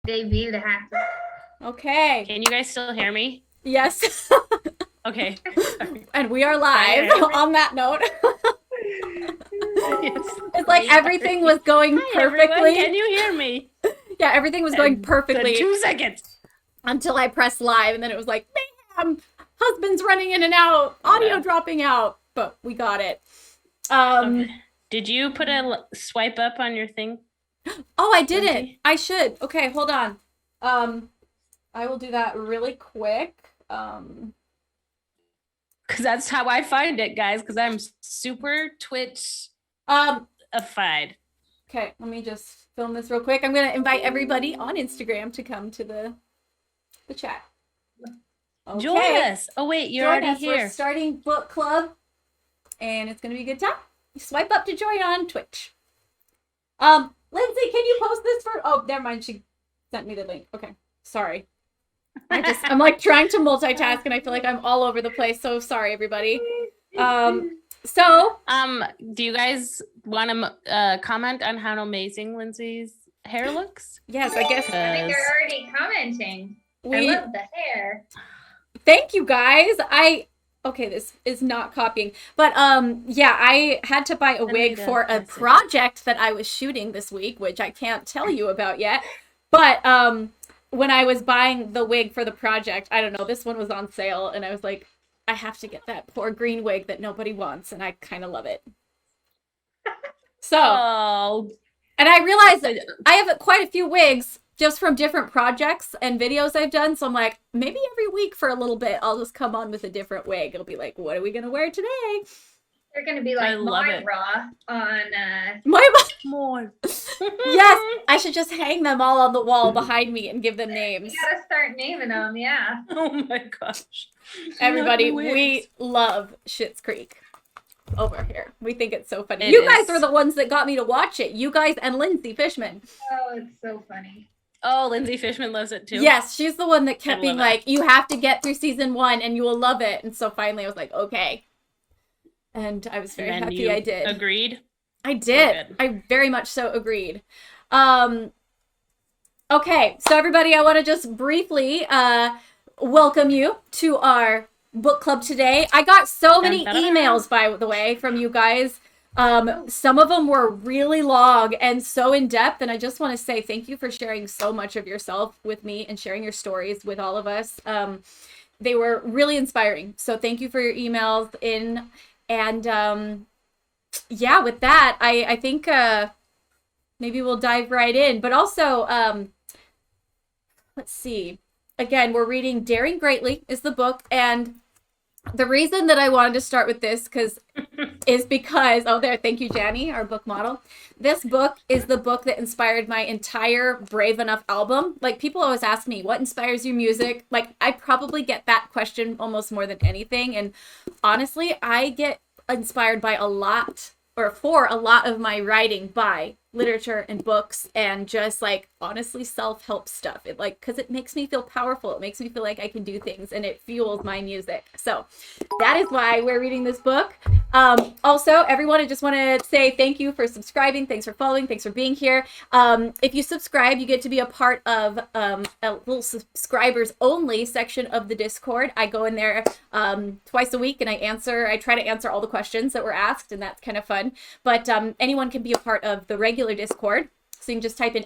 debut to happen. Okay. Can you guys still hear me? Yes. Okay. Sorry. And we are live on that note. Yes. It's like everything was going Hi, perfectly. everyone. Can you hear me? Yeah, everything was going perfectly. 2 seconds. Until I pressed live, and then it was like, bam! Husband's running in and out, audio dropping out. But we got it. Okay. Did you put a swipe up on your thing? Oh, I didn't. I should. Okay, hold on. I will do that really quick. Because that's how I find it, guys, because I'm super Twitch-ified. Okay, let me just film this real quick. I'm going to invite everybody on Instagram to come to the chat. Okay. Join us. Oh, wait, you're already here. We're starting book club, and it's going to be a good time. You swipe up to join on Twitch. Lindsay, can you post this for... Oh, never mind. She sent me the link. Okay, sorry. I'm like trying to multitask, and I feel like I'm all over the place. So sorry, everybody. Do you guys want to comment on how amazing Lindsay's hair looks? Yes, I guess. I think they're already commenting. I love the hair. Thank you, guys. Okay, this is not copying, but yeah, I had to buy a wig for a project that I was shooting this week, which I can't tell you about yet. But when I was buying the wig for the project, I don't know, this one was on sale, and I was like, I have to get that poor green wig that nobody wants, and I kind of love it. So, and I realized that I have quite a few wigs just from different projects and videos I've done. So I'm like, maybe every week for a little bit, I'll just come on with a different wig. It'll be like, what are we going to wear today? They're going to be like Moira on... Moira! Yes, I should just hang them all on the wall behind me and give them names. You got to start naming them, yeah. Oh my gosh. Everybody, we love Schitt's Creek over here. We think it's so funny. You guys are the ones that got me to watch it. You guys and Lindsay Fishman. Oh, it's so funny. Oh, Lindsay Fishman loves it too. Yes, she's the one that kept being like, you have to get through season 1 and you will love it. And so finally I was like, okay. And I was very happy I did. Agreed? I did. I very much so agreed. Okay, so everybody, I want to just briefly welcome you to our book club today. I got so many emails, by the way, from you guys. Some of them were really long and so in-depth, and I just want to say thank you for sharing so much of yourself with me and sharing your stories with all of us. They were really inspiring, so thank you for your emails in. And yeah, with that, I think maybe we'll dive right in. But also, let's see. Again, we're reading Daring Greatly is the book, and the reason that I wanted to start with this is because, oh, there, thank you, Janny, our book model. This book is the book that inspired my entire Brave Enough album. Like, people always ask me, what inspires your music? Like, I probably get that question almost more than anything. And honestly, I get inspired by for a lot of my writing by literature and books and just like honestly self-help stuff. It like, because it makes me feel powerful. It makes me feel like I can do things, and it fuels my music. So that is why we're reading this book. Also, everyone, I just want to say thank you for subscribing. Thanks for following. Thanks for being here. If you subscribe, you get to be a part of a little subscribers only section of the Discord. I go in there twice a week, and I try to answer all the questions that were asked, and that's kind of fun. But anyone can be a part of the regular Discord. So you can just type in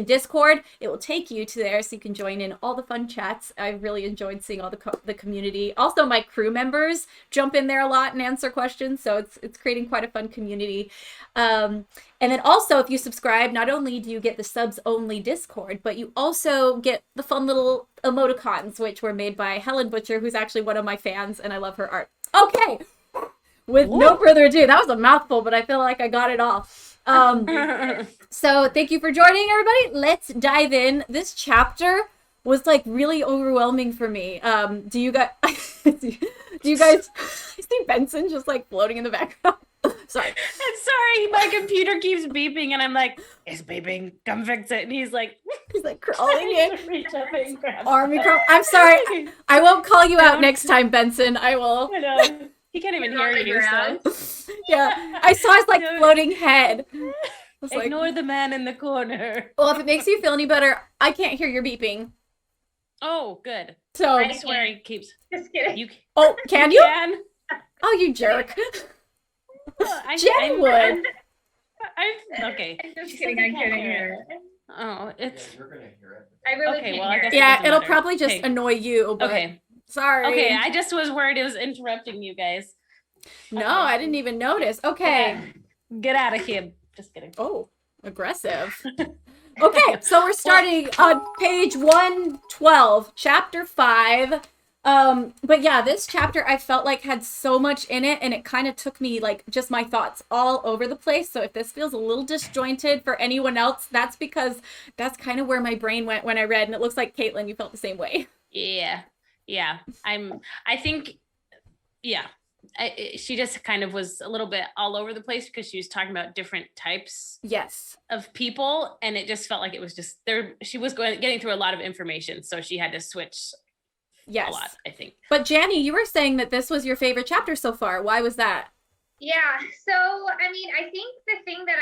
!Discord. It will take you to there so you can join in all the fun chats. I really enjoyed seeing all the community. Also, my crew members jump in there a lot and answer questions. So it's creating quite a fun community. And then also, if you subscribe, not only do you get the subs only Discord, but you also get the fun little emoticons, which were made by Helen Butcher, who's actually one of my fans, and I love her art. Okay. With no further ado, that was a mouthful, but I feel like I got it all. So thank you for joining, everybody. Let's dive in. This chapter was like really overwhelming for me. Do you guys see Benson just like floating in the background? Sorry. I'm sorry, my computer keeps beeping and I'm like, it's beeping, come fix it. And he's like crawling in. Reach up and grab Army crawl. I'm sorry. I won't call you out next time, Benson. I will. I know. He can't even hear you, so. Yeah, I saw his like floating head. was Ignore the man in the corner. Well, if it makes you feel any better, I can't hear your beeping. Oh, good. So I swear he keeps. Just kidding. You can you? can. Oh, you jerk. Well, Jenny would. Okay. I'm just She kidding. says I I can't couldn't hear hear it. Oh, it's Yeah, you're gonna hear it. I really Okay, can't well, I hear guess it. Yeah, doesn't it'll matter. probably just Okay. annoy you, but Okay. sorry. Okay, I just was worried it was interrupting you guys. No, Okay. I didn't even notice. Okay. Get out of here. Just kidding. Oh, aggressive. Okay, so we're starting on page 112, chapter 5. But yeah, this chapter I felt like had so much in it, and it kind of took me like just my thoughts all over the place. So if this feels a little disjointed for anyone else, that's because that's kind of where my brain went when I read, and it looks like Caitlin, you felt the same way. Yeah. I think, yeah. She just kind of was a little bit all over the place because she was talking about different types Yes. of people, and it just felt like it was just there. She was getting through a lot of information, so she had to switch Yes. a lot, I think. But Janny, you were saying that this was your favorite chapter so far. Why was that? Yeah. So, I mean, I think the thing that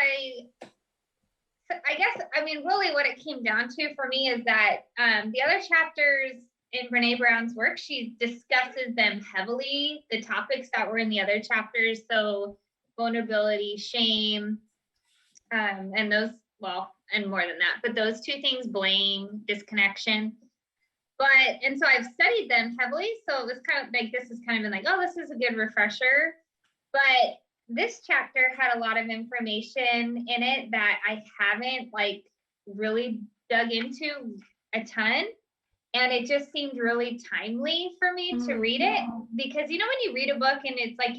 really what it came down to for me is that the other chapters in Brene Brown's work, she discusses them heavily, the topics that were in the other chapters. So vulnerability, shame, and those, well, and more than that, but those two things, blame, disconnection. And so I've studied them heavily. So it was kind of like, this has kind of been like, oh, this is a good refresher. But this chapter had a lot of information in it that I haven't like really dug into a ton. And it just seemed really timely for me to read it, because when you read a book and it's like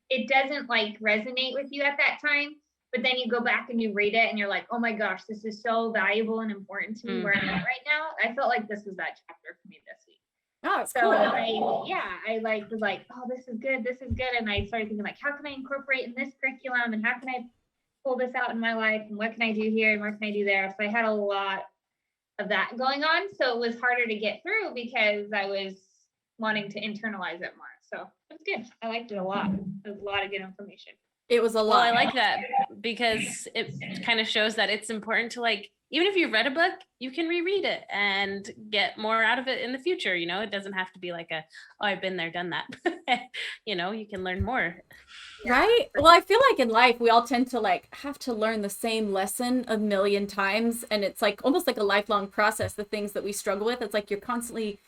it doesn't like resonate with you at that time, but then you go back and you read it and you're like, oh my gosh, this is so valuable and important to me where I'm at right now. I felt like this was that chapter for me this week. Oh, it's So cool. I was like, oh, this is good. And I started thinking like, how can I incorporate in this curriculum, and how can I pull this out in my life, and what can I do here and what can I do there? So I had a lot of that going on. So it was harder to get through because I was wanting to internalize it more. So it was good. I liked it a lot. It was a lot of good information. It was a lot. Well, I like that because it kind of shows that it's important to, like, even if you've read a book, you can reread it and get more out of it in the future. It doesn't have to be like I've been there, done that. You can learn more. Right? Well, I feel like in life, we all tend to like have to learn the same lesson a million times. And it's like almost like a lifelong process, the things that we struggle with. It's like you're constantly,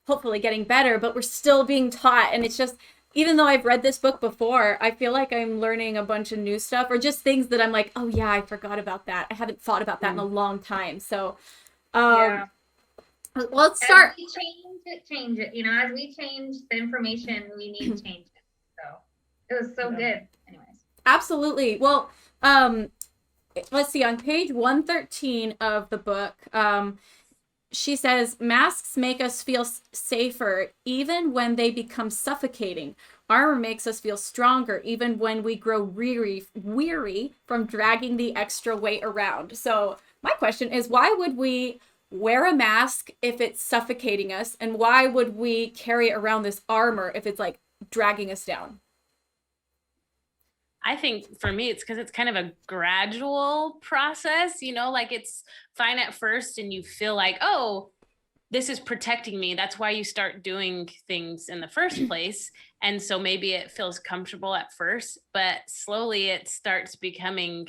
hopefully getting better, but we're still being taught. And it's just, even though I've read this book before, I feel like I'm learning a bunch of new stuff, or just things that I'm like, oh yeah, I forgot about that. I haven't thought about that in a long time. So, let's start. As we change it. As we change the information, we need to change it. So it was so good. Anyways. Absolutely. Well, let's see, on page 113 of the book, she says, masks make us feel safer even when they become suffocating. Armor makes us feel stronger even when we grow weary from dragging the extra weight around. So my question is, why would we wear a mask if it's suffocating us? And why would we carry around this armor if it's like dragging us down? I think for me, it's because it's kind of a gradual process, like it's fine at first and you feel like, oh, this is protecting me. That's why you start doing things in the first place. And so maybe it feels comfortable at first, but slowly it starts becoming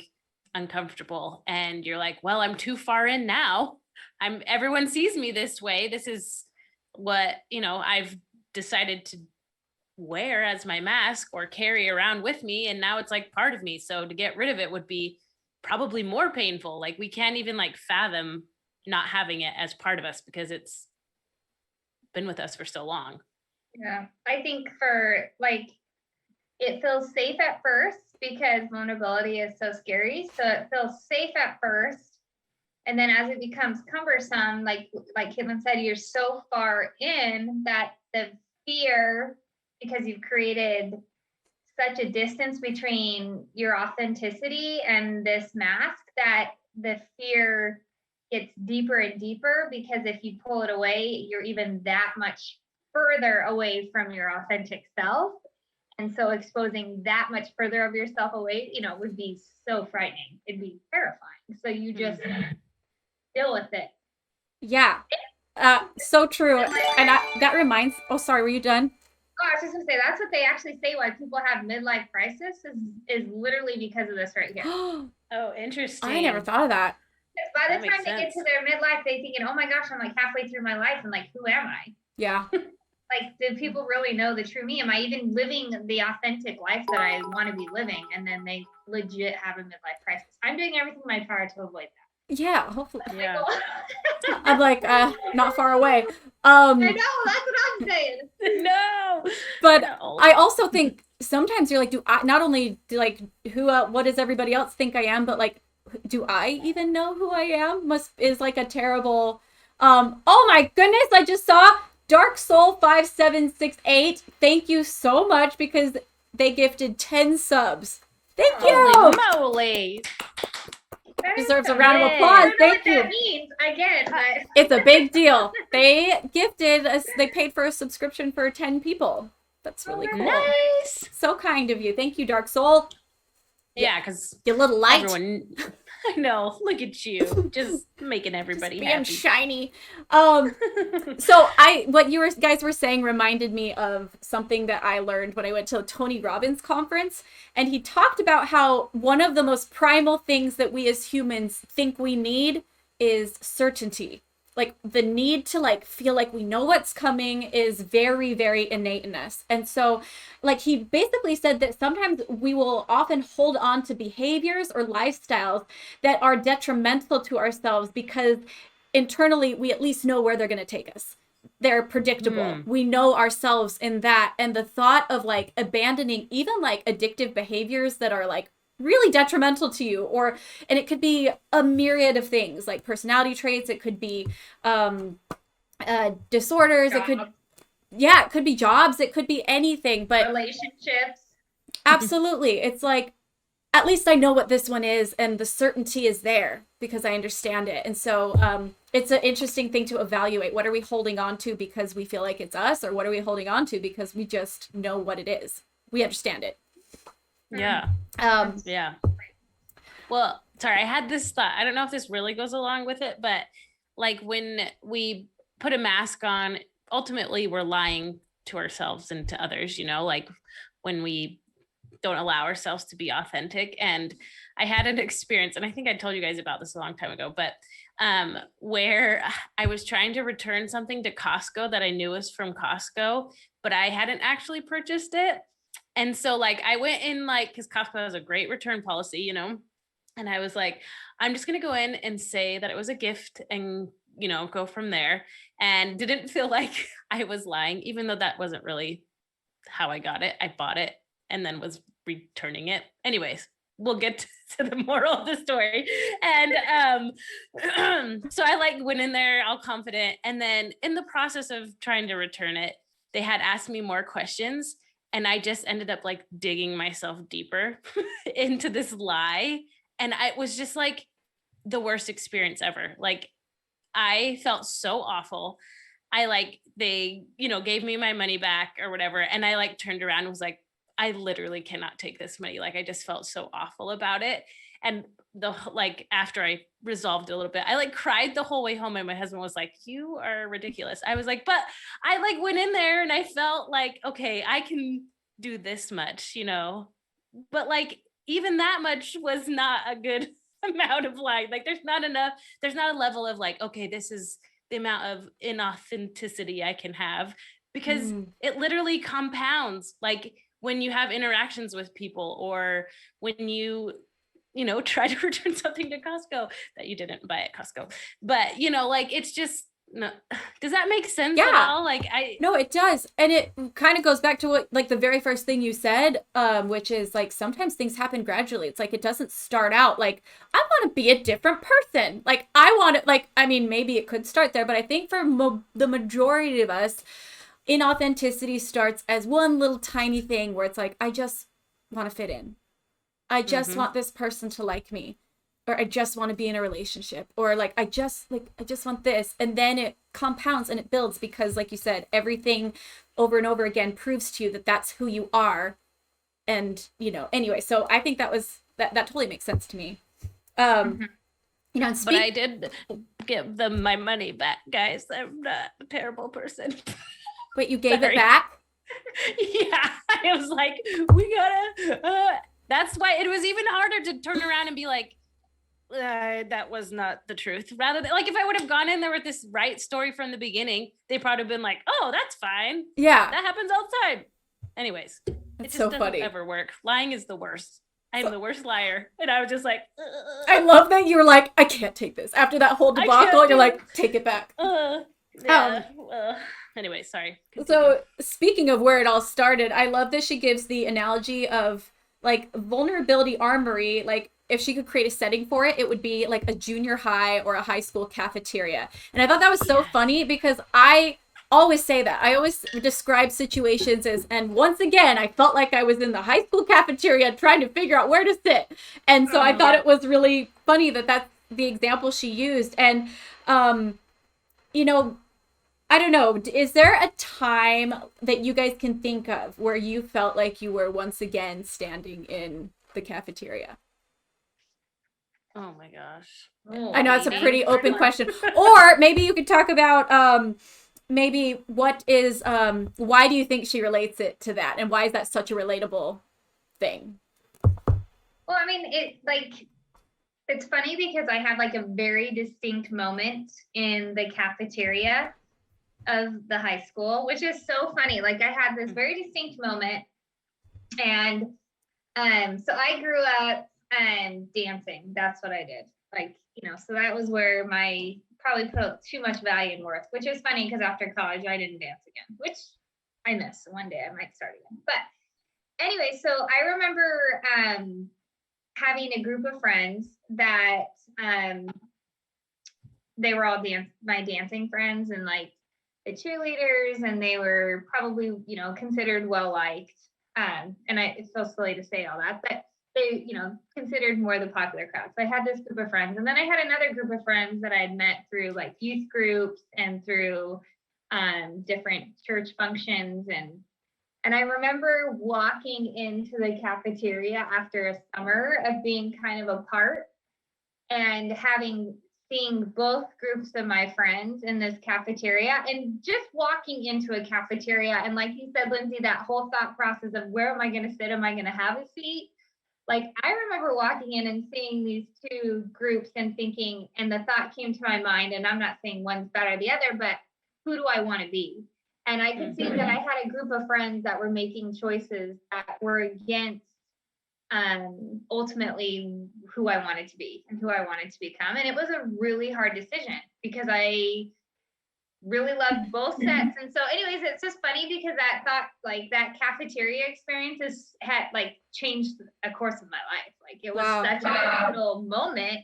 uncomfortable. And you're like, well, I'm too far in now. Everyone sees me this way. This is what, I've decided to wear as my mask or carry around with me, and now it's like part of me. So to get rid of it would be probably more painful. Like we can't even like fathom not having it as part of us because it's been with us for so long. Yeah, I think for like, it feels safe at first because vulnerability is so scary. So it feels safe at first, and then as it becomes cumbersome, like Caitlin said, you're so far in that the fear, because you've created such a distance between your authenticity and this mask, that the fear gets deeper and deeper, because if you pull it away, you're even that much further away from your authentic self. And so exposing that much further of yourself away, you know, would be so frightening. It'd be terrifying. So you just deal with it. Yeah. So true. And that reminds, oh, sorry, were you done? Oh, I was just gonna say that's what they actually say why people have midlife crisis is literally because of this right here. Oh, interesting. I never thought of that. By the time they get to their midlife, they thinking, "Oh my gosh, I'm like halfway through my life, and like, who am I?" Yeah. Like, do people really know the true me? Am I even living the authentic life that I want to be living? And then they legit have a midlife crisis. I'm doing everything in my power to avoid that. Yeah, hopefully. Yeah. I'm like, not far away. I know, that's what I'm saying. No. But No. I also think sometimes you're like, not only do like what does everybody else think I am, but like, do I even know who I am? Is like a terrible. Oh my goodness! I just saw Dark Soul 5768. Thank you so much because they gifted 10 subs. Thank you. Holy moly. Deserves a round of applause. Thank you. That means again, but It's a big deal. They gifted us. They paid for a subscription for 10 people. That's really cool. Nice. So kind of you. Thank you, Dark Soul. Yeah, because You little light. everyone. I know. Look at you, just making everybody Being happy. shiny. So what you guys were saying reminded me of something that I learned when I went to a Tony Robbins conference, and he talked about how one of the most primal things that we as humans think we need is certainty. Like the need to like feel like we know what's coming is very, very innate in us. And so like he basically said that sometimes we will often hold on to behaviors or lifestyles that are detrimental to ourselves because internally we at least know where they're going to take us. They're predictable. We know ourselves in that. And the thought of like abandoning even like addictive behaviors that are like really detrimental to you, and it could be a myriad of things like personality traits. It could be disorders. It could be jobs. It could be anything, but relationships. Absolutely. It's like, at least I know what this one is and the certainty is there because I understand it. And so it's an interesting thing to evaluate. What are we holding on to because we feel like it's us, or what are we holding on to because we just know what it is? We understand it. Yeah. Yeah. Well, sorry, I had this thought. I don't know if this really goes along with it, but like when we put a mask on, ultimately we're lying to ourselves and to others, you know, like when we don't allow ourselves to be authentic. And I had an experience, and I think I told you guys about this a long time ago, but where I was trying to return something to Costco that I knew was from Costco, but I hadn't actually purchased it. And so like I went in like, because Costco has a great return policy, you know, and I was like, I'm just going to go in and say that it was a gift and, you know, go from there, and didn't feel like I was lying, even though that wasn't really how I got it. I bought it and then was returning it. Anyways, we'll get to the moral of the story. And so I like went in there all confident. And then in the process of trying to return it, they had asked me more questions. And I just ended up like digging myself deeper into this lie. And it was just like the worst experience ever. Like I felt so awful. They, you know, gave me my money back or whatever. And I like turned around and was like, I literally cannot take this money. Like I just felt so awful about it. And after I resolved it a little bit, I like cried the whole way home, and my husband was like, you are ridiculous. I was like, but I like went in there and I felt like, okay, I can do this much, you know, but like even that much was not a good amount of lying. Like there's not a level of like, okay, this is the amount of inauthenticity I can have, because it literally compounds. Like when you have interactions with people, or when you know, try to return something to Costco that you didn't buy at Costco. But, you know, like, it's just, no. Does that make sense at all? Like, No, it does. And it kind of goes back to what, like, the very first thing you said, which is, like, sometimes things happen gradually. It's like, it doesn't start out like, I want to be a different person. Like, I want to, like, I mean, maybe it could start there, but I think for the majority of us, inauthenticity starts as one little tiny thing where it's like, I just want to fit in. I just want this person to like me, or I just want to be in a relationship, or like I just want this. And then it compounds and it builds because, like you said, everything over and over again proves to you that that's who you are. and anyway, so I think that totally makes sense to me. And but I did give them my money back, guys. I'm not a terrible person. Wait, you gave it back? Yeah, I was like, we gotta. That's why it was even harder to turn around and be like, that was not the truth. Rather than, like, if I would have gone in there with this right story from the beginning, they probably been like, oh, that's fine. Yeah, that happens all the time. Anyways, it just so doesn't funny. ever work. Lying is the worst. I'm the worst liar. And I was just like, I love that you were like, I can't take this. After that whole debacle, you're like, take it back. Anyway, sorry. Continue. So speaking of where it all started, I love that she gives the analogy of like vulnerability armory. Like if she could create a setting for it, it would be like a junior high or a high school cafeteria. And I thought that was so funny because I always say that. I always describe situations as, and once again, I felt like I was in the high school cafeteria trying to figure out where to sit. And so I thought it was really funny that that's the example she used. And, I don't know, is there a time that you guys can think of where you felt like you were once again standing in the cafeteria? Oh my gosh. I know it's a pretty open question. Or maybe you could talk about maybe what is why do you think she relates it to that, and why is that such a relatable thing? Well, I mean, it's funny because I had like a very distinct moment in the cafeteria of the high school, which is so funny. Like I had this very distinct moment, and so I grew up dancing. That's what I did. Like, so that was where my probably put too much value and worth, which is funny because after college I didn't dance again, which I miss. One day I might start again. But anyway, so I remember having a group of friends that they were all my dancing friends and like the cheerleaders, and they were probably, considered well liked. And it feels silly to say all that, but they, considered more the popular crowd. So I had this group of friends, and then I had another group of friends that I had met through like youth groups and through different church functions. And I remember walking into the cafeteria after a summer of being kind of apart and seeing both groups of my friends in this cafeteria, and just walking into a cafeteria. And like you said, Lindsay, that whole thought process of where am I going to sit? Am I going to have a seat? Like I remember walking in and seeing these two groups and thinking, and the thought came to my mind, and I'm not saying one's better than the other, but who do I want to be? And I could see that I had a group of friends that were making choices that were against ultimately who I wanted to be and who I wanted to become. And it was a really hard decision because I really loved both sets. And so anyways, it's just funny because that thought, like that cafeteria experience had like changed a course of my life. Like it was such a pivotal moment.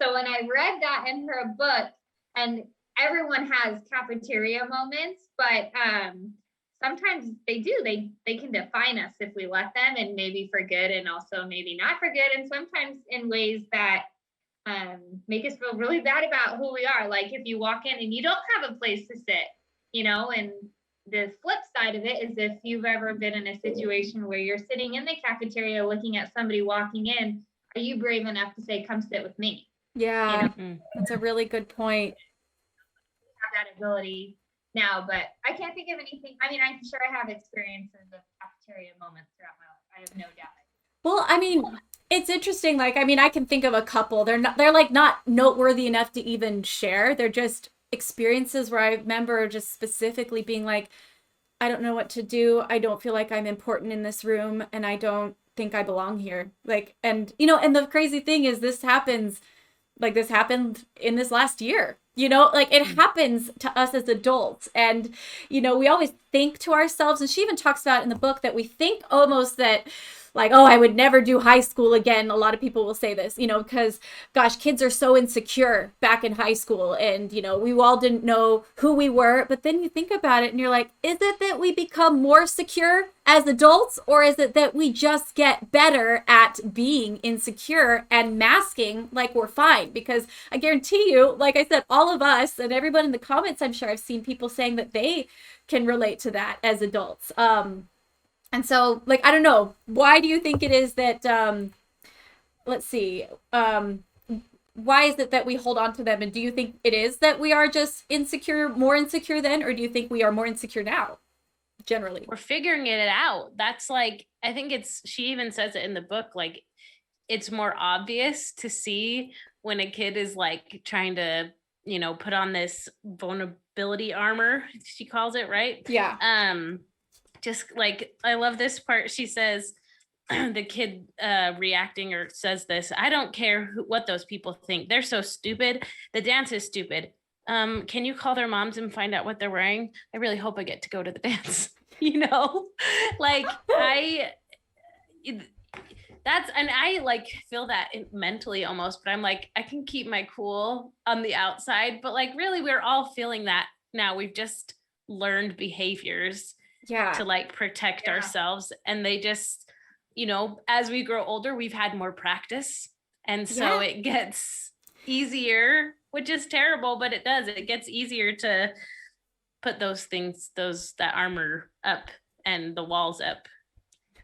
So when I read that in her book, and everyone has cafeteria moments, but sometimes they can define us if we let them, and maybe for good and also maybe not for good, and sometimes in ways that make us feel really bad about who we are. Like if you walk in and you don't have a place to sit, and the flip side of it is if you've ever been in a situation where you're sitting in the cafeteria looking at somebody walking in, are you brave enough to say, come sit with me? Yeah, that's a really good point. Have that ability now, but I can't think of anything. I mean, I'm sure I have experiences of cafeteria moments throughout my life. I have no doubt. Well, I mean, it's interesting. Like, I mean, I can think of a couple. They're not noteworthy enough to even share. They're just experiences where I remember just specifically being like, I don't know what to do. I don't feel like I'm important in this room, and I don't think I belong here. Like, and and the crazy thing is this happened in this last year. Like it happens to us as adults. And, we always think to ourselves, and she even talks about in the book that we think almost that like, oh, I would never do high school again. A lot of people will say this, because gosh, kids are so insecure back in high school, and, we all didn't know who we were. But then you think about it and you're like, is it that we become more secure as adults, or is it that we just get better at being insecure and masking like we're fine? Because I guarantee you, like I said, all of us and everyone in the comments, I'm sure I've seen people saying that they can relate to that as adults. And so, like, I don't know, why do you think it is that, let's see, why is it that we hold on to them? And do you think it is that we are just insecure, more insecure then, or do you think we are more insecure now, generally? We're figuring it out. That's like, I think she even says it in the book, like, it's more obvious to see when a kid is like trying to, put on this vulnerability armor, she calls it, right? Yeah. Just like, I love this part. She says, the kid reacting or says this, I don't care what those people think. They're so stupid. The dance is stupid. Can you call their moms and find out what they're wearing? I really hope I get to go to the dance. Like and I like feel that mentally almost, but I'm like, I can keep my cool on the outside, but like really we're all feeling that now. We've just learned behaviors to like protect ourselves, and they just, as we grow older, we've had more practice, and so it gets easier, which is terrible, but it gets easier to put that armor up and the walls up.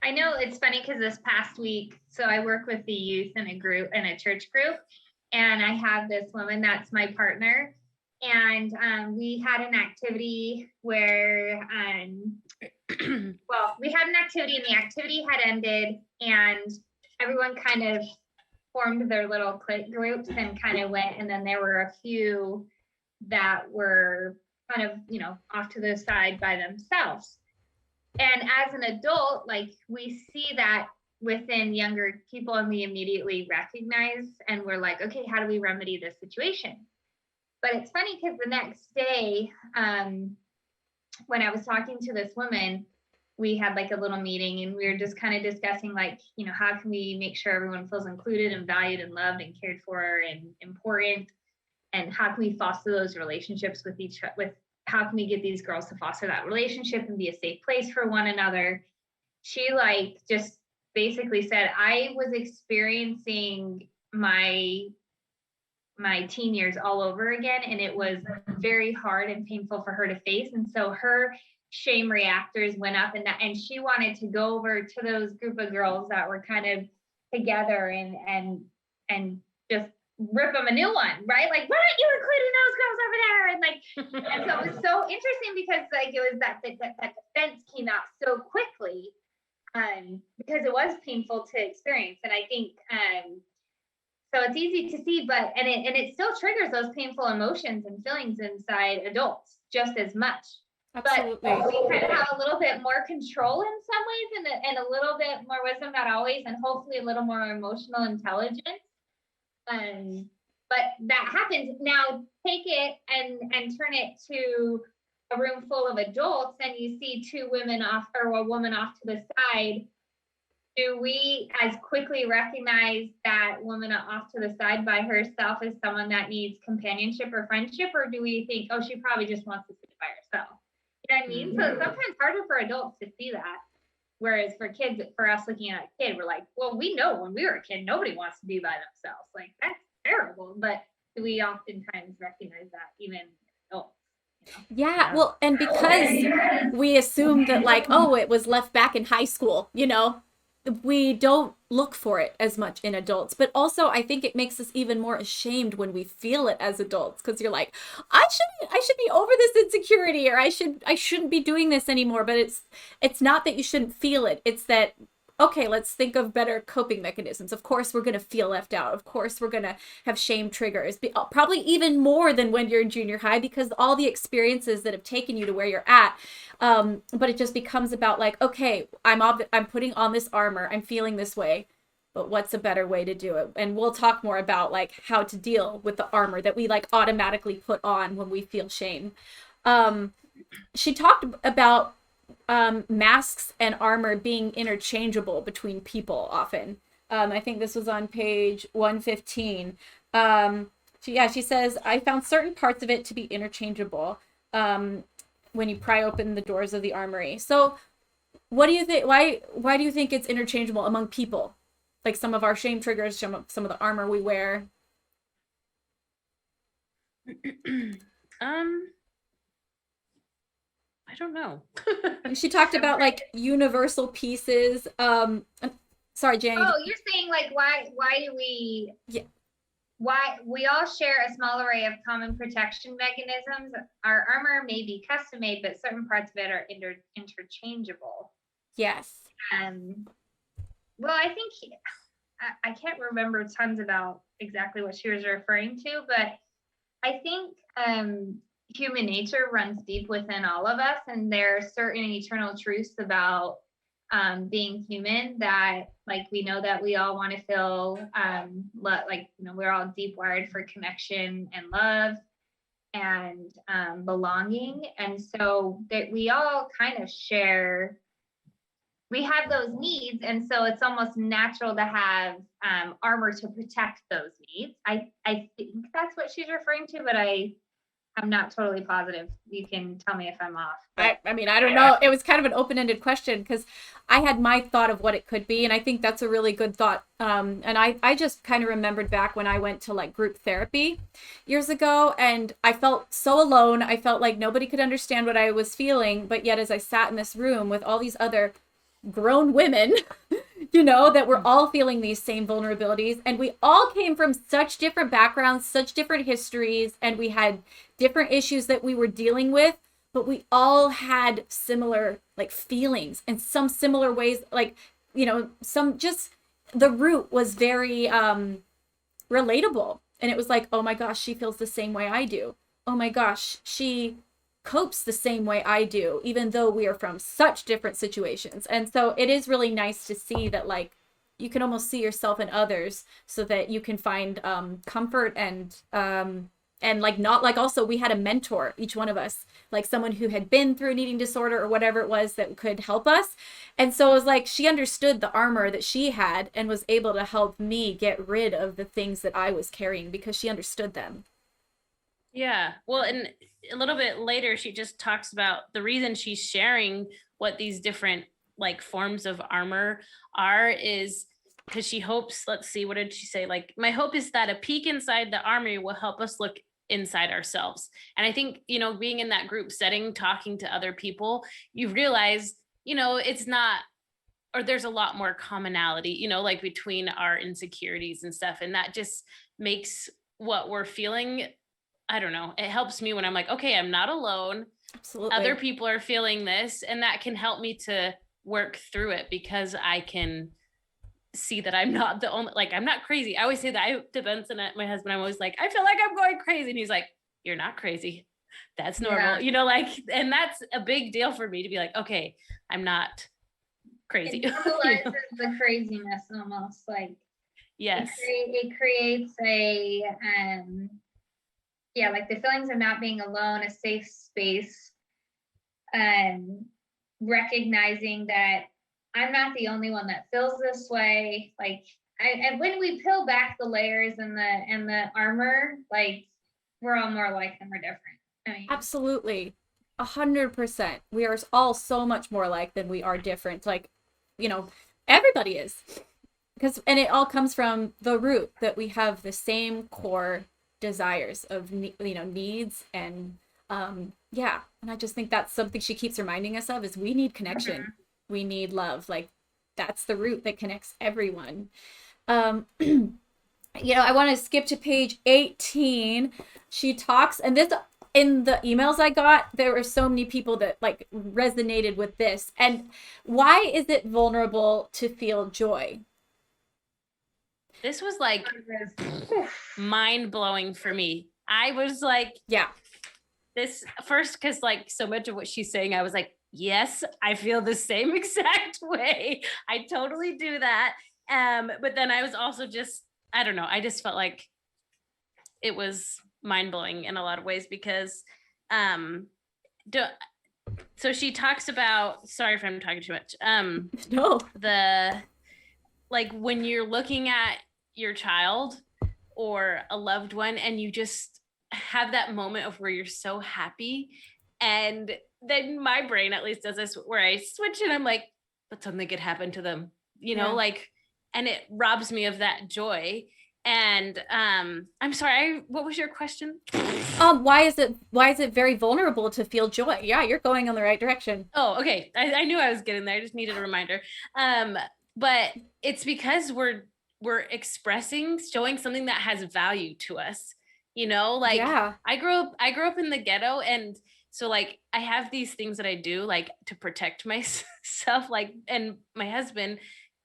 I know it's funny because this past week, so I work with the youth in a church group, and I have this woman that's my partner, and we had an activity where, we had an activity, and the activity had ended, and everyone kind of formed their little clique groups and kind of went, and then there were a few that were kind of, off to the side by themselves. And as an adult, like, we see that within younger people, and we immediately recognize, and we're like, okay, how do we remedy this situation? But it's funny because the next day, when I was talking to this woman, we had like a little meeting, and we were just kind of discussing, like, how can we make sure everyone feels included and valued and loved and cared for and important, and how can we foster those relationships with how can we get these girls to foster that relationship and be a safe place for one another? She like just basically said, I was experiencing my teen years all over again, and it was very hard and painful for her to face. And so her shame reactors went up, and she wanted to go over to those group of girls that were kind of together and just rip them a new one, right? Like, why aren't you including those girls over there? And like, and so it was so interesting because like it was that defense came out so quickly, because it was painful to experience. And I think so it's easy to see, but and it still triggers those painful emotions and feelings inside adults just as much. Absolutely. But we kind of have a little bit more control in some ways, and a little bit more wisdom, not always, and hopefully a little more emotional intelligence. But that happens. Now take it and turn it to a room full of adults, and you see two women off, or a woman off to the side. Do we as quickly recognize that woman off to the side by herself as someone that needs companionship or friendship, or do we think, oh, she probably just wants to sit by herself? You know what I mean? So it's sometimes harder for adults to see that. Whereas for kids, for us looking at a kid, we're like, well, we know when we were a kid, nobody wants to be by themselves. Like, that's terrible. But we oftentimes recognize that even adults. Yeah, well, and because we assume that, like, oh, it was left back in high school, we don't look for it as much in adults. But also, I think it makes us even more ashamed when we feel it as adults, because you're like, I should be over this insecurity, or I shouldn't be doing this anymore. But it's not that you shouldn't feel it. It's that, okay, let's think of better coping mechanisms. Of course, we're going to feel left out. Of course, we're going to have shame triggers, probably even more than when you're in junior high, because all the experiences that have taken you to where you're at. But it just becomes about like, okay, I'm putting on this armor. I'm feeling this way, but what's a better way to do it? And we'll talk more about like how to deal with the armor that we like automatically put on when we feel shame. She talked about masks and armor being interchangeable between people often. I think this was on page 115. She says, I found certain parts of it to be interchangeable when you pry open the doors of the armory. So what do you think? Why do you think it's interchangeable among people? Like some of our shame triggers, some of the armor we wear. I I don't know. She talked about like universal pieces. Sorry, Jenny. Oh, you're saying like why do we? Yeah. Why we all share a small array of common protection mechanisms. Our armor may be custom made, but certain parts of it are interchangeable. Yes. Well, I think I can't remember tons about exactly what she was referring to, but I think human nature runs deep within all of us, and there are certain eternal truths about being human that, like, we know that we all want to feel like, you know, we're all deep wired for connection and love and belonging, and so that we all kind of share. We have those needs, and so it's almost natural to have armor to protect those needs. I think that's what she's referring to, but I'm not totally positive. You can tell me if I'm off. I mean, I don't know. It was kind of an open-ended question because I had my thought of what it could be, and I think that's a really good thought. And I just kind of remembered back when I went to like group therapy years ago, and I felt so alone. I felt like nobody could understand what I was feeling, but yet as I sat in this room with all these other grown women, you know, that we're all feeling these same vulnerabilities, and we all came from such different backgrounds, such different histories, and we had different issues that we were dealing with, but we all had similar like feelings and some similar ways, like, you know, some just the root was very relatable, and it was like, oh my gosh, she feels the same way I do. Oh my gosh, she copes the same way I do, even though we are from such different situations. And so it is really nice to see that, like, you can almost see yourself in others so that you can find comfort and like, not like, also we had a mentor, each one of us, like someone who had been through an eating disorder or whatever it was that could help us. And so it was like she understood the armor that she had and was able to help me get rid of the things that I was carrying because she understood them. Yeah. Well, and a little bit later, she just talks about the reason she's sharing what these different like forms of armor are is because she hopes, let's see, what did she say? Like, my hope is that a peek inside the armor will help us look inside ourselves. And I think, you know, being in that group setting, talking to other people, you realize, you know, it's not, or there's a lot more commonality, you know, like between our insecurities and stuff. And that just makes what we're feeling, I don't know, it helps me when I'm like, okay, I'm not alone. Absolutely. Other people are feeling this, and that can help me to work through it because I can see that I'm not the only, like, I'm not crazy. I always say that to Benson, my husband, I'm always like, I feel like I'm going crazy. And he's like, you're not crazy. That's normal. Yeah. You know, like, and that's a big deal for me to be like, okay, I'm not crazy. It normalizes the craziness almost, like, yes. It creates a, yeah, like the feelings of not being alone, a safe space, recognizing that I'm not the only one that feels this way. Like, and when we peel back the layers and the armor, like, we're all more alike than we're different. I mean, absolutely, 100%. We are all so much more alike than we are different. Like, you know, everybody is, and it all comes from the root that we have the same core desires of, you know, needs, and yeah, and I just think that's something she keeps reminding us of, is we need connection. Mm-hmm. We need love. Like, that's the root that connects everyone. You know, I want to skip to page 18. She talks, and this, in the emails I got, there were so many people that like resonated with this. And why is it vulnerable to feel joy? This was like mind blowing for me. I was like, yeah, this first, because like so much of what she's saying, I was like, yes, I feel the same exact way. I totally do that. But then I was also just, I don't know, I just felt like it was mind blowing in a lot of ways because, so she talks about, sorry if I'm talking too much. No. Like when you're looking at your child or a loved one and you just have that moment of where you're so happy, and then my brain at least does this where I switch and I'm like, but something could happen to them, you know, like, and it robs me of that joy. And I'm sorry, what was your question? Why is it very vulnerable to feel joy? Yeah, you're going in the right direction. Oh, okay. I knew I was getting there. I just needed a reminder. But it's because we're expressing, showing something that has value to us. You know, like I grew up in the ghetto, and so like I have these things that I do like to protect myself, like, and my husband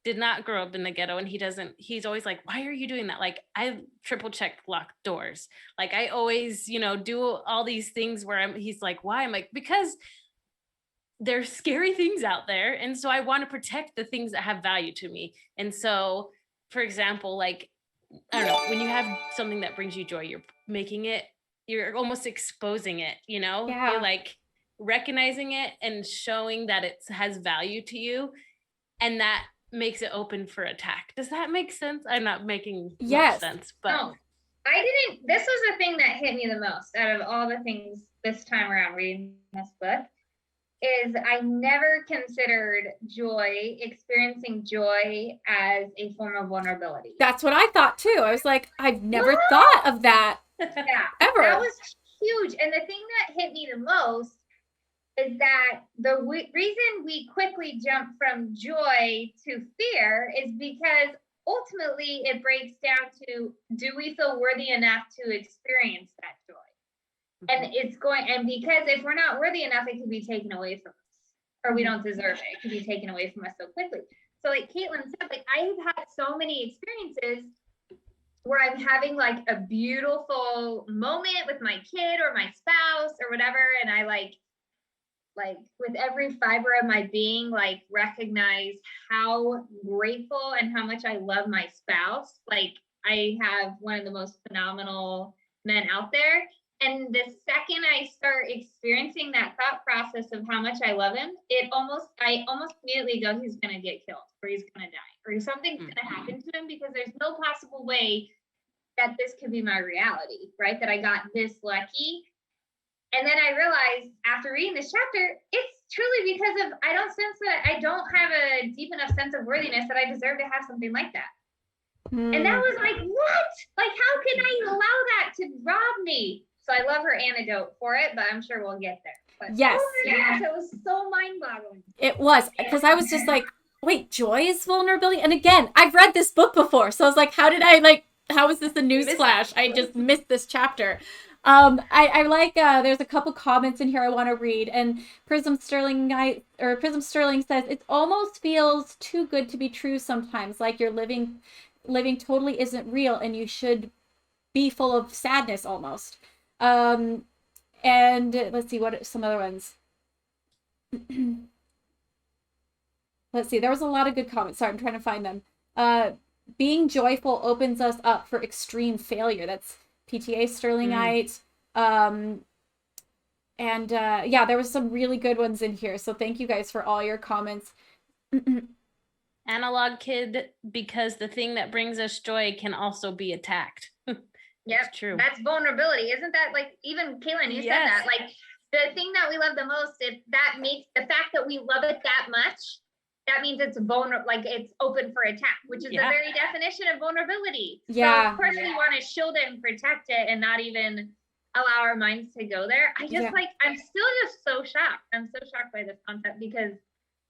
did not grow up in the ghetto, and he's always like, why are you doing that? Like, I triple check locked doors. Like, I always, do all these things where he's like, why? I'm like, because there's scary things out there. And so I want to protect the things that have value to me. And so, for example, like, I don't know, when you have something that brings you joy, you're almost exposing it, Yeah. You're like recognizing it and showing that it has value to you. And that makes it open for attack. Does that make sense? I'm not making much sense, but no, I didn't. This was the thing that hit me the most out of all the things this time around reading this book, is I never considered experiencing joy as a form of vulnerability. That's what I thought too. I was like, I've never thought of that. Yeah, ever. That was huge. And the thing that hit me the most is that the reason we quickly jump from joy to fear is because ultimately it breaks down to, do we feel worthy enough to experience that joy? And because if we're not worthy enough, it can be taken away from us, or we don't deserve it. It can be taken away from us so quickly. So like Caitlin said, like I have had so many experiences where I'm having like a beautiful moment with my kid or my spouse or whatever. And I like with every fiber of my being, like recognize how grateful and how much I love my spouse. Like I have one of the most phenomenal men out there. And the second I start experiencing that thought process of how much I love him, I almost immediately go, he's going to get killed, or he's going to die, or something's going to happen to him, because there's no possible way that this could be my reality, right? That I got this lucky. And then I realized after reading this chapter, it's truly because of, I don't have a deep enough sense of worthiness that I deserve to have something like that. And that was like, what? Like, how can I allow that to rob me? So I love her antidote for it, but I'm sure we'll get there. But yes. Gosh, it was so mind-boggling. It was, because I was just like, wait, joy is vulnerability? And again, I've read this book before, so I was like, how is this a newsflash? I just missed this chapter. I like, there's a couple comments in here I want to read, and Prism Stirling says, it almost feels too good to be true sometimes, like you're living totally isn't real, and you should be full of sadness almost. And let's see, what some other ones. Let's see, there was a lot of good comments. Sorry, I'm trying to find them. Being joyful opens us up for extreme failure. That's PTA Sterlingite. Yeah, there was some really good ones in here. So thank you guys for all your comments. Analog Kid, because the thing that brings us joy can also be attacked. Yep, true. That's vulnerability. Isn't that, like, even Caitlin, you said that, like, the thing that we love the most, that makes the fact that we love it that much, that means it's vulnerable, like it's open for attack, which is the very definition of vulnerability. Yeah. So of course we want to shield it and protect it and not even allow our minds to go there. I just I'm still just so shocked. I'm so shocked by this concept, because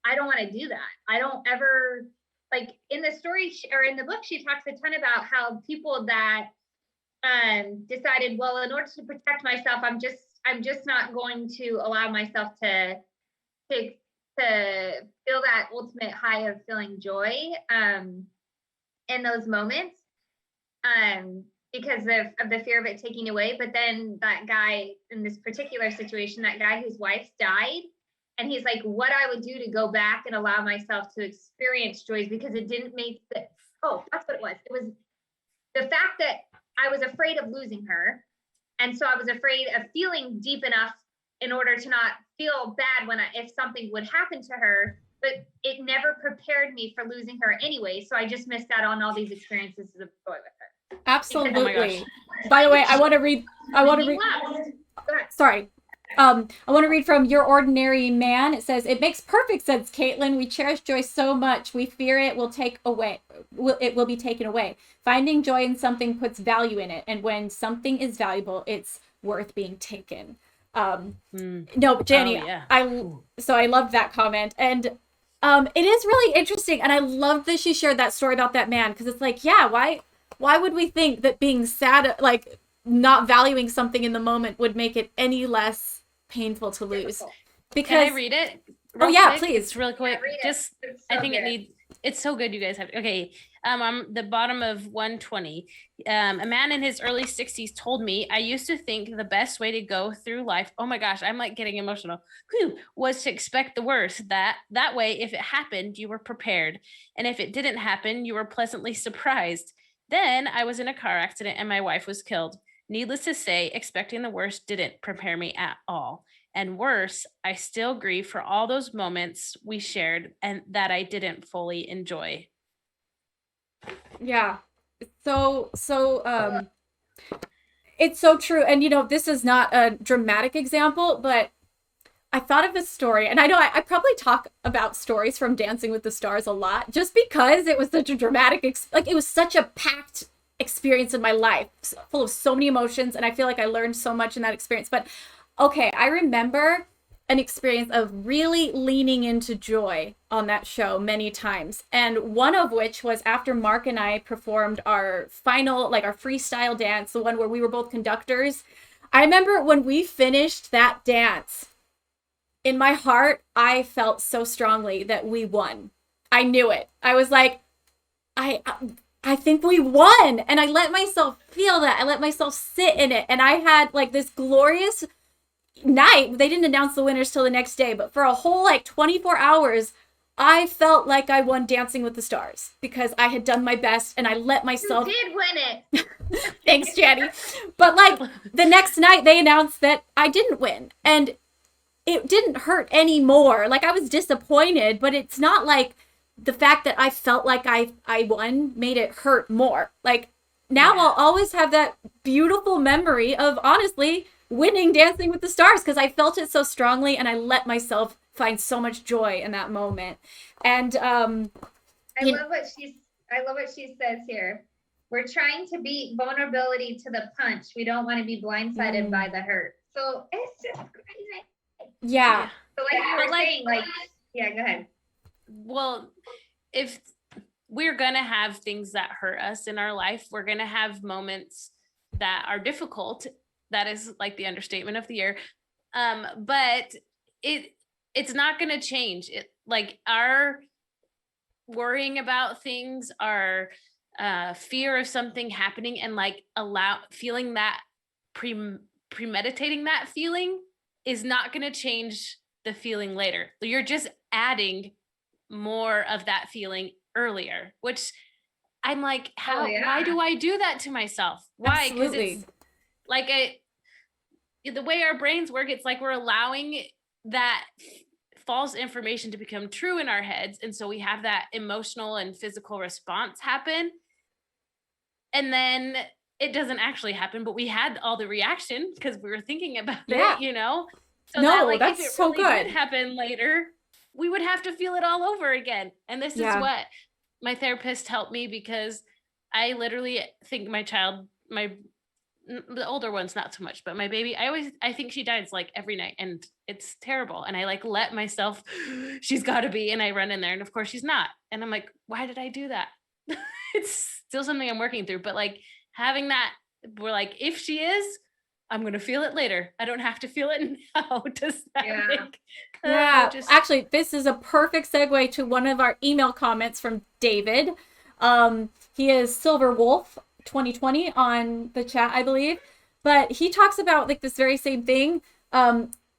I don't want to do that. I don't ever, like, in the story or in the book, she talks a ton about how people that decided, well, in order to protect myself, I'm just not going to allow myself to feel that ultimate high of feeling joy in those moments, because of the fear of it taking away. But then that guy in this particular situation, that guy whose wife died, and he's like, what I would do to go back and allow myself to experience joys, because it didn't make that's what it was. It was the fact that I was afraid of losing her. And so I was afraid of feeling deep enough in order to not feel bad if something would happen to her, but it never prepared me for losing her anyway. So I just missed out on all these experiences of joy with her. Absolutely. By the way, I want to read. Sorry. I want to read from Your Ordinary Man. It says, it makes perfect sense, Caitlin. We cherish joy so much. We fear it will it will be taken away. Finding joy in something puts value in it. And when something is valuable, it's worth being taken. No, but Jenny, Oh, yeah. I loved that comment. And it is really interesting. And I love that she shared that story about that man, because it's like, yeah, why would we think that being sad, like not valuing something in the moment, would make it any less painful to lose? Because Can I read it? Yeah, quick? please. It's really quick. Just I think it needs. It's so good. You guys have okay. On the bottom of 120, a man in his early 60s told me, I used to think the best way to go through life, oh my gosh, I'm like getting emotional, was to expect the worst. That way, if it happened, you were prepared. And if it didn't happen, you were pleasantly surprised. Then I was in a car accident and my wife was killed. Needless to say, expecting the worst didn't prepare me at all. And worse, I still grieve for all those moments we shared and that I didn't fully enjoy. Yeah. So it's so true. And this is not a dramatic example, but I thought of this story, and I know I probably talk about stories from Dancing with the Stars a lot, just because it was such a dramatic, it was such a packed experience in my life, full of so many emotions, and I feel like I learned so much in that experience. But okay, I remember an experience of really leaning into joy on that show many times. And one of which was after Mark and I performed our final, our freestyle dance, the one where we were both conductors. I remember when we finished that dance, in my heart, I felt so strongly that we won. I knew it. I was like, I think we won. And I let myself feel that. I let myself sit in it. And I had this glorious night. They didn't announce the winners till the next day, but for a whole 24 hours, I felt like I won Dancing with the Stars because I had done my best and I let myself. You did win it. Thanks, Jenny. But the next night they announced that I didn't win, and it didn't hurt anymore. I was disappointed, but it's not like the fact that I felt like I won made it hurt more. Now I'll always have that beautiful memory of honestly winning Dancing with the Stars because I felt it so strongly and I let myself find so much joy in that moment. And I love what she says here. We're trying to beat vulnerability to the punch. We don't want to be blindsided by the hurt. So it's just crazy. Yeah. So you were saying, yeah, go ahead. Well, if we're going to have things that hurt us in our life, we're going to have moments that are difficult. That is the understatement of the year. But it's not going to change it. Our worrying about things, our fear of something happening, and feeling that premeditating that feeling is not going to change the feeling later. You're just adding more of that feeling earlier, which I'm like, why do I do that to myself? Why? Because it's the way our brains work, it's we're allowing that false information to become true in our heads. And so we have that emotional and physical response happen. And then it doesn't actually happen, but we had all the reaction because we were thinking about it, So that's if it so really good. did happen later, we would have to feel it all over again. And this is what my therapist helped me, because I literally think the older one's not so much, but my baby, I think she dies every night, and it's terrible. And I let myself, she's got to be, and I run in there, and of course she's not. And I'm like, why did I do that? It's still something I'm working through, but having that, we're if she is, I'm going to feel it later. I don't have to feel it now. Does that make Actually, this is a perfect segue to one of our email comments from David. He is Silver Wolf 2020 on the chat, I believe. But he talks about this very same thing.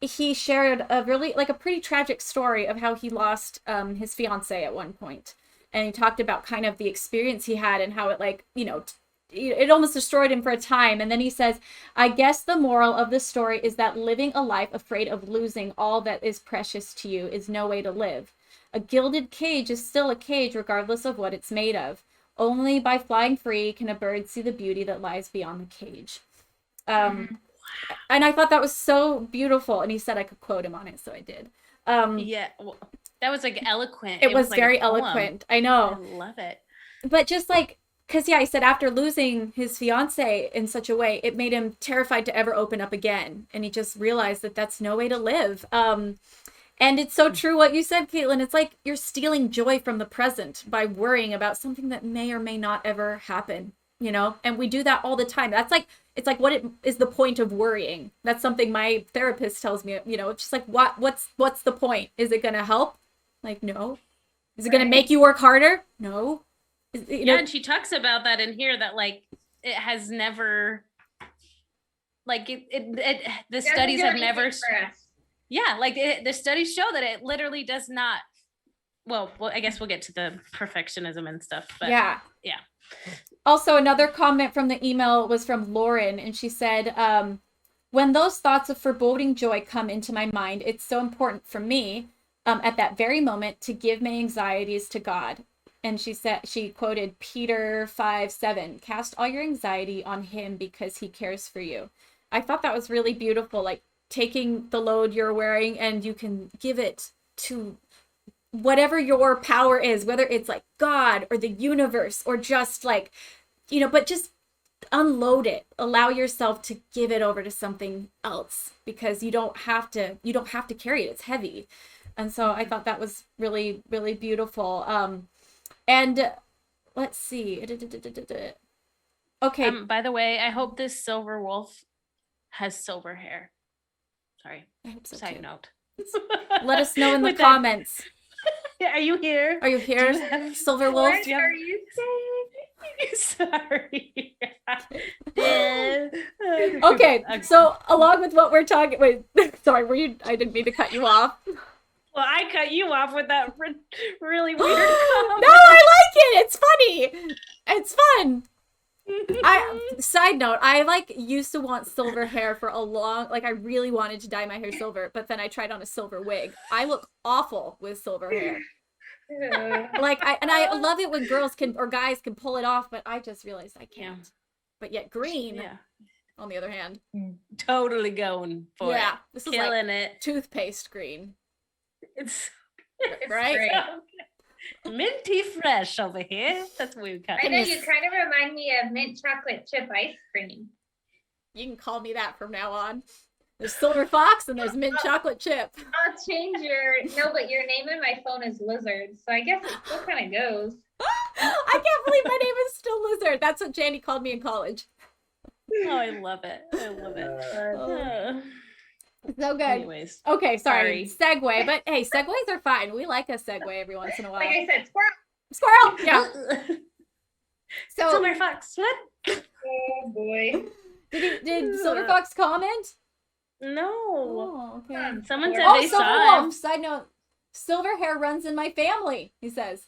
He shared a really a pretty tragic story of how he lost his fiance at one point. And he talked about kind of the experience he had and how it it almost destroyed him for a time. And then he says, I guess the moral of the story is that living a life afraid of losing all that is precious to you is no way to live. A gilded cage is still a cage regardless of what it's made of. Only by flying free can a bird see the beauty that lies beyond the cage. And I thought that was so beautiful. And he said I could quote him on it, so I did. That was eloquent. It was very eloquent. I know. I love it. But just because he said after losing his fiance in such a way, it made him terrified to ever open up again. And he just realized that that's no way to live. And it's so true what you said, Caitlin. It's like you're stealing joy from the present by worrying about something that may or may not ever happen, you know? And we do that all the time. That's like, it's like, what is the point of worrying? That's something my therapist tells me, you know, it's just like, what's the point? Is it going to help? Like, no. Is it going to make you work harder? No. Yeah, and she talks about that in here, that like, it has never, like the studies have never, yeah, like the studies show that it literally does not, well, I guess we'll get to the perfectionism and stuff, but yeah. Also, another comment from the email was from Lauren, and she said, when those thoughts of foreboding joy come into my mind, it's so important for me at that very moment to give my anxieties to God. And she said, she quoted Peter 5:7, cast all your anxiety on him because he cares for you. I thought that was really beautiful, like taking the load you're wearing and you can give it to whatever your power is, whether it's like God or the universe or just like, you know, but just unload it. Allow yourself to give it over to something else because you don't have to carry it. It's heavy. And so I thought that was really, really beautiful. And let's see. Okay. By the way, I hope this silver wolf has silver hair. Sorry. I hope so Side too. note. Let us know in the comments. Are you here? Are you here, Silver Wolf? What are you saying? Sorry. Okay, so along with what we're talking, wait, sorry, I didn't mean to cut you off. Well, I cut you off with that really weird comment. No, I like it. It's funny. It's fun. Side note, I used to want silver hair for a long, I really wanted to dye my hair silver, but then I tried on a silver wig. I look awful with silver hair. I love it when girls can, or guys can pull it off, but I just realized I can't. Yeah. But yet green, on the other hand. Totally going for it. Yeah, this is killing like it. Toothpaste green. It's right? Great. Minty fresh over here. That's what we've got. I know you kind of remind me of mint chocolate chip ice cream. You can call me that from now on. There's Silver Fox and there's mint chocolate chip. I'll change but your name in my phone is Lizard, so I guess it still kind of goes. I can't believe my name is still Lizard. That's what Jandy called me in college. Oh, I love it. I love it. So good. Anyways. Okay, sorry. Segue, but hey, segues are fine. We like a segue every once in a while. Like I said, squirrel. Yeah. So Silver Fox. What? Oh boy. Did Silver Fox comment? No. Oh, okay. Someone said they Silver saw Wolf. Side note: silver hair runs in my family. He says.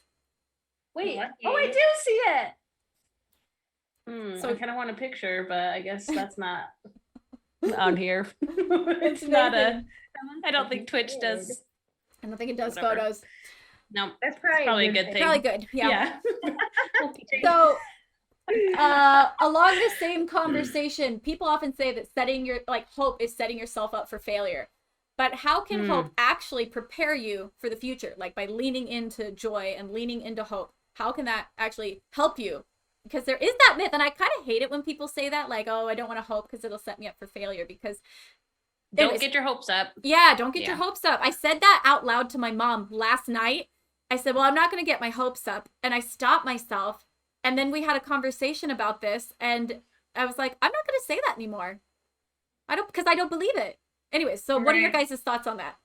Wait. Oh, I do see it. So I kind of want a picture, but I guess that's not on here. It's not I don't think Twitch does. I don't think it does photos. No, that's probably a good thing. Probably good. Yeah. So, along the same conversation, people often say that setting your hope is setting yourself up for failure. But how can hope actually prepare you for the future? Like by leaning into joy and leaning into hope. How can that actually help you? Because there is that myth, and I kind of hate it when people say that, like, oh, I don't want to hope because it'll set me up for failure. Because don't get your hopes up. Yeah, don't get your hopes up. I said that out loud to my mom last night. I said, well, I'm not going to get my hopes up. And I stopped myself. And then we had a conversation about this. And I was like, I'm not going to say that anymore. Because I don't believe it. Anyway, so what are your guys' thoughts on that?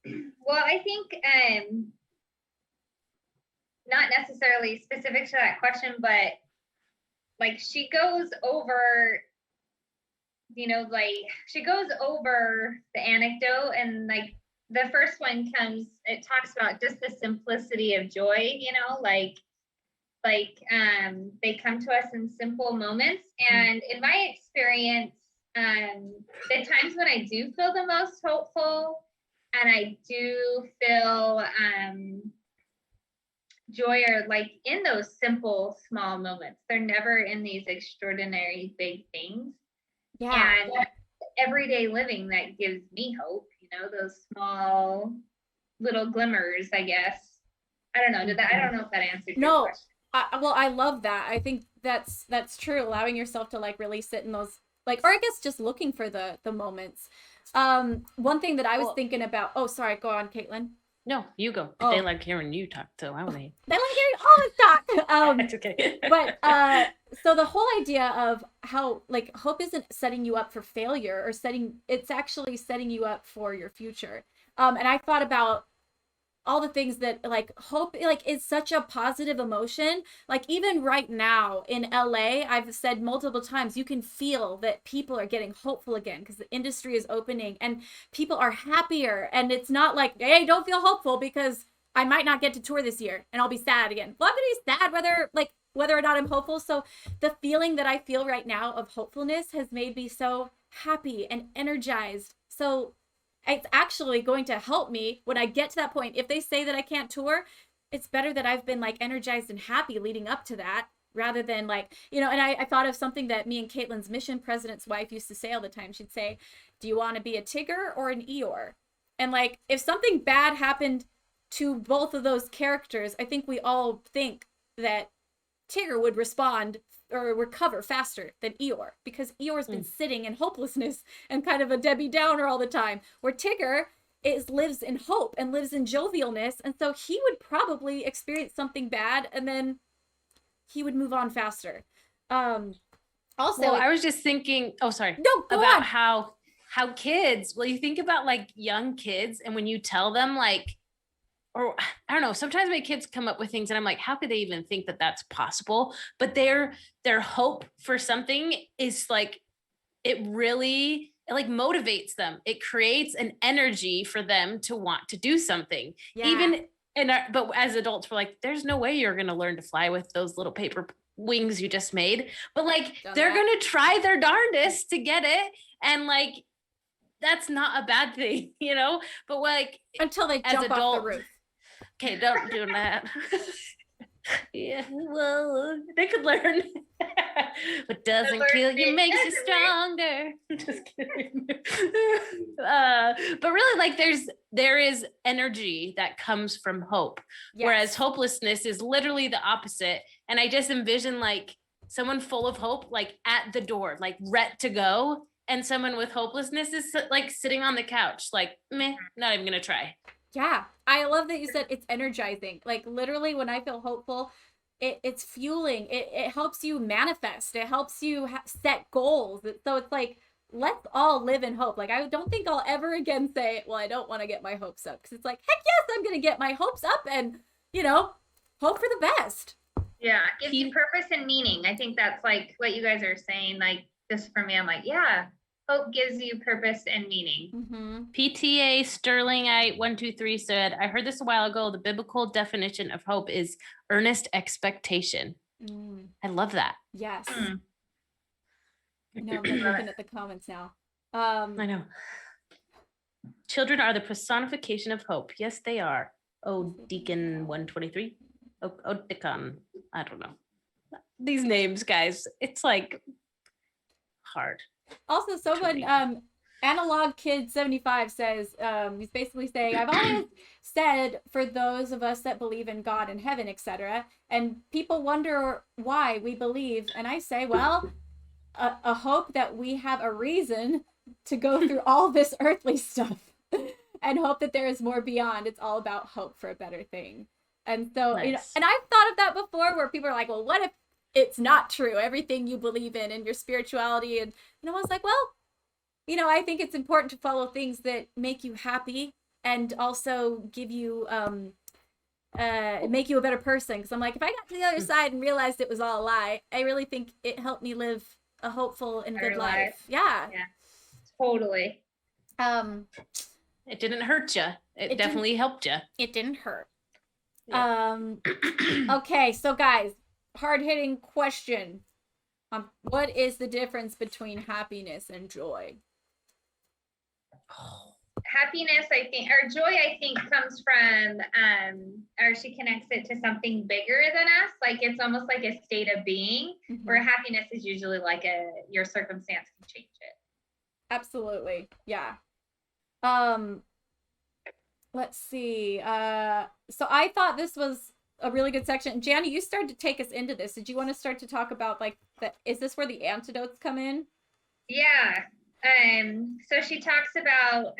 Well, I think not necessarily specific to that question, but she goes over, she goes over the anecdote, and the first one it talks about just the simplicity of joy, they come to us in simple moments. And in my experience, the times when I do feel the most hopeful and I do feel joy are in those simple, small moments. They're never in these extraordinary big things. Yeah. And everyday living that gives me hope, those small little glimmers, I guess. I don't know. I don't know if that answered your question. Well, I love that. I think that's true. Allowing yourself to like really sit in those like, or I guess just looking for the moments. One thing that I was thinking about. Oh, sorry. Go on, Caitlin. No, you go. Oh. They like hearing you talk, so I want to. They like hearing all this talk. That's okay. But so the whole idea of how like hope isn't setting you up for failure or it's actually setting you up for your future. And I thought about all the things that like hope like is such a positive emotion. Like even right now in LA, I've said multiple times, you can feel that people are getting hopeful again because the industry is opening and people are happier. And it's not like, hey, don't feel hopeful because I might not get to tour this year and I'll be sad again. Well, I'm gonna be sad whether or not I'm hopeful. So the feeling that I feel right now of hopefulness has made me so happy and energized. So it's actually going to help me when I get to that point. If they say that I can't tour, it's better that I've been like energized and happy leading up to that rather than like, and I thought of something that me and Caitlin's mission president's wife used to say all the time. She'd say, do you want to be a Tigger or an Eeyore? And like, if something bad happened to both of those characters, I think we all think that Tigger would respond or recover faster than Eeyore because Eeyore's been sitting in hopelessness and kind of a Debbie Downer all the time, where Tigger lives in hope and lives in jovialness, and so he would probably experience something bad and then he would move on faster. Also, well, I was just thinking, sorry. No, go about on. how kids, well, you think about like young kids and when you tell them like, or I don't know, sometimes my kids come up with things and I'm like, how could they even think that that's possible? But their hope for something is like, it like motivates them. It creates an energy for them to want to do something. Yeah. But as adults, we're like, there's no way you're going to learn to fly with those little paper wings you just made. But like, they're going to try their darndest to get it. And like, that's not a bad thing, but like until they jump off the roof. Okay, don't do that. Yeah, well, they could learn. What doesn't kill you makes you stronger. Just kidding. But really, like, there is energy that comes from hope, whereas hopelessness is literally the opposite. And I just envision like someone full of hope, like at the door, like ready to go, and someone with hopelessness is like sitting on the couch, like, meh, not even gonna try. Yeah, I love that you said it's energizing. Like literally when I feel hopeful, it's fueling. It helps you manifest. It helps you set goals. So it's like, let's all live in hope. Like I don't think I'll ever again say, well, I don't want to get my hopes up. Because it's like, heck yes, I'm going to get my hopes up and, hope for the best. Yeah, it gives you purpose and meaning. I think that's like what you guys are saying. Like this for me, I'm like, yeah. Hope gives you purpose and meaning. Mm-hmm. PTA Sterling 123 said, I heard this a while ago. The biblical definition of hope is earnest expectation. I love that. Yes. No, I'm looking at the comments now. I know. Children are the personification of hope. Yes, they are. Oh, Deacon 123. Oh, Deacon. I don't know. These names, guys. It's like hard. Also, someone, Analog Kid 75 says, he's basically saying, I've always said for those of us that believe in God and heaven, etc., and people wonder why we believe, and I say, well, a hope that we have a reason to go through all this earthly stuff and hope that there is more beyond. It's all about hope for a better thing. And so, nice. And I've thought of that before where people are like, well, what if it's not true, everything you believe in and your spirituality, and I was like, well, I think it's important to follow things that make you happy and also give you make you a better person, because I'm like, if I got to the other side and realized it was all a lie, I really think it helped me live a hopeful and good life. Yeah, totally. It didn't hurt you. It definitely helped you. It didn't hurt. Okay, so guys, hard-hitting question. What is the difference between happiness and joy? Happiness, I think, or joy, I think, comes from, or she connects it to something bigger than us. Like it's almost like a state of being, where happiness is usually like your circumstance can change it. Absolutely, yeah. Let's see. So I thought this was a really good section. Janny, you started to take us into this. Did you want to start to talk about like is this where the antidotes come in? Yeah. So she talks about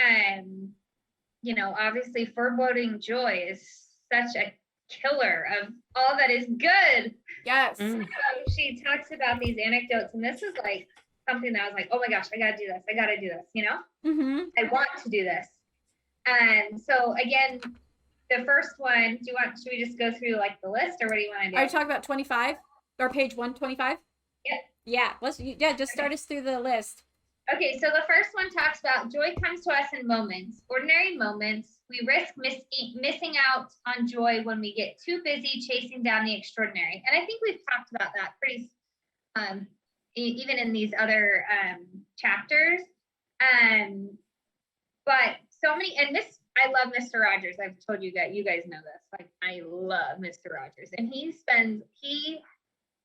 you know, obviously foreboding joy is such a killer of all that is good. Yes. So she talks about these anecdotes, and this is like something that I was like, oh my gosh, I gotta do this. I gotta do this, you know? I want to do this. And so again, the first one, should we just go through like the list, or what do you want to do? Are you talking about 25 or page 125? Yeah. Yeah, just start us through the list. Okay, so the first one talks about joy comes to us in moments, ordinary moments. We risk missing out on joy when we get too busy chasing down the extraordinary. And I think we've talked about that pretty, even in these other chapters. But so many, and this, I love Mr. Rogers. I've told you that, you guys know this. Like, I love Mr. Rogers. And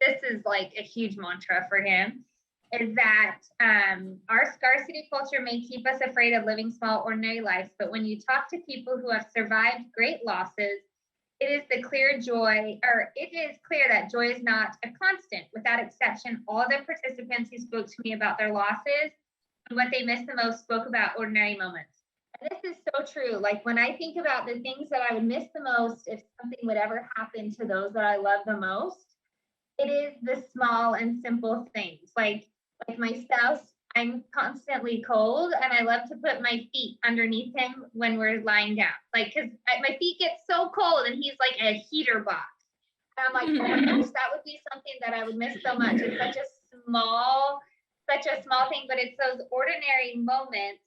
this is like a huge mantra for him, is that our scarcity culture may keep us afraid of living small, ordinary lives, but when you talk to people who have survived great losses, it is clear that joy is not a constant. Without exception, all the participants who spoke to me about their losses and what they missed the most spoke about ordinary moments. And this is so true. Like, when I think about the things that I would miss the most if something would ever happen to those that I love the most, it is the small and simple things. Like my spouse, I'm constantly cold, and I love to put my feet underneath him when we're lying down. Like, because my feet get so cold, and he's like a heater box. And I'm like, oh my gosh, that would be something that I would miss so much. It's such a small thing, but it's those ordinary moments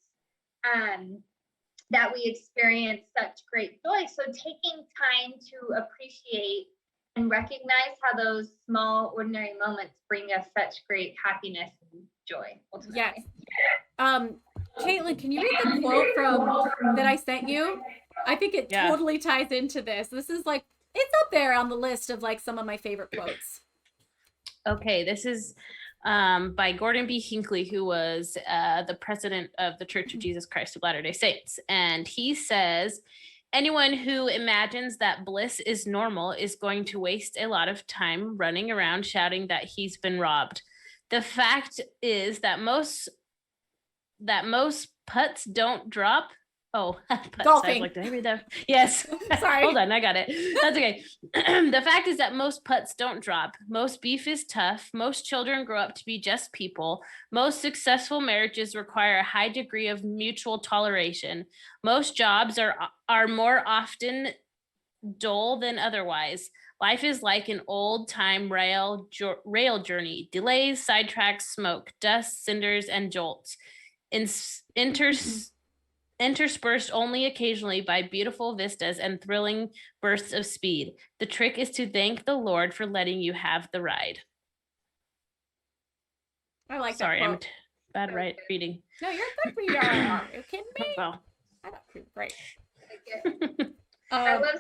that we experience such great joy. So taking time to appreciate and recognize how those small, ordinary moments bring us such great happiness and joy, ultimately. Yes. Caitlin, can you read the quote that I sent you? I think it totally ties into this. This is like, it's up there on the list of like some of my favorite quotes. Okay, this is by Gordon B. Hinckley, who was the president of the Church of Jesus Christ of Latter-day Saints. And he says, anyone who imagines that bliss is normal is going to waste a lot of time running around shouting that he's been robbed. The fact is that most putts don't drop. Oh, putts. Golfing. I was like, did I read that? Yes. Sorry. Hold on, I got it. That's okay. The fact is that most putts don't drop. Most beef is tough. Most children grow up to be just people. Most successful marriages require a high degree of mutual toleration. Most jobs are more often dull than otherwise. Life is like an old-time rail journey. Delays, sidetracks, smoke, dust, cinders, and jolts. Interspersed only occasionally by beautiful vistas and thrilling bursts of speed. The trick is to thank the Lord for letting you have the ride. I like Sorry, that I'm quote. bad reading. No, you're a good reader. Are you kidding me? Oh. I thought you were great. I love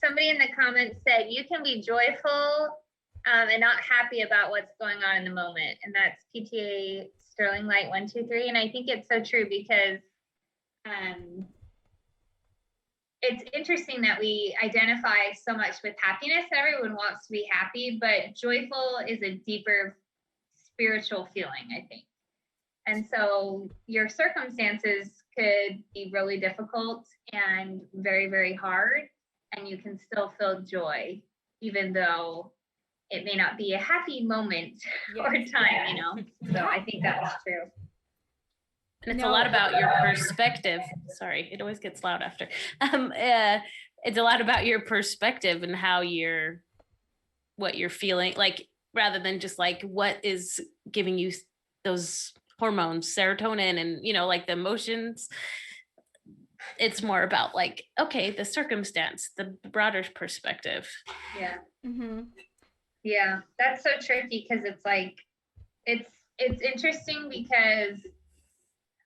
somebody in the comments said, you can be joyful and not happy about what's going on in the moment. And that's PTA Sterling Light 123. And I think it's so true, because it's interesting that we identify so much with happiness. Everyone wants to be happy, but joyful is a deeper spiritual feeling, I think. And so your circumstances could be really difficult and very, very hard, and you can still feel joy, even though it may not be a happy moment or time, you know? So I think that's true. And it's a lot about your perspective. Sorry, it always gets loud after. It's a lot about your perspective and what you're feeling, like, rather than just like what is giving you those hormones, serotonin, and, you know, like the emotions. It's more about like, okay, the circumstance, the broader perspective. Yeah. Mm-hmm. Yeah, that's so tricky, because it's like, it's interesting because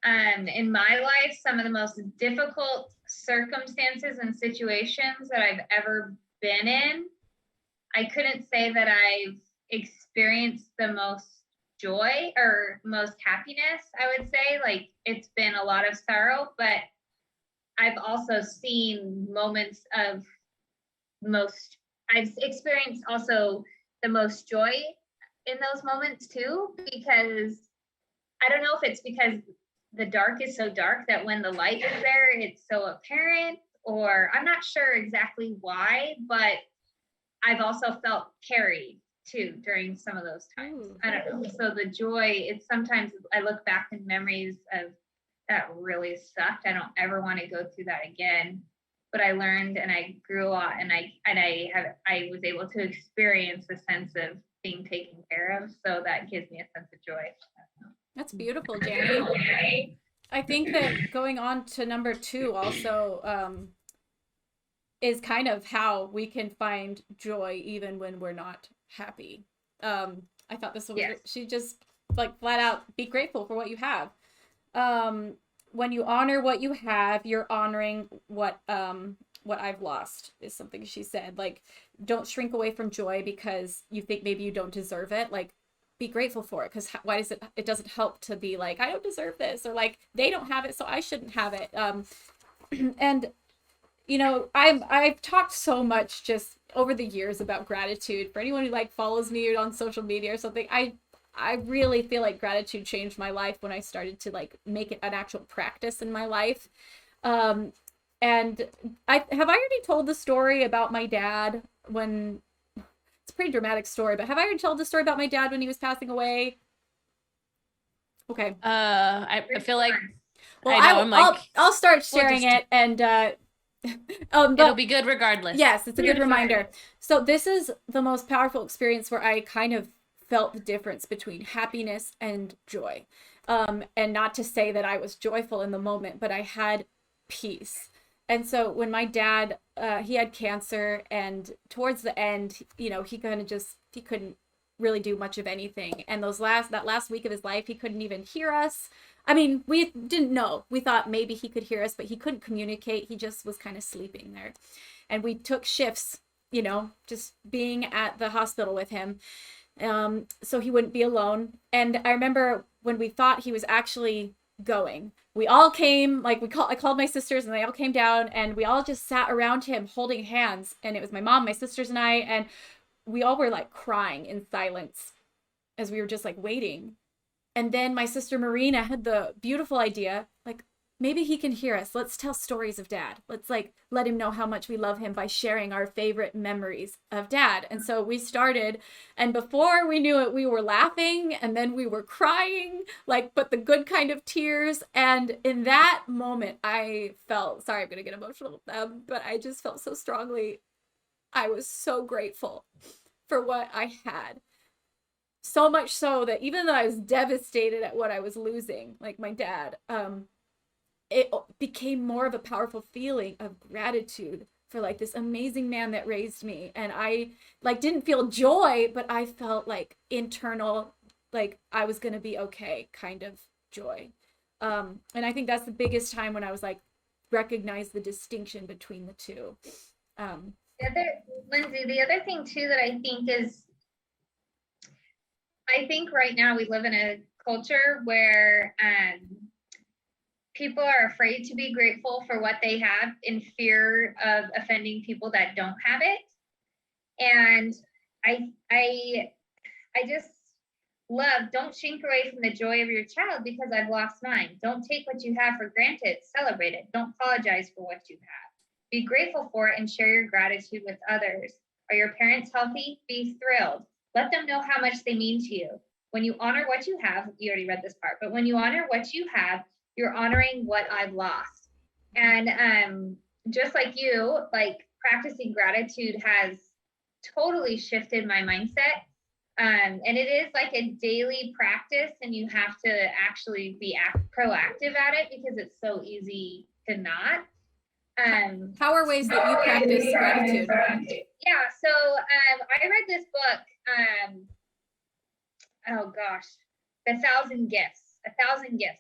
in my life, some of the most difficult circumstances and situations that I've ever been in, I couldn't say that I've experienced the most joy or most happiness. I would say, like, it's been a lot of sorrow, but I've also seen moments of most I've experienced also the most joy in those moments too, because I don't know if it's because the dark is so dark that when the light is there, it's so apparent, or I'm not sure exactly why, but I've also felt carried too during some of those times. Ooh. I don't know. So the joy, it's sometimes I look back in memories of that really sucked. I don't ever want to go through that again. But I learned and I grew a lot, and I was able to experience a sense of being taken care of. So that gives me a sense of joy. That's beautiful, Jenny. I think that going on to number 2 also is kind of how we can find joy even when we're not happy. I thought this was, Yes. she just like flat out be grateful for what you have. When you honor what you have, you're honoring what I've lost, is something she said. Like, don't shrink away from joy because you think maybe you don't deserve it. Like, be grateful for it, because why does it doesn't help to be like, I don't deserve this, or like they don't have it so I shouldn't have it. And you know, I've talked so much just over the years about gratitude. For anyone who like follows me on social media or something, I really feel like gratitude changed my life when I started to like make it an actual practice in my life. And I already told the story about my dad when, it's a pretty dramatic story, but have I already told the story about my dad when he was passing away? Okay. I feel like, Well, I know, I'll start sharing it, and it'll be good regardless. Yes, it's a good reminder. So this is the most powerful experience where I kind of felt the difference between happiness and joy. And not to say that I was joyful in the moment, but I had peace. And so when my dad, he had cancer, and towards the end, you know, he couldn't really do much of anything. And that last week of his life, he couldn't even hear us. I mean, we didn't know. We thought maybe he could hear us, but he couldn't communicate. He just was kind of sleeping there. And we took shifts, you know, just being at the hospital with him, so he wouldn't be alone. And I remember when we thought he was actually going, we all came, like I called my sisters, and they all came down, and we all just sat around him holding hands. And it was my mom, my sisters, and I, and we all were like crying in silence as we were just like waiting. And then my sister Marina had the beautiful idea, like, maybe he can hear us. Let's tell stories of Dad. Let's like let him know how much we love him by sharing our favorite memories of Dad. And so we started, and before we knew it, we were laughing, and then we were crying, like, but the good kind of tears. And in that moment, I felt, sorry, I'm going to get emotional, but I just felt so strongly. I was so grateful for what I had. So much so that even though I was devastated at what I was losing, like my dad, it became more of a powerful feeling of gratitude for like this amazing man that raised me. And I like didn't feel joy, but I felt like internal, like I was going to be okay kind of joy. And I think that's the biggest time when I was like, recognize the distinction between the two. Lindsay, the other thing too that I think is, I think right now we live in a culture where people are afraid to be grateful for what they have in fear of offending people that don't have it. And I just love, don't shrink away from the joy of your child because I've lost mine. Don't take what you have for granted, celebrate it. Don't apologize for what you have. Be grateful for it and share your gratitude with others. Are your parents healthy? Be thrilled. Let them know how much they mean to you. When you honor what you have, you already read this part, but when you honor what you have, you're honoring what I've lost. And just like you, like practicing gratitude has totally shifted my mindset. And it is like a daily practice, and you have to actually be proactive at it because it's so easy to not. How are ways that you practice gratitude? Yeah, so I read this book, oh gosh, A Thousand Gifts.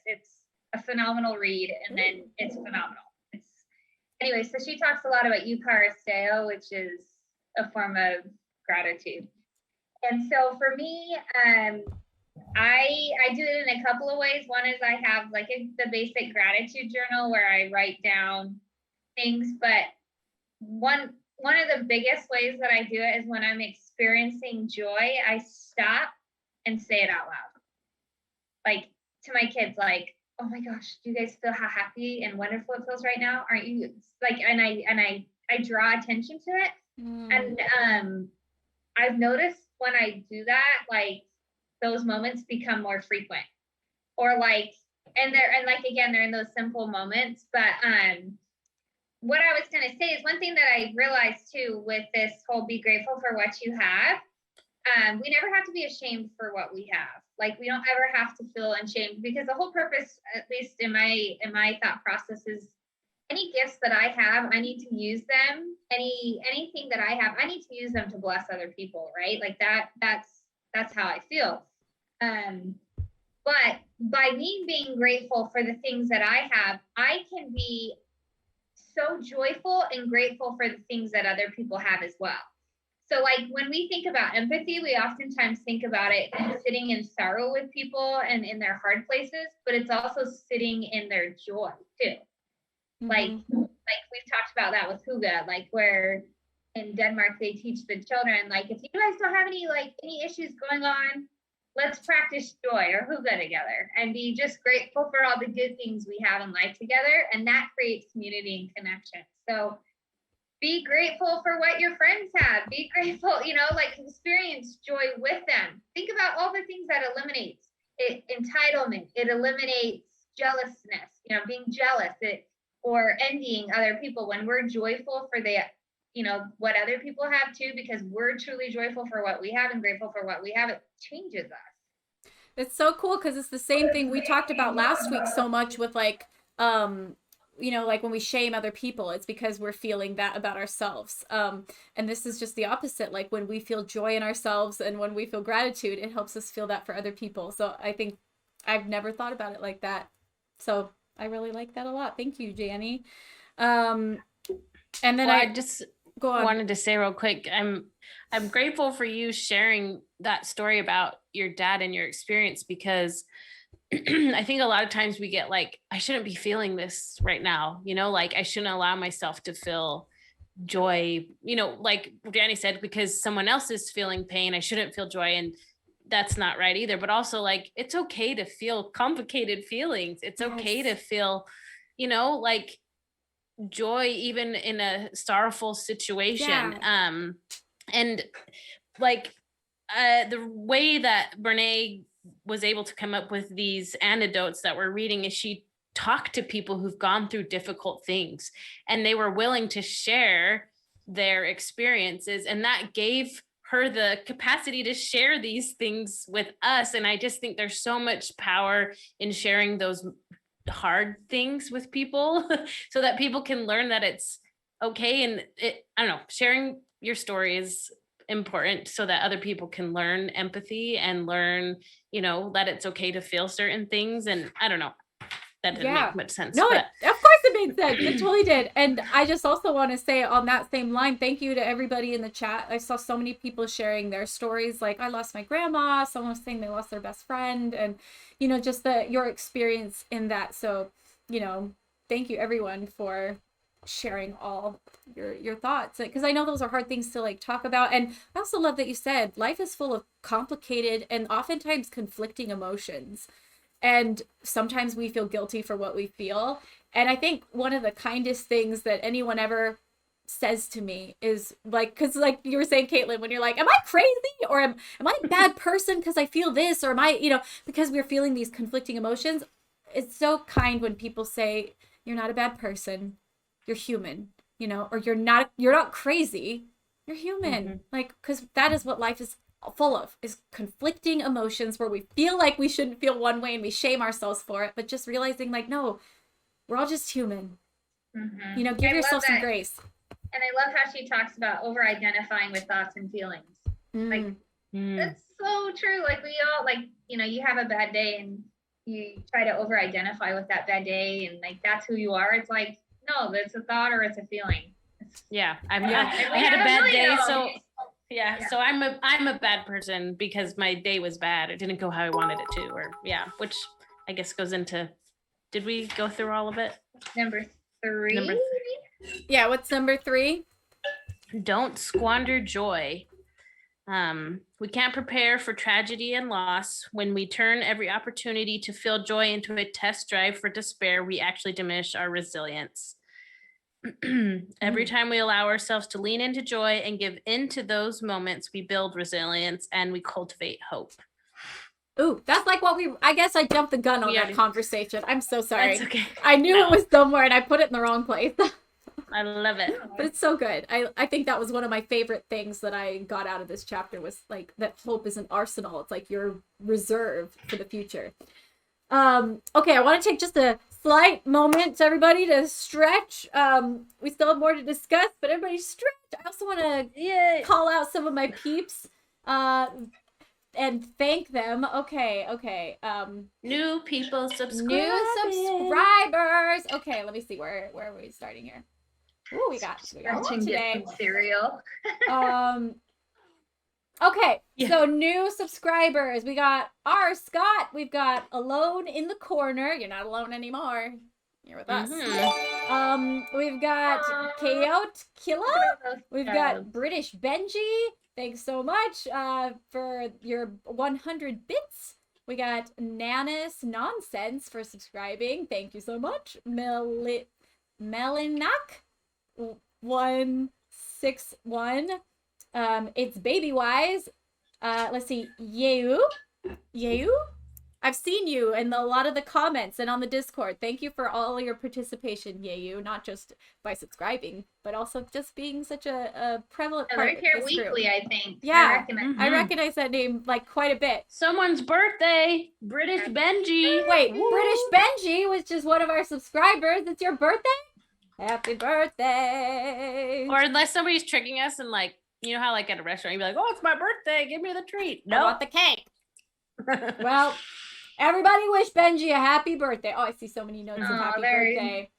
It's a phenomenal read, and then it's phenomenal. Anyway, so she talks a lot about Eucharisteo, which is a form of gratitude. And so for me, I do it in a couple of ways. One is I have like the basic gratitude journal where I write down things, but one one of the biggest ways that I do it is when I'm experiencing joy, I stop and say it out loud. Like to my kids, like, oh my gosh, do you guys feel how happy and wonderful it feels right now? Aren't you like, and I draw attention to it. And I've noticed when I do that, like those moments become more frequent, or like, and like, again, they're in those simple moments. But what I was going to say is one thing that I realized too with this whole be grateful for what you have. We never have to be ashamed for what we have. Like we don't ever have to feel ashamed, because the whole purpose, at least in my thought process, is any gifts that I have, I need to use them. Anything that I have, I need to use them to bless other people, right? Like that's how I feel. But by me being grateful for the things that I have, I can be so joyful and grateful for the things that other people have as well. So like when we think about empathy, we oftentimes think about it sitting in sorrow with people and in their hard places, but it's also sitting in their joy too. Like we've talked about that with Huga, like where in Denmark they teach the children, like if you guys don't have any issues going on, let's practice joy or Huga together and be just grateful for all the good things we have in life together. And that creates community and connection. So be grateful for what your friends have. Be grateful, like experience joy with them. Think about all the things that eliminates it, entitlement. It eliminates jealousness, being jealous, or envying other people. When we're joyful for what other people have too, because we're truly joyful for what we have and grateful for what we have, it changes us. It's so cool because it's the same thing we talked about last week so much with like like when we shame other people, it's because we're feeling that about ourselves. And this is just the opposite. Like when we feel joy in ourselves and when we feel gratitude, it helps us feel that for other people. So I think I've never thought about it like that. So I really like that a lot. Thank you, Janny. And then I just wanted to say real quick, I'm grateful for you sharing that story about your dad and your experience, because I think a lot of times we get like, I shouldn't be feeling this right now, like I shouldn't allow myself to feel joy, like Danny said, because someone else is feeling pain, I shouldn't feel joy. And that's not right either. But also like, it's okay to feel complicated feelings. It's okay to feel, like joy, even in a sorrowful situation. Yeah. And like the way that Brene was able to come up with these anecdotes that we're reading is she talked to people who've gone through difficult things and they were willing to share their experiences, and that gave her the capacity to share these things with us. And I just think there's so much power in sharing those hard things with people so that people can learn that it's okay. And I don't know, sharing your story is important so that other people can learn empathy and learn, that it's okay to feel certain things. And I don't know, that didn't make much sense. No, of course it made sense. It totally did. And I just also want to say on that same line, thank you to everybody in the chat. I saw so many people sharing their stories. Like I lost my grandma. Someone was saying they lost their best friend, and just your experience in that. So, thank you everyone for sharing all your thoughts, because I know those are hard things to like talk about. And I also love that you said life is full of complicated and oftentimes conflicting emotions, and sometimes we feel guilty for what we feel. And I think one of the kindest things that anyone ever says to me is like, because like you were saying, Caitlin, when you're like, am I crazy, or am I a bad person because I feel this, or am I, because we're feeling these conflicting emotions. It's so kind when people say you're not a bad person, you're human, or you're not crazy, you're human. Mm-hmm. Like, because that is what life is full of, is conflicting emotions where we feel like we shouldn't feel one way and we shame ourselves for it, but just realizing like, no, we're all just human. Mm-hmm. Give yourself some grace. And I love how she talks about over identifying with thoughts and feelings. Like that's so true. Like we all, like, you have a bad day and you try to over identify with that bad day, and like that's who you are. It's like, no, that's a thought or it's a feeling. I had a bad day, so so I'm a bad person because my day was bad. It didn't go how I wanted it to, which I guess goes into, did we go through all of it? Number three. Yeah, what's number 3? Don't squander joy. We can't prepare for tragedy and loss. When we turn every opportunity to feel joy into a test drive for despair, we actually diminish our resilience. Every time we allow ourselves to lean into joy and give into those moments, we build resilience and we cultivate hope. Ooh, that's like what I guess I jumped the gun on that conversation. I'm so sorry. That's okay. I knew it was somewhere and I put it in the wrong place. I love it. But it's so good. I think that was one of my favorite things that I got out of this chapter was like that hope is an arsenal. It's like your reserve for the future. Okay, I want to take just a slight moment, everybody, to stretch. We still have more to discuss, but everybody stretch. I also want to call out some of my peeps and thank them. Okay. New people subscribing. New subscribers. Okay, let me see. Where are we starting here? Ooh, we got one today. Cereal. Okay, so new subscribers. We got R. Scott. We've got Alone in the Corner. You're not alone anymore. You're with us. We've got Coyote Killa. We've got British Benji. Thanks so much for your 100 bits. We got Nanas Nonsense for subscribing. Thank you so much. Melinak 161. It's Baby Wise. Let's see. Yeu. I've seen you in a lot of the comments and on the Discord. Thank you for all your participation, Yeu. Not just by but also just being such a prevalent part They're here of this weekly, group. I think. Yeah, I recognize that name like quite a bit. Someone's birthday. British Benji. Wait, British Benji was just one of our subscribers. It's your birthday? Happy birthday. Or unless somebody's tricking us and like, you know how like at a restaurant, you'd be like, oh, it's my birthday. Give me the treat. I want the cake. Well, everybody wish Benji a happy birthday. Oh, I see so many notes of happy birthday.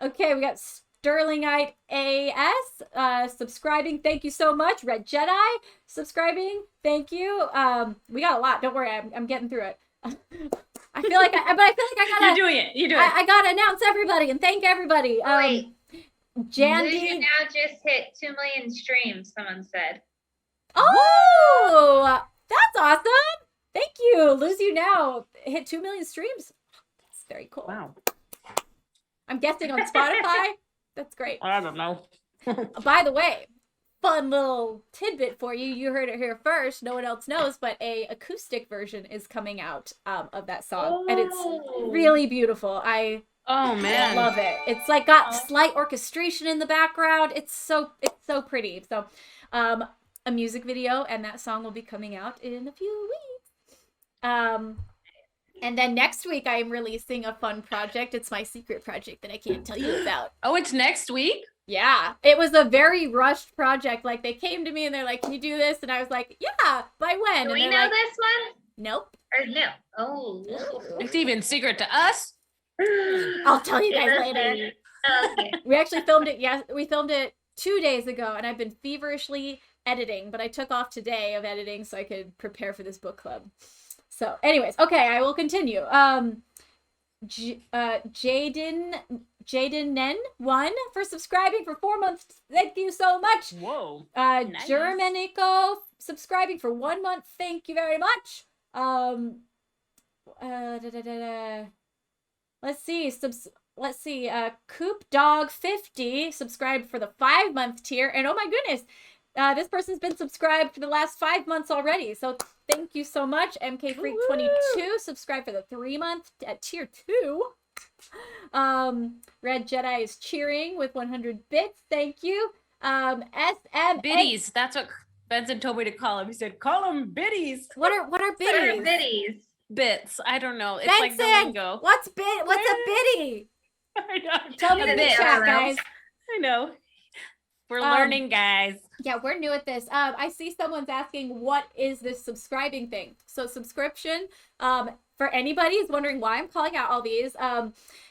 Okay, we got Sterlingite AS subscribing. Thank you so much. Red Jedi subscribing. Thank you. We got a lot. Don't worry. I'm getting through it. I feel like I gotta. You're doing it. I gotta announce everybody and thank everybody. Wait. Jandy now just hit 2 million streams, someone said. Oh, that's awesome. Thank you. Lose You Now hit 2 million streams. That's very cool. Wow. I'm guessing on Spotify. That's great. I don't know. By the way, fun little tidbit for you. You heard it here first. No one else knows, but a acoustic version is coming out of that song. And it's really beautiful. Oh man, I love it. It's like got slight orchestration in the background. It's so pretty. So, a music video and that song will be coming out in a few weeks. And then next week I am releasing a fun project. It's my secret project that I can't tell you about. Oh, it's next week? Yeah, it was a very rushed project. Like they came to me and they're like, "Can you do this?" And I was like, "Yeah." By when? Do and we know like, this one? Nope. Or no? Oh. It's even secret to us. I'll tell you guys later. Okay. We actually filmed it. Yes, we filmed it 2 days ago, and I've been feverishly editing. But I took off today of editing so I could prepare for this book club. So, anyways, okay, I will continue. Jaden Nen 1 for subscribing for 4 months. Thank you so much. Whoa. Nice. Germanico subscribing for 1 month. Thank you very much. Let's see. Coop Dog 50 subscribed for the 5-month tier, and oh my goodness, this person's been subscribed for the last 5 months already. So thank you so much. MK Freak 22 subscribed for the 3-month at tier 2. Red Jedi is cheering with 100 bits. Thank you. SM Biddies. That's what Benson told me to call him. He said, "Call them biddies." What are biddies? What are biddies? Bits. I don't know. It's Benson, like the lingo. What's a biddy? I know. Tell me in the chat, guys. I know. We're learning, guys. Yeah, we're new at this. I see someone's asking, what is this subscribing thing? So subscription, for anybody who's wondering why I'm calling out all these,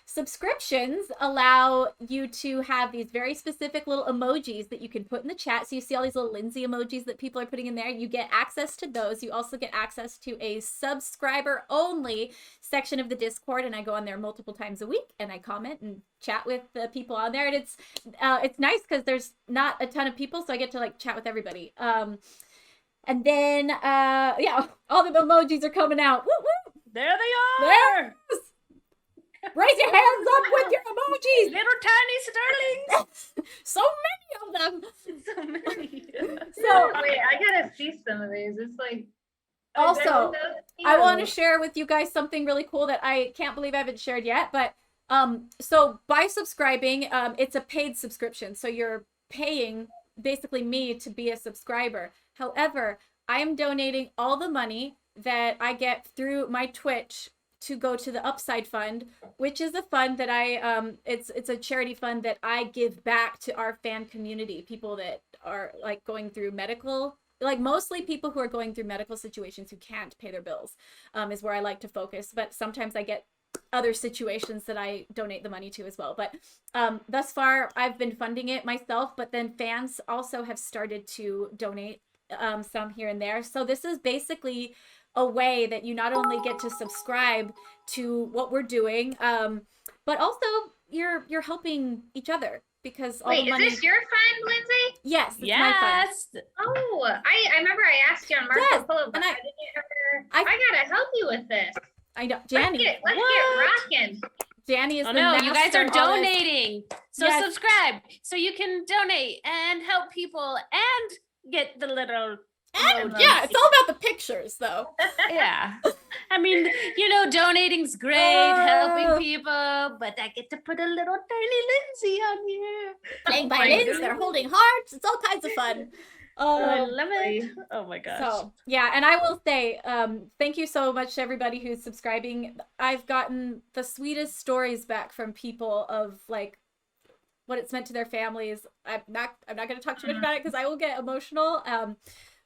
subscriptions allow you to have these very specific little emojis that you can put in the chat. So you see all these little Lindsey emojis that people are putting in there. You get access to those. You also get access to a subscriber only section of the Discord, and I go on there multiple times a week and I comment and chat with the people on there. And it's nice because there's not a ton of people, so I get to like chat with everybody. And then yeah, all the emojis are coming out. Woo woo! There they are. There. Raise your hands up with your emojis. Little tiny Stirlings. So many of them. So many. So wait, I gotta see some of these. It's like also, I want to share with you guys something really cool that I can't believe I haven't shared yet. But so by subscribing, it's a paid subscription. So you're paying basically me to be a subscriber. However, I am donating all the money that I get through my Twitch to go to the Upside Fund, which is a fund that I it's a charity fund that I give back to our fan community, people that are like going through medical, like mostly people who are going through medical situations who can't pay their bills, is where I like to focus. But sometimes I get other situations that I donate the money to as well. But thus far I've been funding it myself, but then fans also have started to donate some here and there. So this is basically a way that you not only get to subscribe to what we're doing, but also you're helping each other because all the money... is this your fund, Lindsay? Yes, it's my fund. Oh, I remember I asked you on Marco Polo, but I gotta help you with this. I know, Janny. Let's get rocking. Janny is oh the no, master. you guys are donating. So yes. Subscribe so you can donate and help people and get the little and yeah, it's all about the pictures though. Yeah. I mean, you know, donating's great, helping people, but I get to put a little tiny Lindsay on here. Playing violins, they're holding hearts. It's all kinds of fun. I love it. Oh my gosh. So yeah, and I will say, thank you so much to everybody who's subscribing. I've gotten the sweetest stories back from people of like what it's meant to their families. I'm not going to talk too much about it because I will get emotional.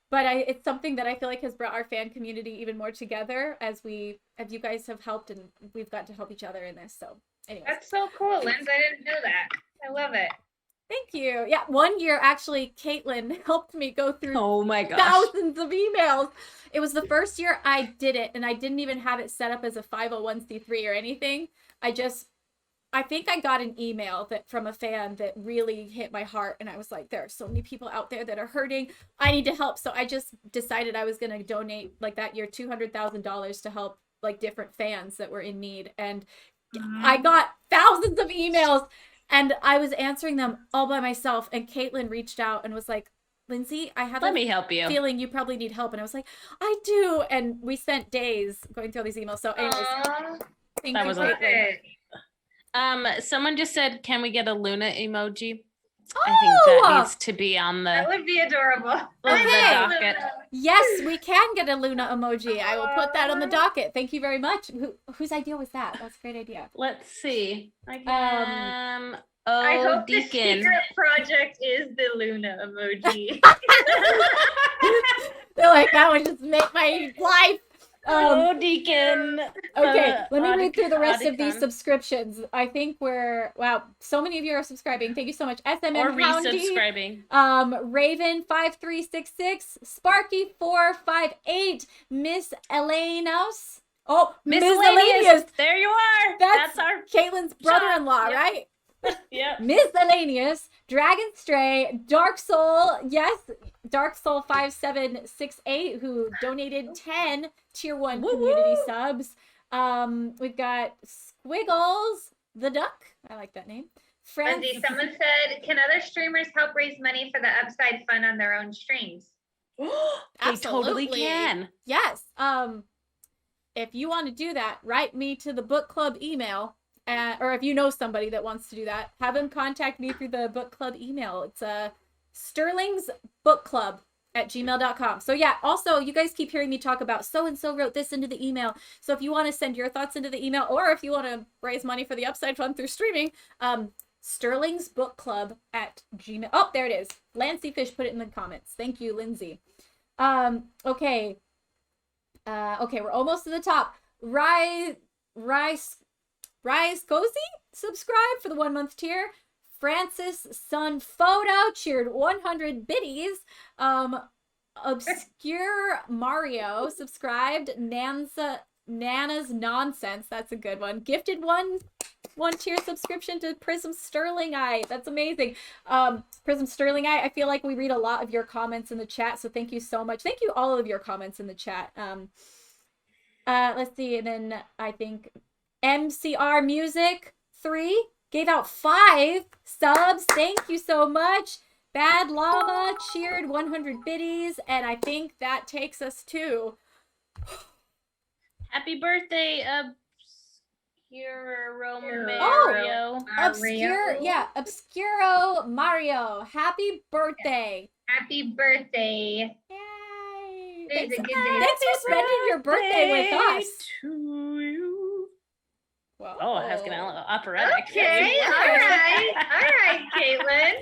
But it's something that I feel like has brought our fan community even more together as you guys have helped and we've got to help each other in this. So anyways. That's so cool, Linz. I didn't know that. I love it. Thank you. Yeah, one year actually, Caitlin helped me go through thousands of emails. It was the first year I did it, and I didn't even have it set up as a 501c3 or anything. I think I got an email from a fan that really hit my heart, and I was like, there are so many people out there that are hurting. I need to help. So I just decided I was going to donate like that year $200,000 to help like different fans that were in need. And I got thousands of emails. And I was answering them all by myself. And Caitlin reached out and was like, Lindsay, I have Let me help you. Feeling you probably need help. And I was like, I do. And we spent days going through all these emails. So anyways, thank you, Caitlin. Someone just said, can we get a Luna emoji? Oh! I think that needs to be on the... That would be adorable. docket. Yes, we can get a Luna emoji. I will put that on the docket. Thank you very much. Whose idea was that? That's a great idea. Let's see. I hope the secret project is the Luna emoji. They're like, that would just make my life. Deacon. Okay, let me read through the rest of these subscriptions. I think wow, so many of you are subscribing. Thank you so much. SMM or Houndy, resubscribing. Raven 5366, Sparky 458, Miss Elenos. Oh, Miss Elenius. There you are. That's our Caitlin's brother-in-law, yep. right? Yeah. Miss Elenius, Dragon Stray, Dark Soul, yes, Dark Soul 5768, who donated 10 tier 1 community subs. We've got Squiggles the Duck. I like that name. Lindsay, someone said, can other streamers help raise money for the Upside Fund on their own streams? They totally can. Yes. If you want to do that, write me to the book club email. Or if you know somebody that wants to do that, have them contact me through the book club email. It's sterlingsbookclub@gmail.com. So yeah, also you guys keep hearing me talk about so-and-so wrote this into the email. So if you want to send your thoughts into the email, or if you want to raise money for the Upside Fund through streaming, sterlingsbookclub@gmail. Oh, there it is. Lancey Fish put it in the comments. Thank you, Lindsay. Okay, we're almost to the top. Rise Cozy subscribe for the 1 month tier. Francis Sun Photo cheered 100 biddies. Obscure Mario subscribed. Nana's Nonsense, that's a good one. Gifted one tier subscription to Prism Sterling Eye. That's amazing. Prism Sterling Eye, I feel like we read a lot of your comments in the chat, so thank you so much. Thank you all of your comments in the chat. Let's see, and then I think MCR Music 3 gave out 5 subs. Thank you so much. Bad Llama cheered 100 biddies, and I think that takes us to Happy birthday, Obscuro Mario. Obscuro Mario. Happy birthday. Happy birthday. Yay. Today's a good day. Thanks for spending your birthday with us. To you. Whoa. Oh, I was gonna operatic. Okay, all right, Caitlin.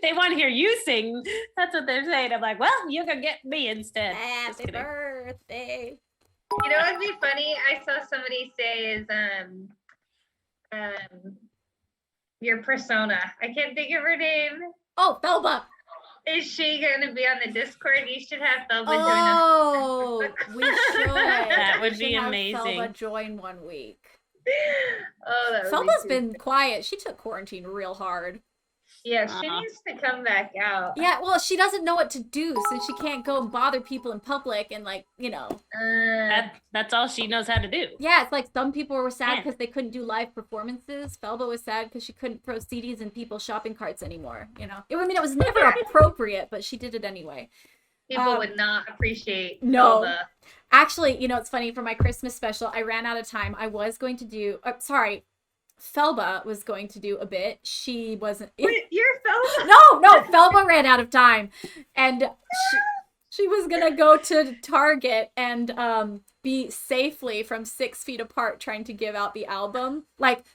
They want to hear you sing. That's what they're saying. I'm like, well, you can get me instead. Happy birthday. You know what'd be funny? I saw somebody say is your persona. I can't think of her name. Oh, Felba. Is she gonna be on the Discord? You should have Felba join us. Oh, we should. That would We be should have amazing. Felba join 1 week. Oh, that would Felba's be been quiet. She took quarantine real hard. Yeah, she needs to come back out. Yeah, well, she doesn't know what to do, so she can't go and bother people in public and, like, That's all she knows how to do. Yeah, it's like some people were sad Yeah. because they couldn't do live performances. Felba was sad because she couldn't throw CDs in people's shopping carts anymore, I mean, it was never appropriate, but she did it anyway. People would not appreciate No. Felba. Actually, it's funny, for my Christmas special, I ran out of time. I was going to do, Felba was going to do a bit. She wasn't. Wait, you're Felba? No, Felba ran out of time. And she was going to go to Target and be safely from 6 feet apart trying to give out the album. Like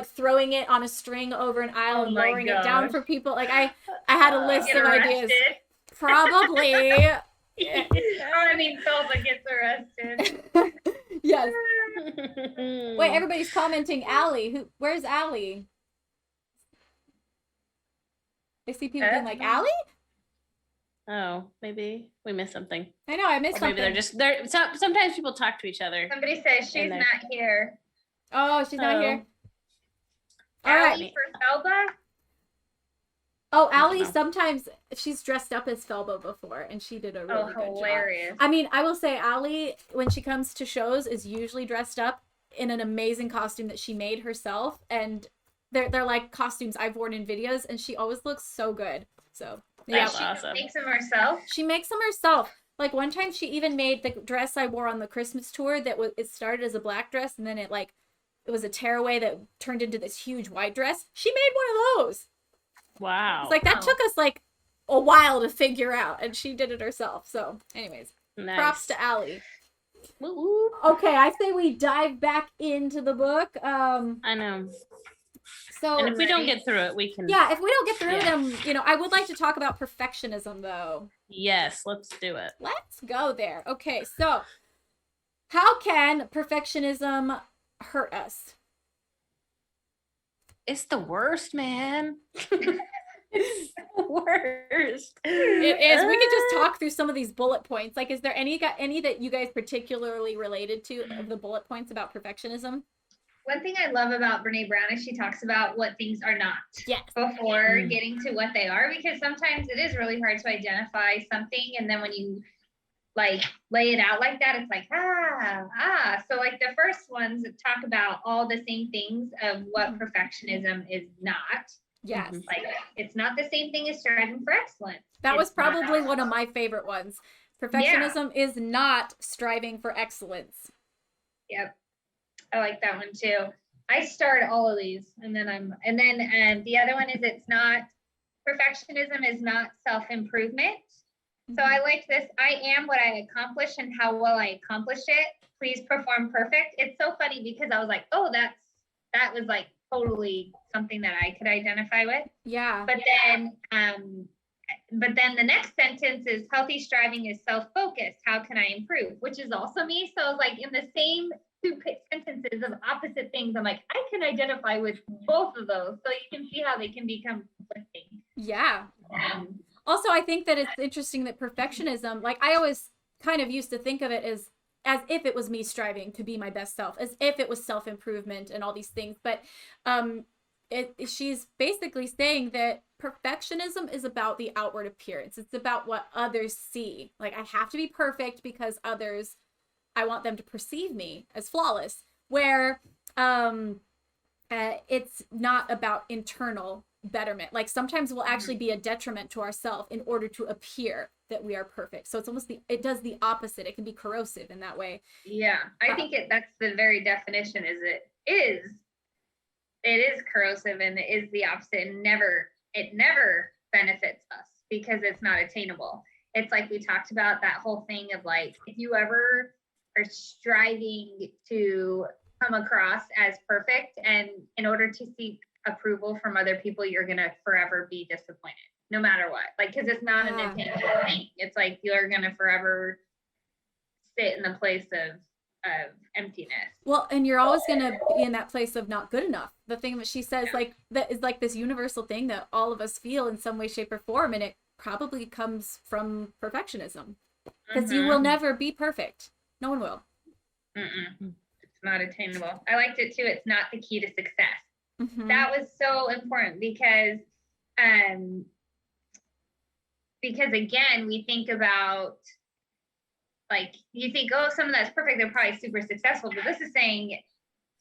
throwing it on a string over an aisle and lowering it down for people. Like I had a list of ideas. Probably. I mean, Felba gets arrested. Yes. Wait, everybody's commenting Allie. Where's Allie? I see people being like, Allie? Oh, maybe we missed something. I know, I missed Or maybe something. they're sometimes people talk to each other. Somebody says she's not here. Oh, she's not here. All right. Allie for Felba? Oh, Allie, sometimes she's dressed up as Felba before, and she did a really good hilarious. job. I mean, I will say Allie, when she comes to shows, is usually dressed up in an amazing costume that she made herself, and they're like costumes I've worn in videos, and she always looks so good. So yeah, That's awesome. She makes them herself. She makes them herself. Like one time, she even made the dress I wore on the Christmas tour. It started as a black dress, and then it was a tearaway that turned into this huge white dress. She made one of those. Wow. It's like that took us like a while to figure out, and she did it herself. So, anyways, props to Allie. Woo-woo. Okay, I say we dive back into the book. I know. So, And if we don't get through it, we can. Yeah, if we don't get through them, I would like to talk about perfectionism, though. Yes, let's do it. Let's go there. Okay, so how can perfectionism hurt us? It's the worst, man. It's the worst. It is. We could just talk through some of these bullet points. Like, is there any that you guys particularly related to of the bullet points about perfectionism? One thing I love about Brene Brown is she talks about what things are not before getting to what they are, because sometimes it is really hard to identify something, and then when you like lay it out like that, it's like so like the first ones that talk about all the same things of what perfectionism is not. Yes. Like it's not the same thing as striving for excellence. That was probably one of my favorite ones. Perfectionism is not striving for excellence. Yep. I like that one too. I start all of these and then the other one is perfectionism is not self-improvement. So I like this. I am what I accomplish and how well I accomplish it. Please perform perfect. It's so funny because I was like, oh, that was like totally something that I could identify with. Yeah. But then but then the next sentence is healthy striving is self-focused. How can I improve? Which is also me. So like in the same two sentences of opposite things, I'm like, I can identify with both of those. So you can see how they can become conflicting. Yeah. Also, I think that it's interesting that perfectionism, like I always kind of used to think of it as if it was me striving to be my best self, as if it was self-improvement and all these things. But she's basically saying that perfectionism is about the outward appearance. It's about what others see. Like I have to be perfect because others, I want them to perceive me as flawless. Where it's not about internal betterment. Like sometimes we'll actually be a detriment to ourselves in order to appear that we are perfect. So it's almost it does the opposite. It can be corrosive in that way. Yeah, I think that's the very definition. It is corrosive, and it is the opposite. And it never benefits us because it's not attainable. It's like we talked about that whole thing of like, if you ever are striving to come across as perfect, and in order to seek approval from other people, you're gonna forever be disappointed, no matter what. Like, because it's not an attainable thing. It's like you're gonna forever sit in the place of emptiness. Well, and you're always gonna be in that place of not good enough. The thing that she says, like that is like this universal thing that all of us feel in some way, shape, or form, and it probably comes from perfectionism because you will never be perfect. No one will. It's not attainable. I liked it too. It's not the key to success. That was so important because again, we think about, like, you think, oh, someone that's perfect, they're probably super successful. But this is saying,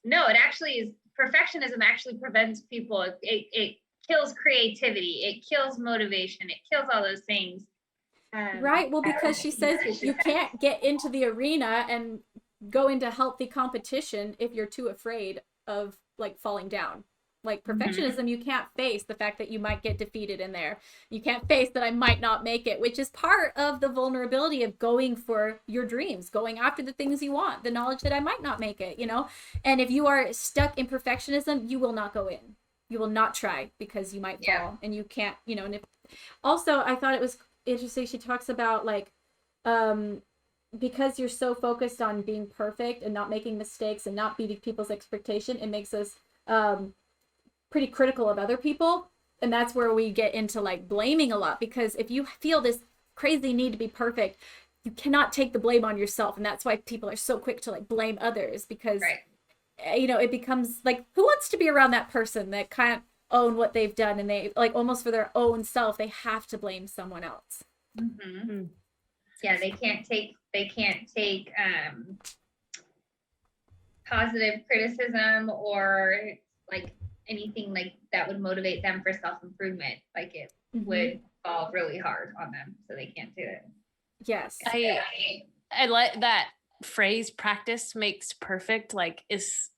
no, it actually is, perfectionism actually prevents people. It kills creativity. It kills motivation. It kills all those things. Right. Well, because she says you can't get into the arena and go into healthy competition if you're too afraid of like falling down. Like perfectionism, you can't face the fact that you might get defeated in there. You can't face that I might not make it, which is part of the vulnerability of going for your dreams, going after the things you want, the knowledge that I might not make it, you know? And if you are stuck in perfectionism, you will not go in. You will not try because you might fall and you can't, you know. And also, I thought it was interesting. She talks about like, because you're so focused on being perfect and not making mistakes and not beating people's expectation, it makes us pretty critical of other people. And that's where we get into like blaming a lot, because if you feel this crazy need to be perfect, you cannot take the blame on yourself. And that's why people are so quick to like blame others, because you know, it becomes like, who wants to be around that person that can't own what they've done, and they like almost for their own self they have to blame someone else. Yeah, they can't take positive criticism or like anything like that would motivate them for self-improvement. Like it would fall really hard on them, so they can't do it. Yes. I like that phrase, practice makes perfect, like is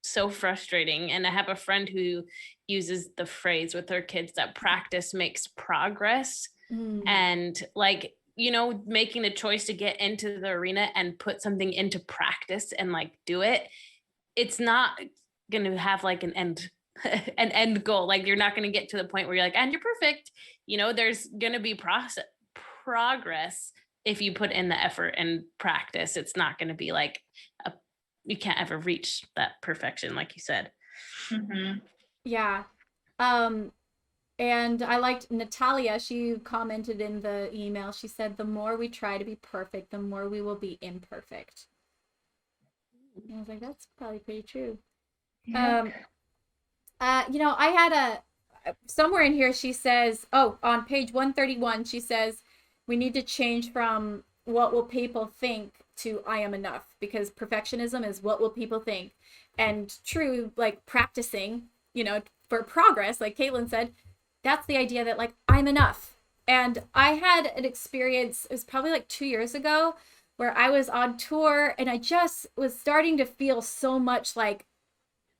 so frustrating. And I have a friend who uses the phrase with her kids that practice makes progress. And like, you know, making the choice to get into the arena and put something into practice and like do it, it's not going to have like an end goal. Like you're not going to get to the point where you're like, and you're perfect. You know, there's going to be progress if you put in the effort and practice. It's not going to be like you can't ever reach that perfection, like you said. Yeah. And I liked Natalia. She commented in the email. She said, the more we try to be perfect, the more we will be imperfect. And I was like, that's probably pretty true. You know, I had somewhere in here, she says, on page 131, she says, we need to change from what will people think to I am enough, because perfectionism is what will people think. And true, like practicing, you know, for progress, like Caitlin said, that's the idea that like I'm enough. And I had an experience, it was probably like 2 years ago, where I was on tour and I just was starting to feel so much like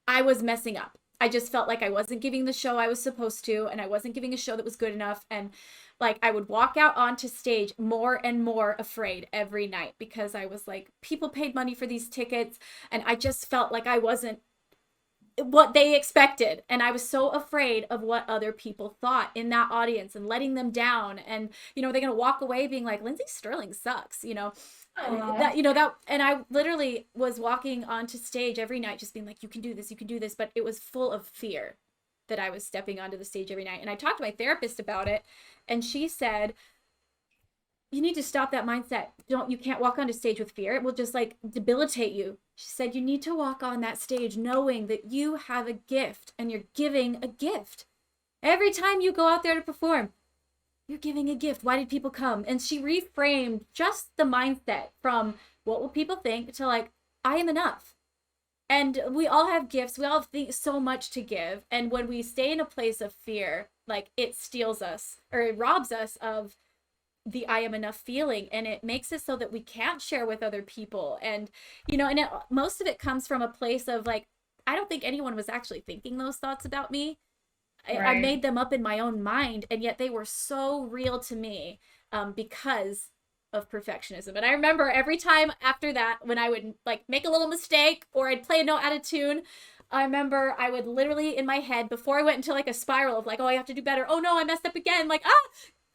I was messing up. I just felt like I wasn't giving the show I was supposed to, and I wasn't giving a show that was good enough. And like I would walk out onto stage more and more afraid every night, because I was like, people paid money for these tickets, and I just felt like I wasn't what they expected. And I was so afraid of what other people thought in that audience and letting them down. And, they're going to walk away being like, Lindsey Stirling sucks, and I literally was walking onto stage every night, just being like, you can do this. But it was full of fear that I was stepping onto the stage every night. And I talked to my therapist about it, and she said, you need to stop that mindset. You can't walk onto stage with fear. It will just like debilitate you. She said, you need to walk on that stage knowing that you have a gift and you're giving a gift. Every time you go out there to perform, you're giving a gift. Why did people come? And she reframed just the mindset from what will people think to like, I am enough. And we all have gifts. We all have so much to give. And when we stay in a place of fear, like it steals us or it robs us of the I am enough feeling, and it makes it so that we can't share with other people. And most of it comes from a place of like, I don't think anyone was actually thinking those thoughts about me. Right. I made them up in my own mind, and yet they were so real to me because of perfectionism. And I remember every time after that, when I would like make a little mistake or I'd play a note out of tune, I remember I would literally in my head, before I went into like a spiral of like, oh, I have to do better, oh no, I messed up again, like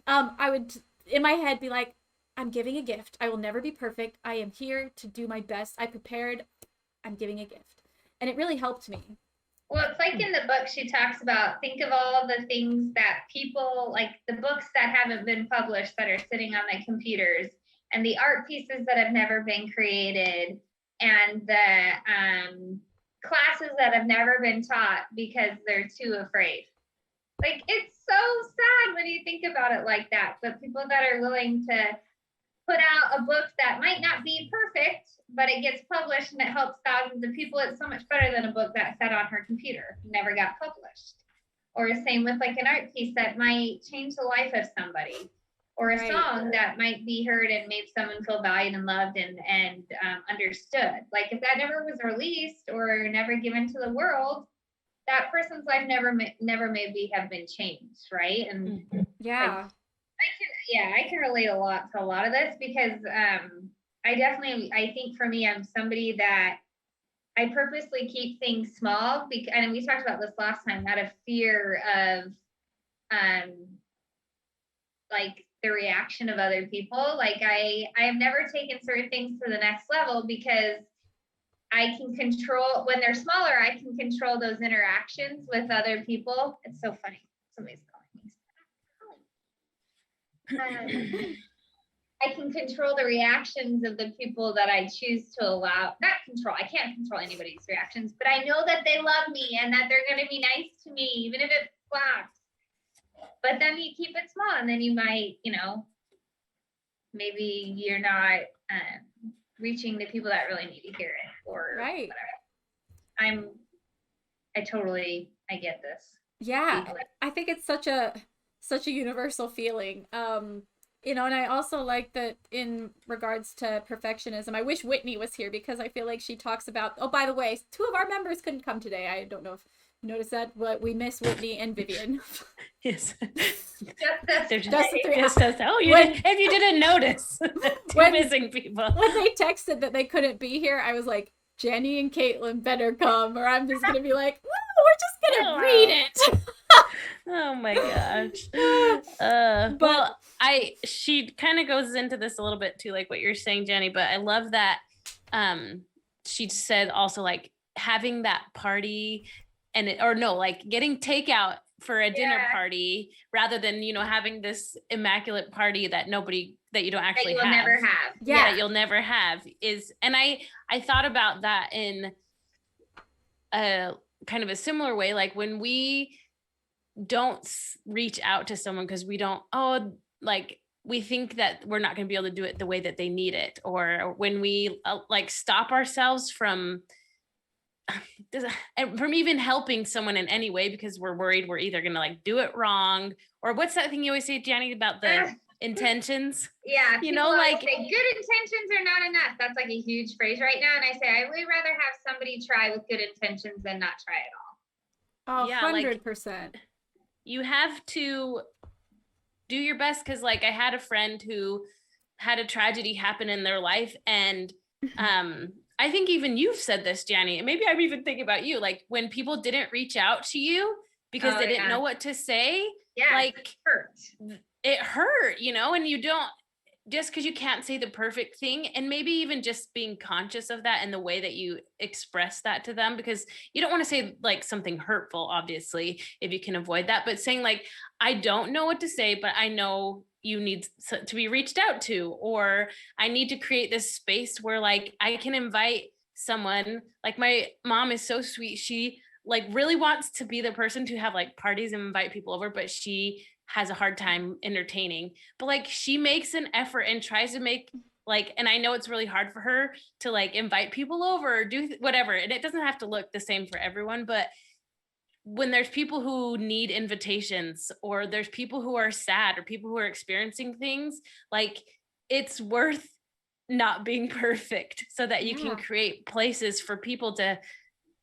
I would in my head be like, I'm giving a gift. I will never be perfect. I am here to do my best. I prepared. I'm giving a gift. And it really helped me. Well, it's like in the book she talks about, think of all the things that people, like the books that haven't been published that are sitting on the computers, and the art pieces that have never been created, and the classes that have never been taught because they're too afraid. Like, it's so sad when you think about it like that. But people that are willing to put out a book that might not be perfect, but it gets published and it helps thousands of people, it's so much better than a book that sat on her computer, never got published. Or same with like an art piece that might change the life of somebody, or a song that might be heard and made someone feel valued and loved and understood. Like if that never was released or never given to the world, that person's life never maybe have been changed, right? And yeah, I can relate a lot to a lot of this because I think for me, I'm somebody that I purposely keep things small and we talked about this last time, out of fear of like the reaction of other people. Like I have never taken certain things to the next level because I can control, when they're smaller, I can control those interactions with other people. It's so funny. Somebody's calling me. I can control the reactions of the people that I choose to allow. Not control. I can't control anybody's reactions, but I know that they love me and that they're going to be nice to me, even if it flops. But then you keep it small, and then you might, maybe you're not reaching the people that really need to hear it, or whatever. I get this. Yeah, deeply. I think it's such a universal feeling. And I also like that in regards to perfectionism. I wish Whitney was here because I feel like she talks about, oh, by the way, 2 of our members couldn't come today. I don't know if you noticed that, but we miss Whitney and Vivian. Yes. Just the 3. If you didn't notice, when missing people. When they texted that they couldn't be here, I was like, Jenny and Caitlin better come, or I'm just going to be like, no, we're just going to read it. Oh my gosh. But she kind of goes into this a little bit too, like what you're saying, Jenny, but I love that she said also like having that party getting takeout for a dinner party rather than, having this immaculate party that you don't actually have. Never have. Yeah, that you'll never have and I thought about that in a kind of a similar way, like when we don't reach out to someone because we don't, we think that we're not going to be able to do it the way that they need it, or when we stop ourselves from even helping someone in any way because we're worried we're either going to do it wrong, or what's that thing you always say, Gianni, about the intentions? Yeah, say good intentions are not enough. That's like a huge phrase right now, and I say I would rather have somebody try with good intentions than not try at all. Oh, yeah, 100%. You have to do your best, because I had a friend who had a tragedy happen in their life, and I think even you've said this, Janny, and maybe I'm even thinking about you, like when people didn't reach out to you because they didn't know what to say, like it hurt, you know, and you don't, just because you can't say the perfect thing, and maybe even just being conscious of that and the way that you express that to them, because you don't want to say like something hurtful, obviously, if you can avoid that, but saying like, I don't know what to say, but I know you need to be reached out to, or I need to create this space where like I can invite someone. Like my mom is so sweet. She like really wants to be the person to have like parties and invite people over, but she has a hard time entertaining. But like she makes an effort and tries to make like, and I know it's really hard for her to like invite people over or do whatever, and it doesn't have to look the same for everyone, but when there's people who need invitations, or there's people who are sad, or people who are experiencing things, like it's worth not being perfect so that you can create places for people to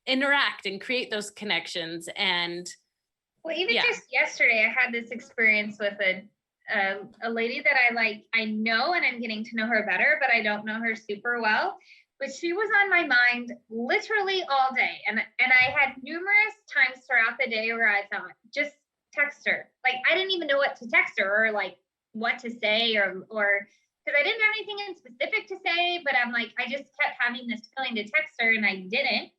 interact and create those connections. And well, even just yesterday, I had this experience with a lady that I know, and I'm getting to know her better, but I don't know her super well. But she was on my mind literally all day. And I had numerous times throughout the day where I thought, just text her. Like, I didn't even know what to text her, or like what to say, or because I didn't have anything in specific to say, but I'm like, I just kept having this feeling to text her, and I didn't.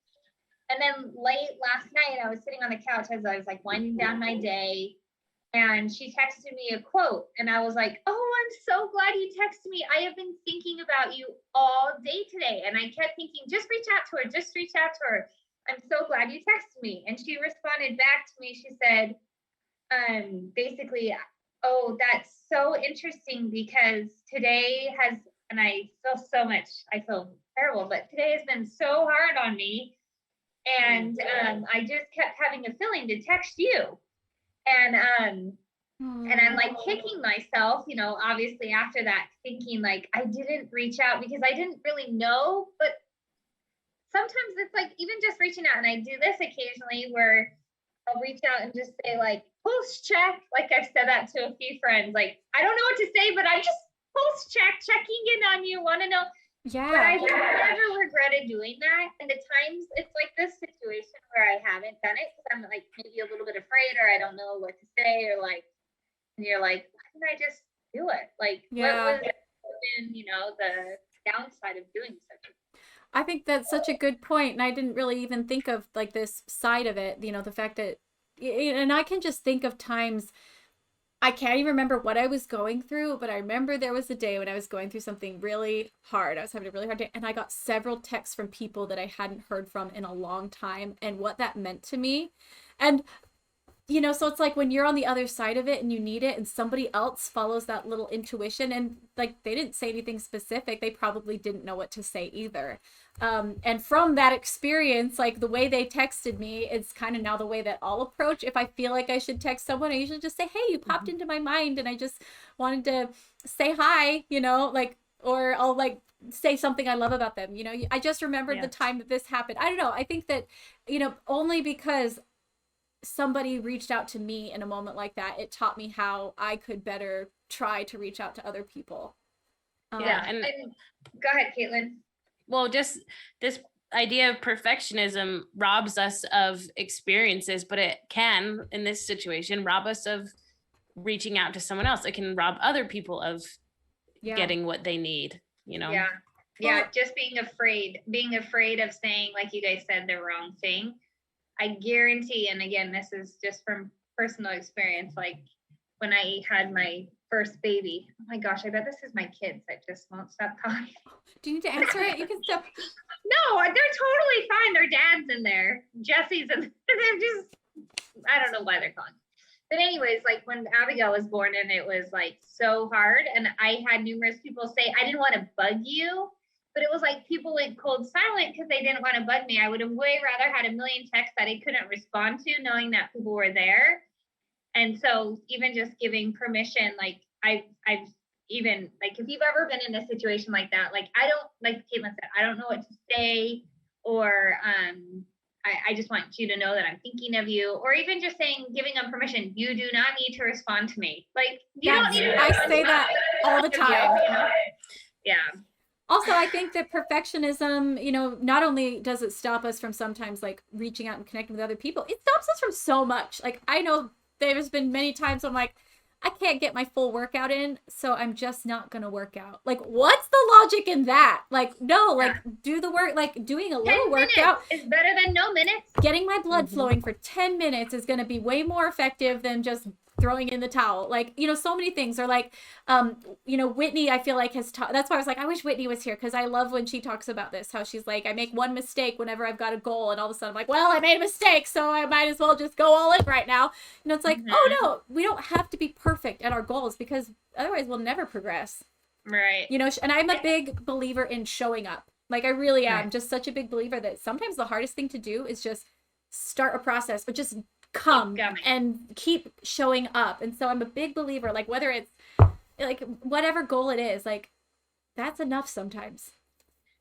And then late last night, I was sitting on the couch as I was like winding down my day, and she texted me a quote, and I was like, oh, I'm so glad you texted me. I have been thinking about you all day today. And I kept thinking, just reach out to her, just reach out to her. I'm so glad you texted me. And she responded back to me. She said, basically, oh, that's so interesting, because today has, and I feel terrible, but today has been so hard on me. And I just kept having a feeling to text you. And I'm like kicking myself, you know, obviously after that, thinking like I didn't reach out because I didn't really know. But sometimes it's like even just reaching out, and I do this occasionally where I'll reach out and just say like, pulse check. Like I've said that to a few friends, like, I don't know what to say, but I just pulse checking in on you, want to know. Yeah. But I've never regretted doing that. And at times it's like this situation where I haven't done it because I'm like maybe a little bit afraid, or I don't know what to say, or like, and you're like, why didn't I just do it? Like, what was been, you know, the downside of doing such a. I think that's such a good point, and I didn't really even think of like this side of it, you know, the fact that, and I can just think of times, I can't even remember what I was going through, but I remember there was a day when I was going through something really hard. I was having a really hard day, and I got several texts from people that I hadn't heard from in a long time, and what that meant to me. And you know, so it's like when you're on the other side of it and you need it, and somebody else follows that little intuition, and like they didn't say anything specific, they probably didn't know what to say either. And from that experience, like the way they texted me, it's kind of now the way that I'll approach. If I feel like I should text someone, I usually just say, hey, you popped into my mind and I just wanted to say hi, you know, like, or I'll like say something I love about them. You know, I just remembered the time that this happened. I don't know. I think that, you know, only because somebody reached out to me in a moment like that, it taught me how I could better try to reach out to other people. And go ahead, Caitlin. Well, just this idea of perfectionism robs us of experiences, but it can, in this situation, rob us of reaching out to someone else. It can rob other people of getting what they need, you know? Yeah, just being afraid of saying, like you guys said, the wrong thing. I guarantee, and again, this is just from personal experience, like when I had my first baby, oh my gosh, I bet this is my kids that just won't stop calling. Do you need to answer it? You can stop. No, they're totally fine. Their dad's in there. Jesse's in there. They're just, I don't know why they're calling. But anyways, like when Abigail was born, and it was like so hard, and I had numerous people say, I didn't want to bug you. But it was like people went cold silent because they didn't want to bug me. I would have way rather had a million texts that I couldn't respond to, knowing that people were there. And so even just giving permission, like I've even, like if you've ever been in a situation like that, like I don't, like Caitlin said, I don't know what to say, or I just want you to know that I'm thinking of you, or even just saying, giving them permission, you do not need to respond to me. Like you don't need to. I say that all the time. Yeah. Also, I think that perfectionism, not only does it stop us from sometimes like reaching out and connecting with other people, it stops us from so much. Like, I know there's been many times I'm like, I can't get my full workout in, so I'm just not gonna work out. Like, what's the logic in that? Like, no, like, do the work, like, doing a little 10 workout minutes is better than no minutes. Getting my blood flowing for 10 minutes is gonna be way more effective than just throwing in the towel. Like, so many things are like, Whitney, I feel like has taught, that's why I was like, I wish Whitney was here, because I love when she talks about this, how she's like, I make one mistake whenever I've got a goal, and all of a sudden I'm like, well, I made a mistake, so I might as well just go all in right now. It's like, oh no, we don't have to be perfect at our goals, because otherwise we'll never progress. Right. And I'm a big believer in showing up. Like, I really am just such a big believer that sometimes the hardest thing to do is just start a process, but just come and keep showing up. And so I'm a big believer, like, whether it's like whatever goal it is, like, that's enough sometimes.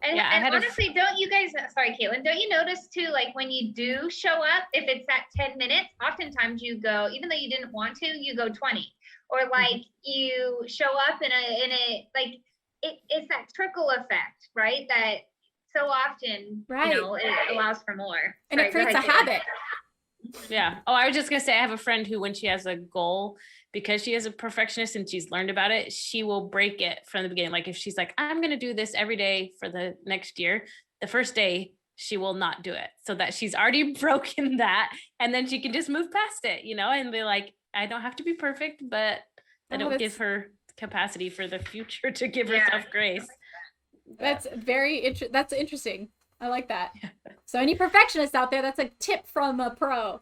And honestly, don't you guys, sorry, Caitlin, don't you notice too, like, when you do show up, if it's at 10 minutes, oftentimes you go, even though you didn't want to, you go 20, or like you show up in a like, it's that trickle effect, right? That so often, it allows for more. And it creates a habit. Yeah. Oh, I was just going to say, I have a friend who, when she has a goal, because she is a perfectionist and she's learned about it, she will break it from the beginning. Like, if she's like, I'm going to do this every day for the next year, the first day she will not do it, so that she's already broken that. And then she can just move past it, and be like, I don't have to be perfect, but I don't give her capacity for the future to give herself grace. That's that's interesting. I like that. So any perfectionists out there, that's a tip from a pro.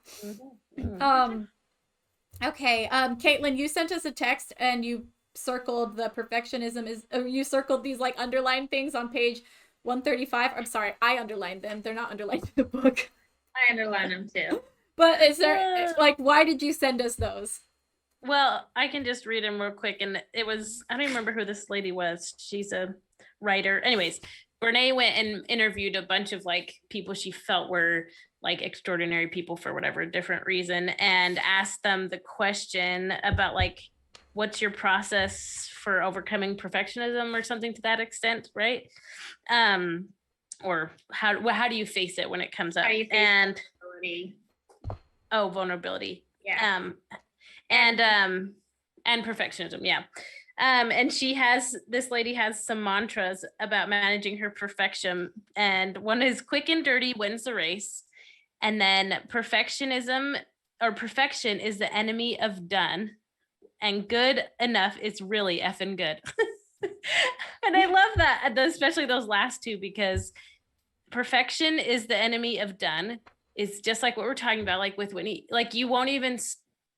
Okay. Caitlin, you sent us a text and you circled the perfectionism you circled these like underlined things on page 135. I'm sorry, I underlined them. They're not underlined in the book. I underlined them too. But is there like, why did you send us those? Well, I can just read them real quick. And it was, I don't remember who this lady was. She's a writer. Anyways, Brene went and interviewed a bunch of like people she felt were like extraordinary people for whatever different reason, and asked them the question about like, what's your process for overcoming perfectionism or something to that extent, right? Or how do you face it when it comes up? And vulnerability. Oh, vulnerability. Yeah. And perfectionism. Yeah. And this lady has some mantras about managing her perfection. And one is quick and dirty wins the race. And then perfection is the enemy of done. And good enough is really effing good. And I love that, especially those last two, because perfection is the enemy of done. It's just like what we're talking about, like with Whitney, like you won't even,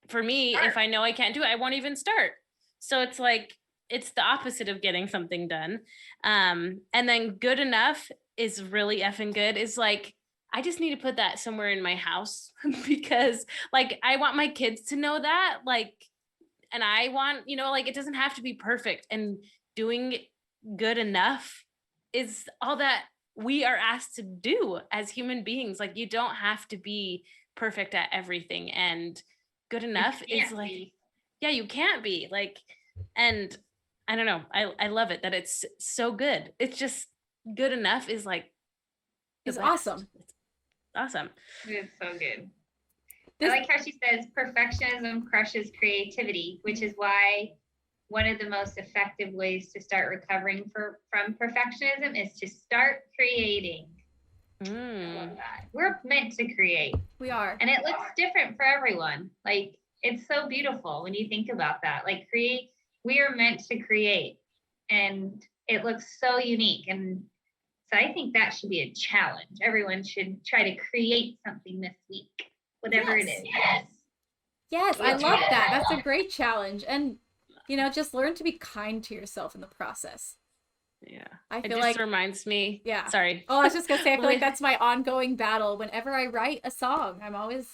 for me, if I know I can't do it, I won't even start. So it's like, it's the opposite of getting something done. And then good enough is really effing good. Is like, I just need to put that somewhere in my house because like, I want my kids to know that, like, and I want, like, it doesn't have to be perfect, and doing good enough is all that we are asked to do as human beings. Like, you don't have to be perfect at everything, and good enough is like, yeah, you can't be like, and I don't know. I love it that it's so good. It's just good enough is like, it's awesome. It's awesome. It's so good. I like how she says perfectionism crushes creativity, which is why one of the most effective ways to start recovering from perfectionism is to start creating. I love that. We're meant to create. We are. And it looks different for everyone. Like, it's so beautiful when you think about that. Like, we are meant to create, and it looks so unique. And so I think that should be a challenge. Everyone should try to create something this week, whatever it is. Yes, I love that. That's a great challenge. And, just learn to be kind to yourself in the process. Yeah. I feel it just reminds me. Yeah. Sorry. Oh, I was just going to say, I feel like that's my ongoing battle. Whenever I write a song, I'm always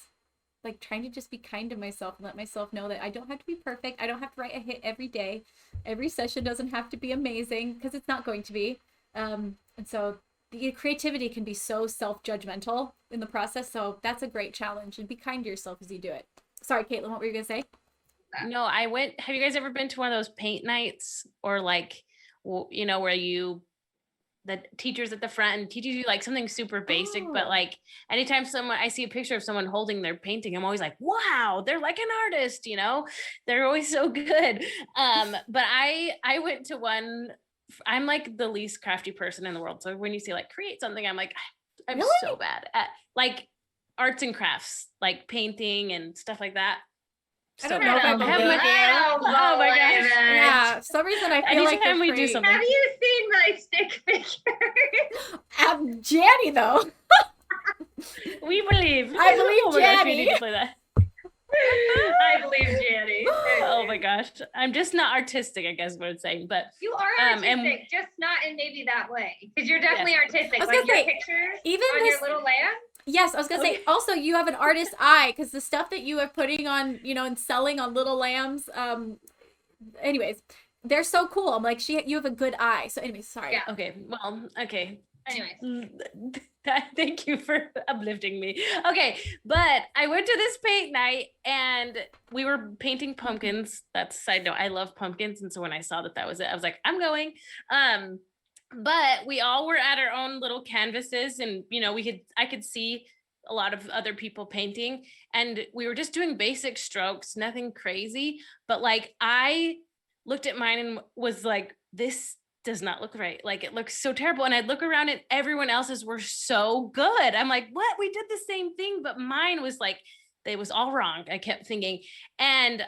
like trying to just be kind to myself and let myself know that I don't have to be perfect. I don't have to write a hit every day. Every session doesn't have to be amazing, because it's not going to be. And so the creativity can be so self-judgmental in the process. So that's a great challenge, and be kind to yourself as you do it. Sorry, Caitlin, what were you going to say? No, have you guys ever been to one of those paint nights, or like, where you the teachers at the front and teaches you like something super basic, but like anytime I see a picture of someone holding their painting, I'm always like, wow, they're like an artist, you know, they're always so good. But I went to one, I'm like the least crafty person in the world. So when you say like create something, I'm like, I'm Really? so bad at like arts and crafts, like painting and stuff like that. I don't know if I believe you. Oh my gosh. Yeah, for some reason I feel like Anytime we do something. Have you seen my stick figure? Janny though. We believe. I believe oh my gosh, we Janny. need to play that. I believe Janny. Oh my gosh. I'm just not artistic, I guess what I'm saying. But you are artistic, just not in maybe that way. Because you're definitely artistic. I was Like gonna your say, pictures even on this, your little lamp. yes, I was gonna say also you have an artist eye because the stuff that you are putting on, you know, and selling on little lambs, anyways, they're so cool. I'm like, you have a good eye. So anyways, sorry. Yeah. okay. Well, okay. Anyways. Thank you for uplifting me. Okay, but I went to this paint night and we were painting pumpkins. That's a side note. I love pumpkins, and so when I saw that was it, I was like, I'm going. But we all were at our own little canvases, and you know, I could see a lot of other people painting, and we were just doing basic strokes, nothing crazy. But like I looked at mine and was like, this does not look right. Like it looks so terrible. And I'd look around and everyone else's were so good. I'm like, what? We did the same thing, but mine was like, it was all wrong. I kept thinking. And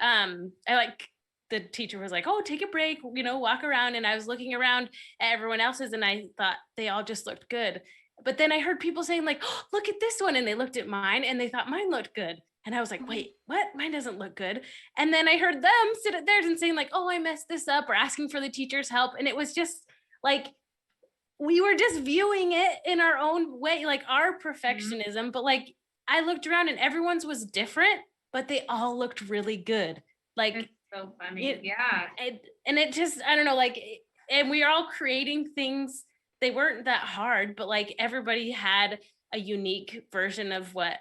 the teacher was like, oh, take a break, you know, walk around. And I was looking around at everyone else's and I thought they all just looked good. But then I heard people saying like, oh, look at this one. And they looked at mine and they thought mine looked good. And I was like, wait, what? Mine doesn't look good. And then I heard them sit at theirs and saying like, oh, I messed this up, or asking for the teacher's help. And it was just like, we were just viewing it in our own way, like our perfectionism. But like, I looked around and everyone's was different, but they all looked really good. Like, it's so funny. Yeah. And it just, I don't know, like, and we are all creating things. They weren't that hard, but like everybody had a unique version of what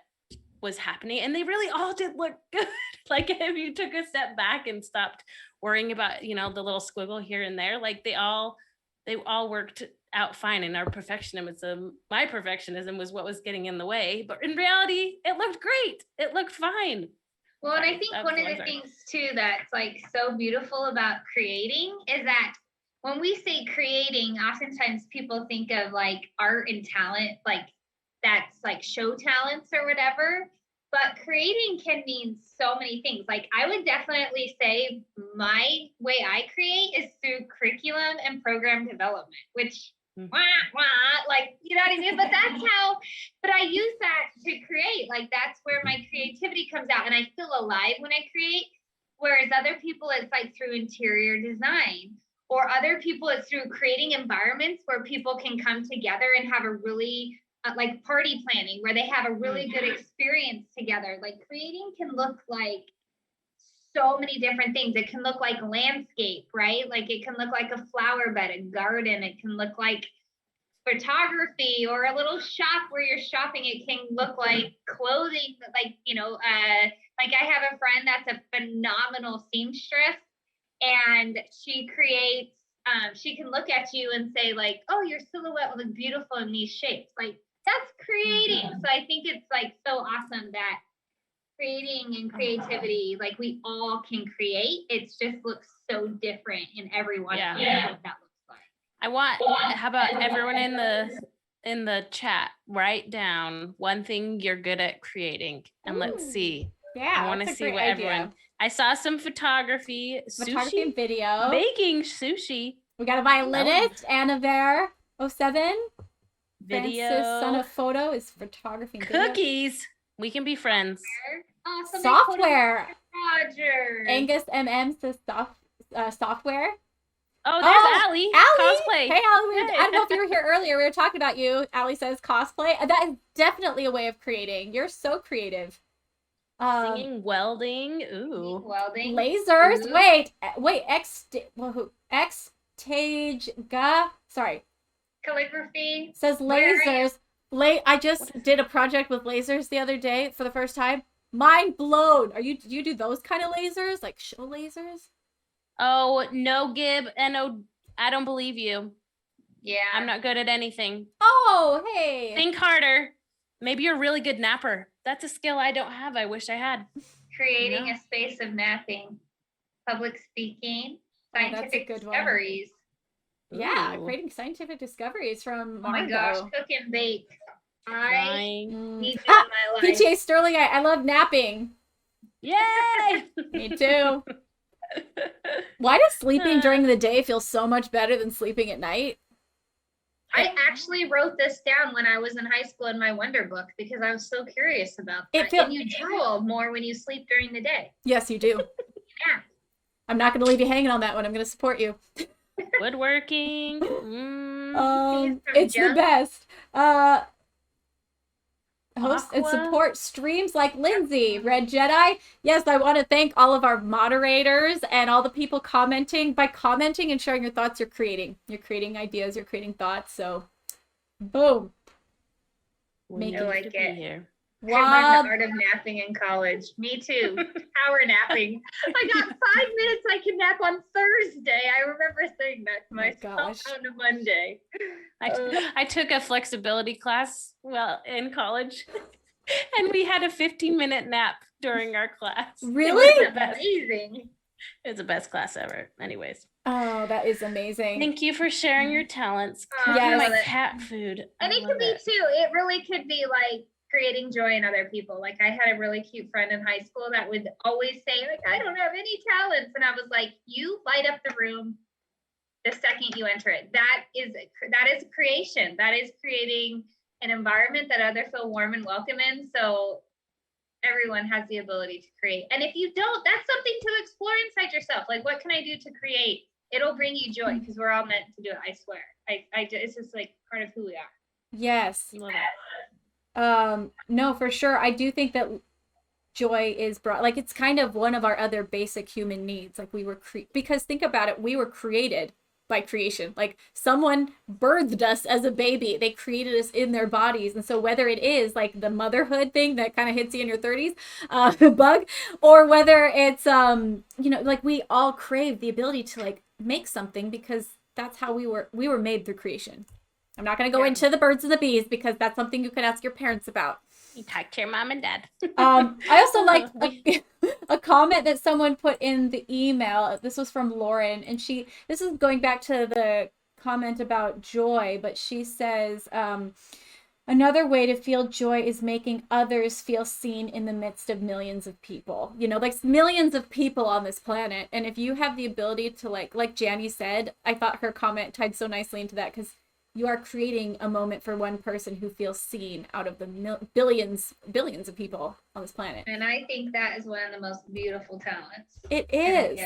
was happening, and they really all did look good. Like if you took a step back and stopped worrying about, you know, the little squiggle here and there, like they all worked out fine. And my perfectionism was what was getting in the way, but in reality it looked great. It looked fine. Well, and I think one of the things too that's like so beautiful about creating is that when we say creating, oftentimes people think of like art and talent, like that's like show talents or whatever, but creating can mean so many things. Like I would definitely say my way I create is through curriculum and program development, which like, you know what I mean? But but I use that to create. Like that's where my creativity comes out and I feel alive when I create. Whereas other people, it's like through interior design, or other people it's through creating environments where people can come together and have a really like party planning where they have a really good experience together. Like creating can look like so many different things. It can look like landscape, right? Like it can look like a flower bed, a garden. It can look like photography or a little shop where you're shopping. It can look like clothing, like, you know, like I have a friend that's a phenomenal seamstress, and she creates, she can look at you and say like, oh, your silhouette will look beautiful in these shapes. Like that's creating. So I think it's like so awesome that creating and creativity, like we all can create. It just looks so different in everyone. Yeah. What that looks like. How about everyone in the chat, write down one thing you're good at creating and let's see. Yeah. I want to see what everyone. I saw some photography sushi, and video. Making sushi. We got a violinist, Anna Ver 07. Video. Francis, son of photo, is photography and video. Cookies. We can be friends. Software. Roger. Angus says software. Oh, there's Allie. Cosplay. Hey, Allie. I don't know if you were here earlier. We were talking about you. Allie says cosplay. That is definitely a way of creating. You're so creative. Singing, welding. Ooh. Welding. Lasers. Ooh. Wait. Sorry. Calligraphy. Says lasers. I just did a project with lasers the other day for the first time. Mind blown. Do you do those kind of lasers? Like show lasers? Oh, no, Gib. And no, I don't believe you. Yeah. I'm not good at anything. Oh, hey. Think harder. Maybe you're a really good napper. That's a skill I don't have. I wish I had. Creating a space of napping, public speaking, scientific discoveries. Yeah, creating scientific discoveries from Margot. Oh my gosh, cook and bake. I need to in my life. PTA Stirling, I love napping. Yay! Me too. Why does sleeping during the day feel so much better than sleeping at night? I actually wrote this down when I was in high school in my Wonder book because I was so curious about that. And you drool more when you sleep during the day. Yes, you do. Yeah. I'm not going to leave you hanging on that one. I'm going to support you. Woodworking. It's the best. Host and support streams like Lindsay, Red Jedi. Yes, I want to thank all of our moderators and all the people commenting. By commenting and sharing your thoughts, you're creating ideas, you're creating thoughts. So, boom. Make it like it. Here. I learned the art of napping in college. Me too. Power napping. I got 5 minutes I can nap on Thursday. I remember saying that to myself on a Monday. I took a flexibility class in college, and we had a 15-minute nap during our class. Really? It was amazing. It's the best class ever. Anyways. Oh, that is amazing. Thank you for sharing your talents. Yes. My cat food. And it could be too. It really could be like creating joy in other people. Like I had a really cute friend in high school that would always say, like, I don't have any talents. And I was like, you light up the room the second you enter it. That is creation. That is creating an environment that others feel warm and welcome in. So everyone has the ability to create. And if you don't, that's something to explore inside yourself. Like, what can I do to create? It'll bring you joy because we're all meant to do it. I swear. It's just like part of who we are. Yes. Love it. No, for sure. I do think that joy is brought, like, it's kind of one of our other basic human needs. Like because think about it, we were created by creation. Like someone birthed us as a baby. They created us in their bodies. And so whether it is like the motherhood thing that kind of hits you in your 30s, bug, or whether it's, like we all crave the ability to like make something because that's how we were made through creation. I'm not going to go into the birds and the bees because that's something you can ask your parents about. You talk to your mom and dad. I also like a comment that someone put in the email. This was from Lauren, and this is going back to the comment about joy, but she says, another way to feel joy is making others feel seen in the midst of millions of people. Like millions of people on this planet. And if you have the ability to like Janny said, I thought her comment tied so nicely into that because you are creating a moment for one person who feels seen out of the billions of people on this planet. And I think that is one of the most beautiful talents. It is.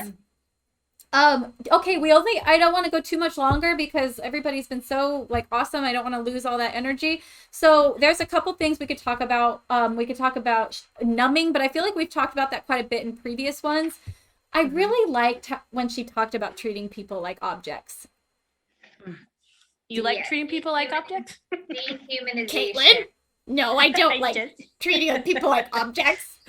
Okay, I don't want to go too much longer because everybody's been so like awesome. I don't want to lose all that energy. So there's a couple things we could talk about. We could talk about numbing, but I feel like we've talked about that quite a bit in previous ones. I really liked when she talked about treating people like objects. You like treating people like objects? Dehumanization. Caitlin? No, I don't like treating people like objects.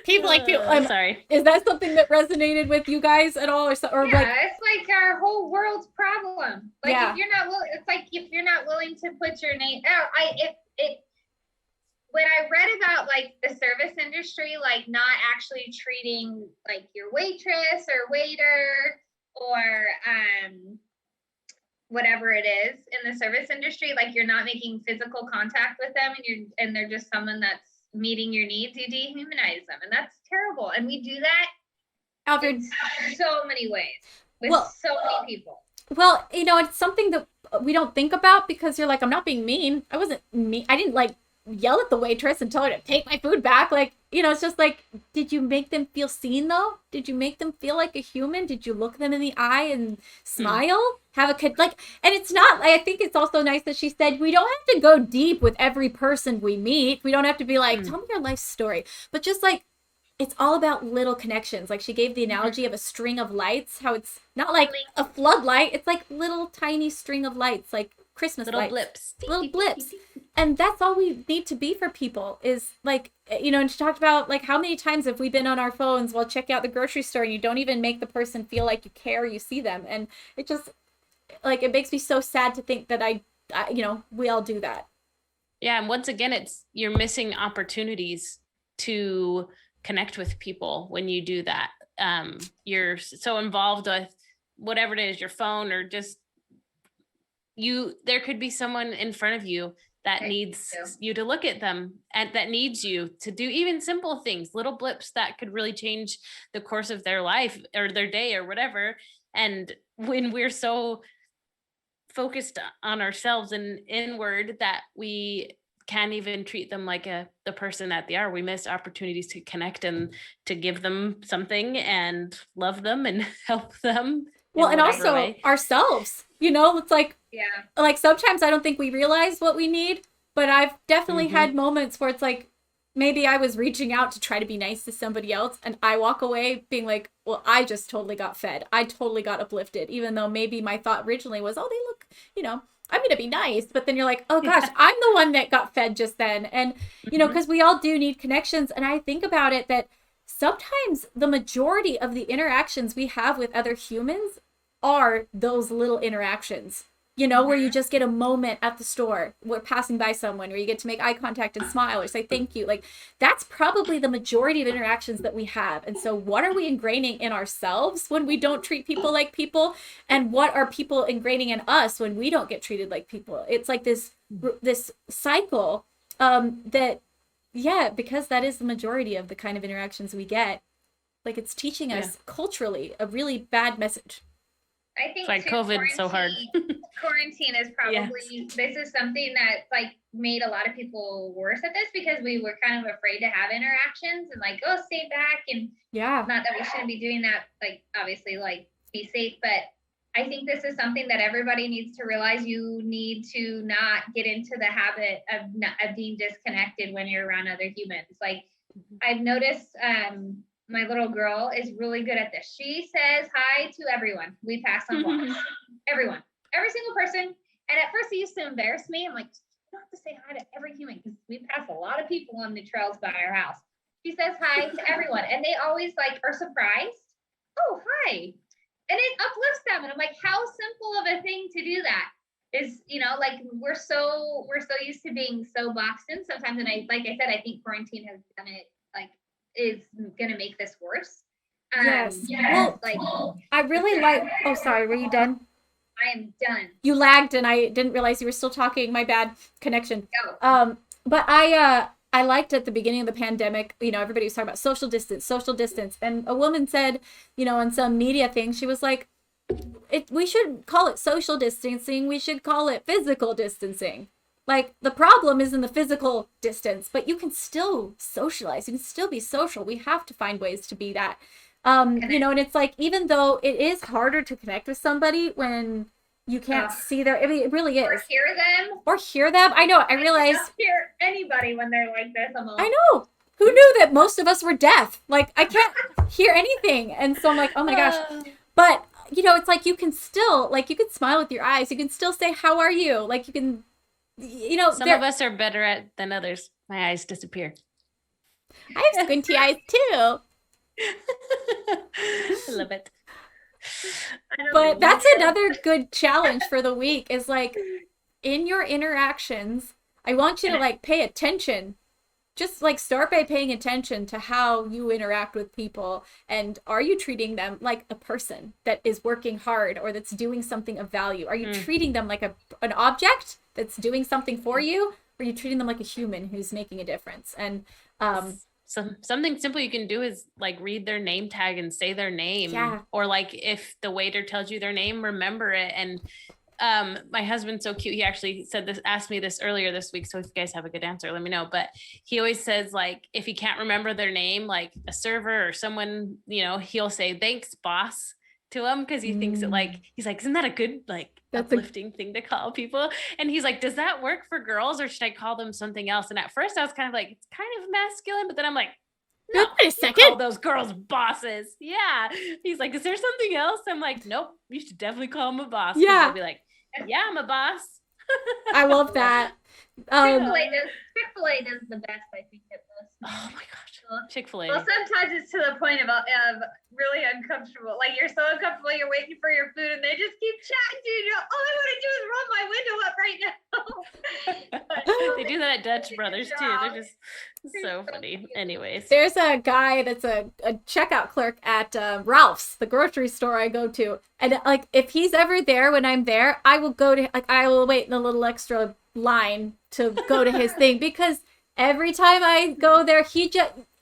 People like people. I'm sorry. Is that something that resonated with you guys at all, or it's like our whole world's problem. Like if you're not willing, it's like if you're not willing to put your name out. When I read about like the service industry, like not actually treating like your waitress or waiter or whatever it is in the service industry, like you're not making physical contact with them and they're just someone that's meeting your needs, you dehumanize them. And that's terrible. And we do that Alfred, in so many ways with so many people. Well, it's something that we don't think about because you're like, I'm not being mean. I wasn't mean. I didn't like yell at the waitress and tell her to take my food back. Like, it's just like, did you make them feel seen though? Did you make them feel like a human? Did you look them in the eye and smile? Have a kid like, and it's not, I think it's also nice that she said, we don't have to go deep with every person we meet. We don't have to be like, tell me your life story, but just like, it's all about little connections. Like she gave the analogy of a string of lights, how it's not like a floodlight. It's like little tiny string of lights, like Christmas lights. Little blips. And that's all we need to be for people is like, and she talked about like how many times have we been on our phones while checking out the grocery store and you don't even make the person feel like you care, you see them. And it just, like, it makes me so sad to think that I we all do that. Yeah. And once again, you're missing opportunities to connect with people when you do that. You're so involved with whatever it is, your phone, or just there could be someone in front of you that needs you to look at them, and that needs you to do even simple things, little blips that could really change the course of their life or their day or whatever. And when we're so focused on ourselves and inward that we can't even treat them like the person that they are, we miss opportunities to connect and to give them something and love them and help them. Well, and also ourselves, it's like, like sometimes I don't think we realize what we need, but I've definitely had moments where it's like, maybe I was reaching out to try to be nice to somebody else, and I walk away being like, well, I just totally got fed. I totally got uplifted, even though maybe my thought originally was, oh, they look, I'm going to be nice. But then you're like, oh gosh, I'm the one that got fed just then. And, because we all do need connections. And I think about it that sometimes the majority of the interactions we have with other humans are those little interactions, where you just get a moment at the store, we're passing by someone, where you get to make eye contact and smile or say thank you. Like, that's probably the majority of interactions that we have. And so what are we ingraining in ourselves when we don't treat people like people? And what are people ingraining in us when we don't get treated like people? It's like this cycle that, because that is the majority of the kind of interactions we get. Like, it's teaching us culturally a really bad message. I think it's like COVID so hard. Quarantine is probably, this is something that like made a lot of people worse at this, because we were kind of afraid to have interactions and like, oh, stay back. And not that we shouldn't be doing that, like obviously like be safe, but I think this is something that everybody needs to realize. You need to not get into the habit of being disconnected when you're around other humans. Like I've noticed, my little girl is really good at this. She says hi to everyone we pass on blocks. Everyone, every single person. And at first it used to embarrass me. I'm like, you don't have to say hi to every human, because we pass a lot of people on the trails by our house. She says hi to everyone, and they always like are surprised. Oh, hi. And it uplifts them. And I'm like, how simple of a thing to do that is, like we're so used to being so boxed in sometimes. And I said, I think quarantine has done it, like, is going to make this worse. Yes. Well, like, I really like, oh, sorry, were you done? I am done. You lagged and I didn't realize you were still talking. My bad connection. But I liked at the beginning of the pandemic, everybody was talking about social distance. And a woman said, on some media thing, she was like, we shouldn't call it social distancing. We should call it physical distancing. Like, the problem is in the physical distance, but you can still socialize. You can still be social. We have to find ways to be that. And it's like, even though it is harder to connect with somebody when you can't see their, I mean, it really is. Or hear them. I know. I realize. Can't hear anybody when they're like this. I know. Who knew that most of us were deaf? Like, I can't hear anything. And so I'm like, oh my gosh. But, it's like, you can still, like, you can smile with your eyes. You can still say, how are you? Like, you can. Some of us are better at than others. My eyes disappear. I have squinty eyes too. I love it. But that's another good challenge for the week, is like, in your interactions, I want you to like pay attention. Just like start by paying attention to how you interact with people, and are you treating them like a person that is working hard or that's doing something of value? Are you treating them like an object that's doing something for you? Or are you treating them like a human who's making a difference? And something simple you can do is like read their name tag and say their name, or like if the waiter tells you their name, remember it. And my husband's so cute. He actually asked me this earlier this week. So if you guys have a good answer, let me know. But he always says, like, if he can't remember their name, like a server or someone, he'll say, thanks, boss, to him. Cause he thinks that, like, he's like, isn't that a good, like, uplifting thing to call people? And he's like, does that work for girls, or should I call them something else? And at first I was kind of like, it's kind of masculine, but then I'm like, no, wait a second. Call those girls bosses. Yeah. He's like, is there something else? I'm like, nope, you should definitely call him a boss. Yeah. He'll be like, yeah, I'm a boss. I love that. Chick-fil-A does the best, I think, at this. Oh my gosh. Chick-fil-A. Well, sometimes it's to the point of really uncomfortable. Like you're so uncomfortable, you're waiting for your food, and they just keep chatting to you. All I want to do is roll my window up right now. They do that at Dutch Brothers too. They're just so funny. Anyways, there's a guy that's a checkout clerk at Ralph's, the grocery store I go to, and like if he's ever there when I'm there, I will go to I will wait in a little extra line to go to his thing, because every time I go there,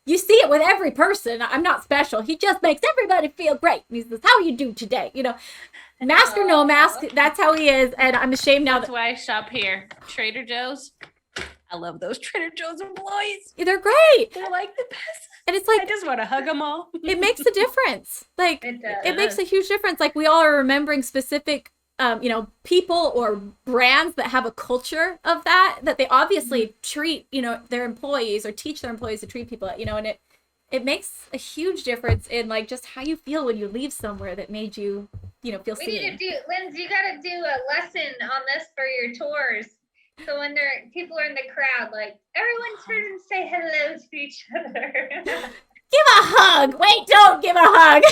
you see it with every person. I'm not special. He just makes everybody feel great. He says, "How you do today?" You know, mask or no mask, that's how he is. And I'm ashamed now. That's why I shop here. Trader Joe's. I love those Trader Joe's employees. They're great. They're like the best. And it's like, I just want to hug them all. It makes a difference. Like, it makes a huge difference. Like, we all are remembering specific, people or brands that have a culture of that they obviously treat, their employees or teach their employees to treat people, and it makes a huge difference in like just how you feel when you leave somewhere that made you, feel seen. We need to do, Lindsay, you got to do a lesson on this for your tours. So when people are in the crowd, like everyone turn and say hello to each other. Give a hug. Wait, don't give a hug.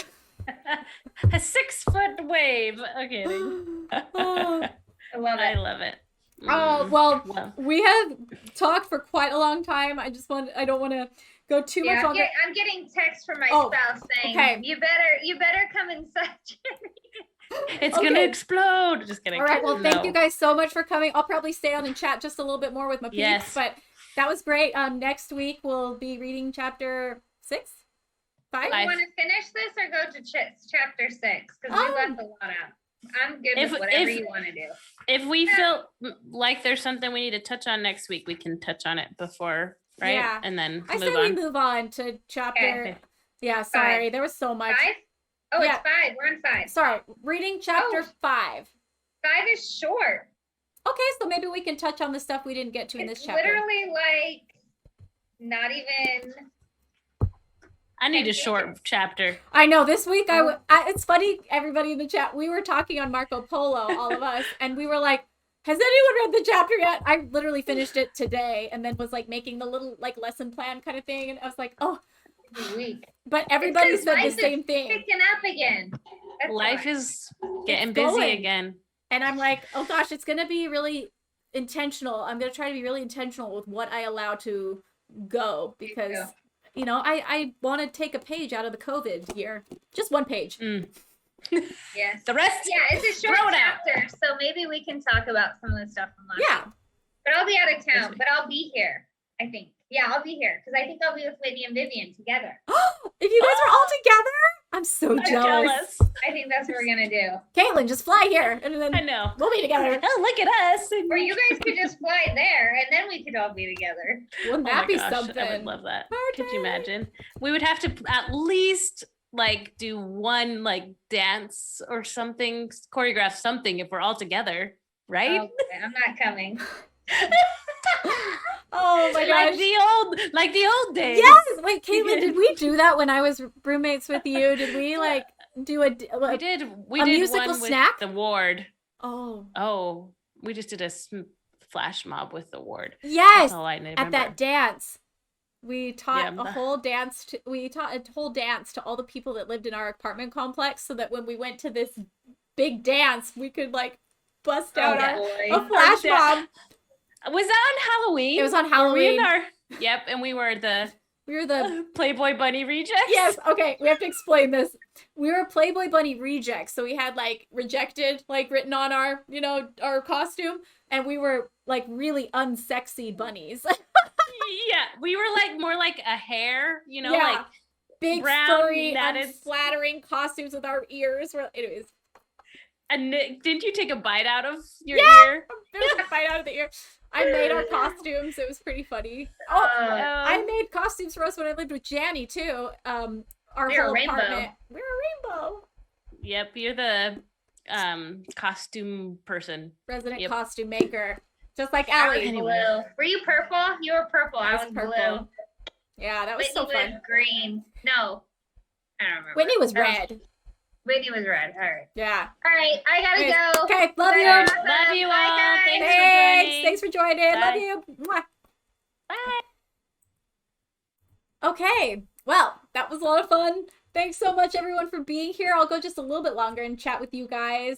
A 6-foot wave. Okay. I love it. I love it. Oh, well, we have talked for quite a long time. I don't want to go too much longer. I'm getting texts from my spouse saying, okay. you better come inside, Jenny. It's gonna explode. Just kidding. All right. Well, thank you guys so much for coming. I'll probably stay on and chat just a little bit more with my peeps. Yes. But that was great. Next week we'll be reading chapter 6, 5. Do you want to finish this or go to chapter 6? Because we left a lot out. I'm good with whatever you want to do. If we feel like there's something we need to touch on next week, we can touch on it before, right? Yeah. And then I say we move on to chapter. Okay. Yeah. Sorry, there was so much. 5? Oh, Yeah. it's 5. We're on 5. Sorry, reading chapter 5. 5 is short. Okay, so maybe we can touch on the stuff we didn't get to in this chapter. Literally like not even. I need a short chapter. I know this week it's funny, everybody in the chat, we were talking on Marco Polo, all of us, and we were like, has anyone read the chapter yet? I literally finished it today and then was like making the little like lesson plan kind of thing, and I was like, oh, week. But everybody said the same thing. Picking up again. Life is getting busy again. And I'm like, oh gosh, it's gonna be really intentional. I'm gonna try to be really intentional with what I allow to go, because I want to take a page out of the COVID year. Just one page. Yes. The rest? Yeah, it's a short chapter, so maybe we can talk about some of the stuff from last week. But I'll be out of town, but I'll be here, I think. Yeah, I'll be here, because I think I'll be with Whitney and Vivian together. If you guys are all together? I'm so jealous. I think that's what we're going to do. Caitlin, just fly here, and then I know. we'll be together. Oh, look at us. Or you guys could just fly there, and then we could all be together. Wouldn't that be something? I would love that. Could you imagine? We would have to at least like do one like dance or something, choreograph something if we're all together, right? Okay, I'm not coming. Oh my gosh. Like the old days. Yes. Wait, Caitlin, did we do that when I was roommates with you? Did we like do we did musical one snack? With the ward. Oh, we just did a flash mob with the ward. Yes. That's all I remember. At that dance. We taught a whole dance to all the people that lived in our apartment complex, so that when we went to this big dance, we could like bust out a flash mob. Was that on Halloween? It was on Halloween. Yep, and we were the Playboy Bunny rejects. Yes, okay, we have to explain this. We were Playboy Bunny rejects, so we had like rejected like written on our, our costume, and we were like really unsexy bunnies. Yeah, we were like more like a hare, like big brown, furry, unflattering costumes with our ears. Anyways. And didn't you take a bite out of your ear? There was a bite out of the ear. I made our costumes. It was pretty funny. I made costumes for us when I lived with Janny too. Our whole apartment. We're a rainbow. Yep, you're the costume person. Resident costume maker. Just like Allie. Anyway. Were you purple? You were purple. I was purple. Blue. Yeah, that was Whitney so fun. was green. No. I don't remember. Whitney was red. Whitney was red. All right. Yeah. All right. I gotta Anyways, go. okay, love you. Awesome. Love you all. Bye, guys. Thanks for joining. Thanks for joining. Love Bye. you. Mwah. Bye. Okay, well, that was a lot of fun. Thanks so much, everyone, for being here. I'll go just a little bit longer and chat with you guys.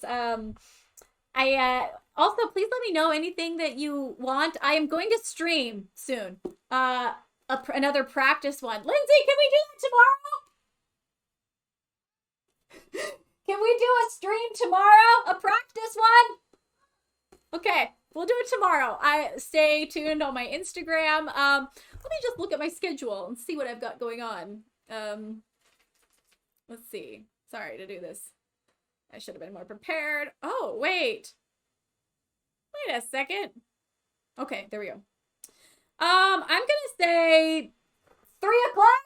I also, please let me know anything that you want. I am going to stream soon. Another practice one. Lindsay, can we do it tomorrow? Can we do a stream tomorrow? A practice one? Okay, we'll do it tomorrow. Stay tuned on my Instagram. Let me just look at my schedule and see what I've got going on. Let's see. Sorry to do this. I should have been more prepared. Oh, wait. Wait a second. Okay, there we go. I'm gonna say 3 o'clock.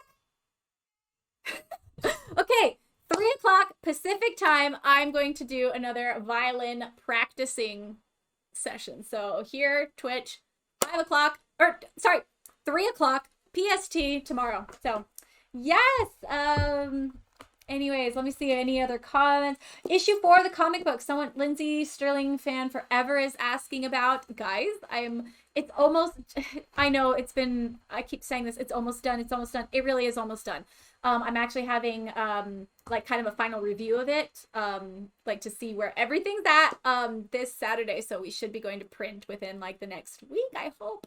Okay, 3 o'clock Pacific time. I'm going to do another violin practicing session. So here, Twitch, 5 o'clock, or sorry, 3 o'clock PST tomorrow. So yes. Anyways, let me see any other comments. Issue 4 of the comic book. Someone, Lindsey Stirling fan forever, is asking about. Guys, it's almost, I know it's been, I keep saying this, it's almost done. It's almost done. It really is almost done. I'm actually having like kind of a final review of it, like to see where everything's at this Saturday. So we should be going to print within like the next week, I hope.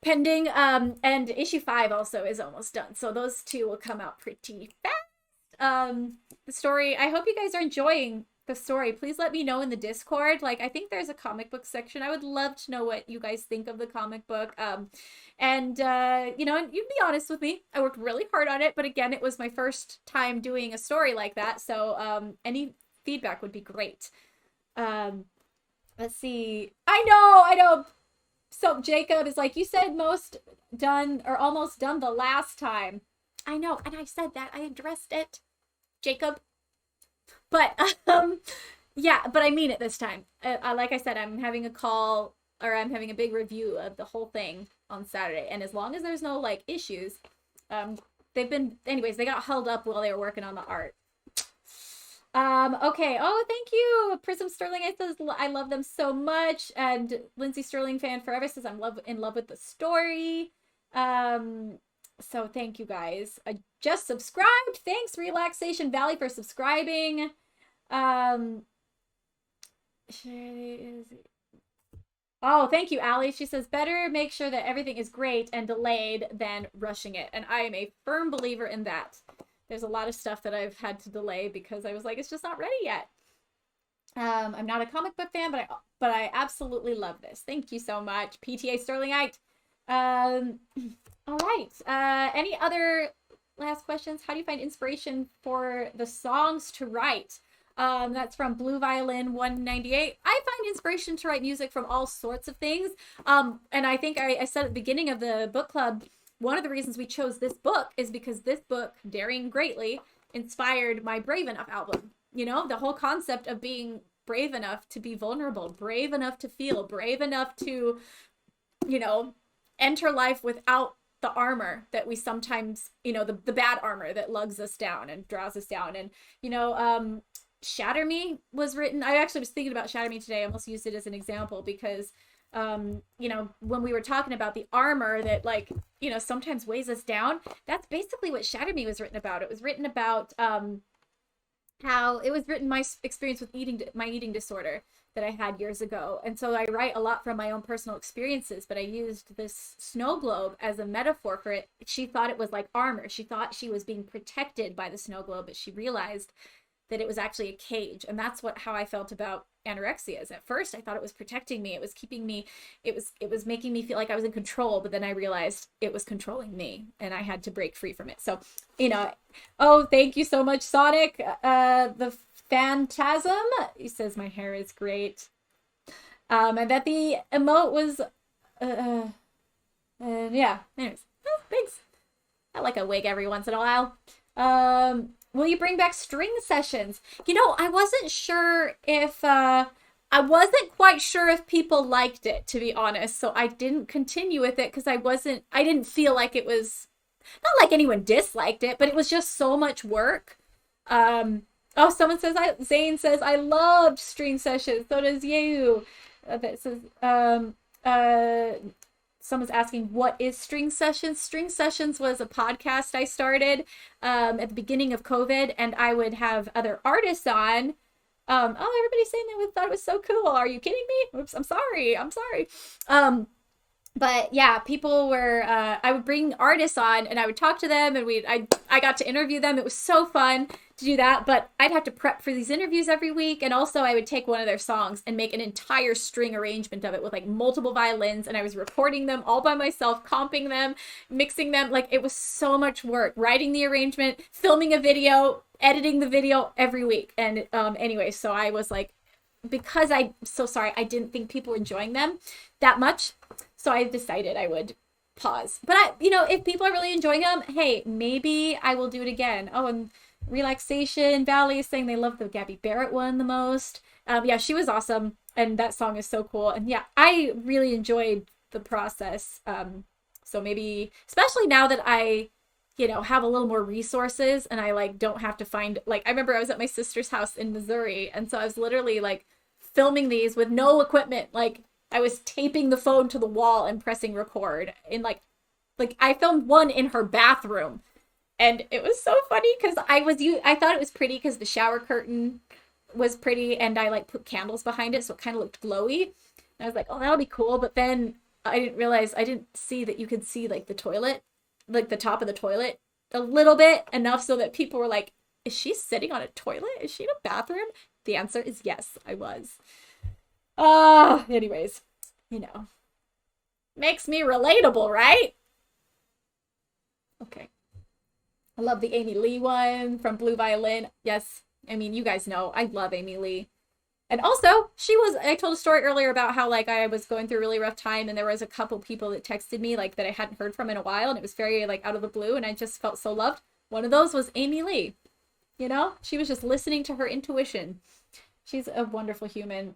Pending. And issue 5 also is almost done. So those two will come out pretty fast. The story, I hope you guys are enjoying the story. Please let me know in the Discord. Like, I think there's a comic book section. I would love to know what you guys think of the comic book. And you know, and you'd be honest with me, I worked really hard on it, but again, it was my first time doing a story like that. So any feedback would be great. Let's see. I know. So Jacob is like, you said most done or almost done the last time. I know, and I said that. I addressed it, Jacob. But yeah, but I mean it this time. Like I said, I'm having a call, or I'm having a big review of the whole thing on Saturday. And as long as there's no like issues, they've been, anyways, they got held up while they were working on the art. Okay. Oh, thank you, Prism Sterling. I says I love them so much, and Lindsey Stirling fan forever says I'm in love with the story. So thank you guys. I just subscribed. Thanks, Relaxation Valley, for subscribing. Oh, thank you, Allie. She says, better make sure that everything is great and delayed than rushing it. And I am a firm believer in that. There's a lot of stuff that I've had to delay because I was like, it's just not ready yet. I'm not a comic book fan, but I absolutely love this. Thank you so much, PTA Sterlingite. All right. Any other last questions? How do you find inspiration for the songs to write? That's from Blue Violin 198. I find inspiration to write music from all sorts of things. And I think I said at the beginning of the book club, one of the reasons we chose this book is because this book, Daring Greatly, inspired my Brave Enough album. You know, the whole concept of being brave enough to be vulnerable, brave enough to feel, brave enough to, you know, enter life without the armor that we sometimes, you know, the bad armor that lugs us down and draws us down. And, you know, Shatter Me was written. I actually was thinking about Shatter Me today. I almost used it as an example because, you know, when we were talking about the armor that, like, you know, sometimes weighs us down, that's basically what Shatter Me was written about. It was written about how it was written my experience with my eating disorder that I had years ago. And so I write a lot from my own personal experiences, but I used this snow globe as a metaphor for it. She thought it was like armor. She thought she was being protected by the snow globe, but she realized that it was actually a cage. And that's how I felt about anorexia. Is at first I thought it was protecting me. It was keeping me, it was making me feel like I was in control, but then I realized it was controlling me and I had to break free from it. So, you know, oh, thank you so much, Sonic. The Phantasm, he says my hair is great. And that the emote was, yeah, anyways, oh, thanks. I like a wig every once in a while. Will you bring back string sessions? You know, I wasn't sure if, I wasn't quite sure if people liked it, to be honest. So I didn't continue with it because I didn't feel like it was, not like anyone disliked it, but it was just so much work. Oh, Zane says, I loved string sessions. So does you. That says, someone's asking, what is string sessions? String sessions was a podcast I started at the beginning of COVID, and I would have other artists on. Oh, everybody's saying they thought it was so cool. Are you kidding me? Oops, I'm sorry. But yeah, people were, I would bring artists on and I would talk to them, and I got to interview them. It was so fun to do that, but I'd have to prep for these interviews every week. And also I would take one of their songs and make an entire string arrangement of it with like multiple violins. And I was recording them all by myself, comping them, mixing them. Like, it was so much work, writing the arrangement, filming a video, editing the video every week. And anyway, so I was like, because I'm so sorry, I didn't think people were enjoying them that much. So I decided I would pause. But if people are really enjoying them, hey, maybe I will do it again. Oh, and Relaxation Valley is saying they love the Gabby Barrett one the most. Yeah, she was awesome. And that song is so cool. And yeah, I really enjoyed the process. So maybe, especially now that I, have a little more resources and I like don't have to find, like, I remember I was at my sister's house in Missouri. And so I was literally like filming these with no equipment. Like, I was taping the phone to the wall and pressing record. And like I filmed one in her bathroom, and it was so funny because I thought it was pretty because the shower curtain was pretty, and I like put candles behind it so it kind of looked glowy. And I was like, oh, that'll be cool. But then I didn't see that you could see like the toilet, like the top of the toilet a little bit, enough so that people were like, is she sitting on a toilet? Is she in a bathroom? The answer is yes, I was. Anyways, makes me relatable, right? Okay. I love the Amy Lee one from Blue Violin. Yes. I mean, you guys know I love Amy Lee. And also, I told a story earlier about how like I was going through a really rough time, and there was a couple people that texted me like that I hadn't heard from in a while, and it was very like out of the blue, and I just felt so loved. One of those was Amy Lee. She was just listening to her intuition. She's a wonderful human.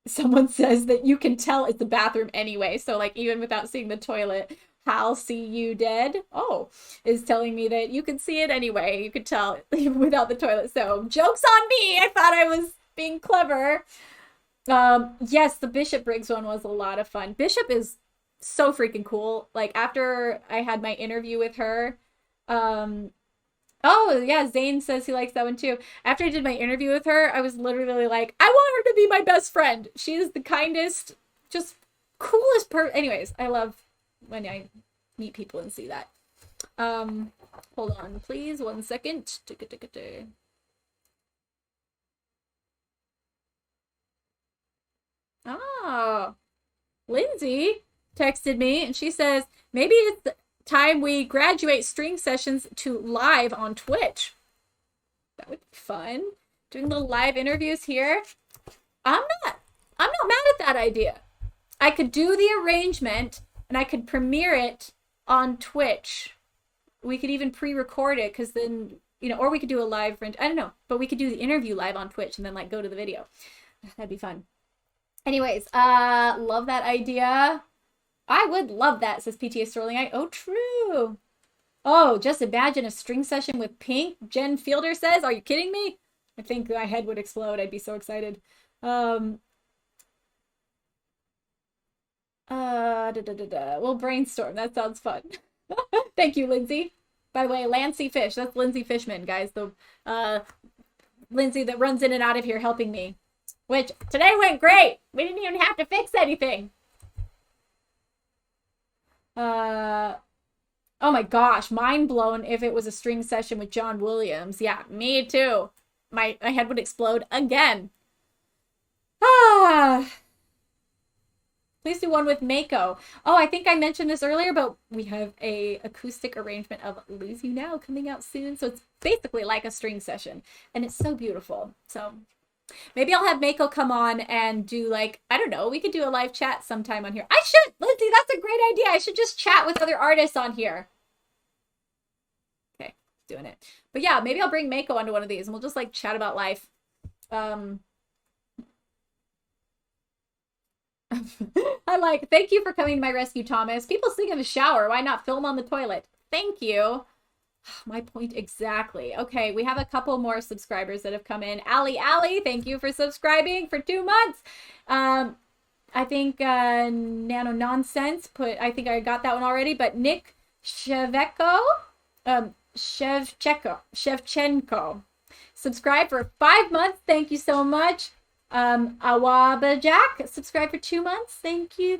Someone says that you can tell it's the bathroom anyway. So like even without seeing the toilet, Hal see you dead. Oh, is telling me that you can see it anyway. You could tell without the toilet. So joke's on me. I thought I was being clever. Yes, the Bishop Briggs one was a lot of fun. Bishop is so freaking cool. Like after I had my interview with her, oh, yeah, Zane says he likes that one too. After I did my interview with her, I was literally like, I want her to be my best friend. She's the kindest, just coolest person. Anyways, I love when I meet people and see that. Hold on, please, 1 second. Oh, Lindsay texted me and she says, maybe it's time we graduate string sessions to live on Twitch. That would be fun. Doing little live interviews here. I'm not mad at that idea. I could do the arrangement and I could premiere it on Twitch. We could even pre-record it because then, or we could do a live, I don't know, but we could do the interview live on Twitch and then like go to the video. That'd be fun. Anyways, love that idea. I would love that, says PTA Sterling. Oh, true. Oh, just imagine a string session with Pink. Jen Fielder says, are you kidding me? I think my head would explode. I'd be so excited. We'll brainstorm. That sounds fun. Thank you, Lindsay. By the way, Lancey Fish. That's Lindsay Fishman, guys. The Lindsay that runs in and out of here helping me. Which today went great. We didn't even have to fix anything. Oh my gosh, mind blown if it was a string session with John Williams. Yeah, me too. My head would explode again. Please do one with Mako. Oh, I think I mentioned this earlier, but we have a acoustic arrangement of Lose You Now coming out soon. So it's basically like a string session, and it's so beautiful. So maybe I'll have Mako come on and do like, I don't know, we could do a live chat sometime on here. I should, Lindsay, that's a great idea. I should just chat with other artists on here. Okay, doing it. But yeah, maybe I'll bring Mako onto one of these and we'll just like chat about life. Thank you for coming to my rescue, Thomas. People sing in the shower. Why not film on the toilet? Thank you. My point exactly. Okay, we have a couple more subscribers that have come in. Ali, thank you for subscribing for 2 months. I think Nano Nonsense I think I got that one already, but Nick Shevchenko, subscribe for 5 months. Thank you so much. Awaba Jack, subscribe for 2 months. Thank you.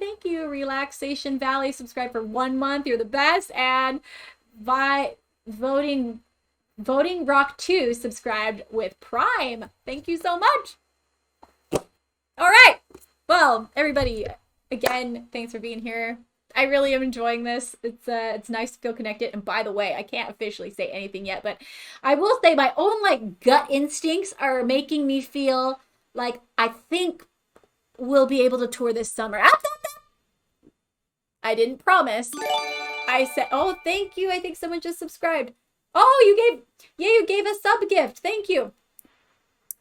Relaxation Valley, subscribe for 1 month. You're the best. And Voting Rock 2 subscribed with Prime. Thank you so much. All right. Well, everybody, again, thanks for being here. I really am enjoying this. It's nice to feel connected. And by the way, I can't officially say anything yet, but I will say my own like gut instincts are making me feel like I think we'll be able to tour this summer. I didn't promise. I said, oh, thank you. I think someone just subscribed. Oh, you gave a sub gift. Thank you.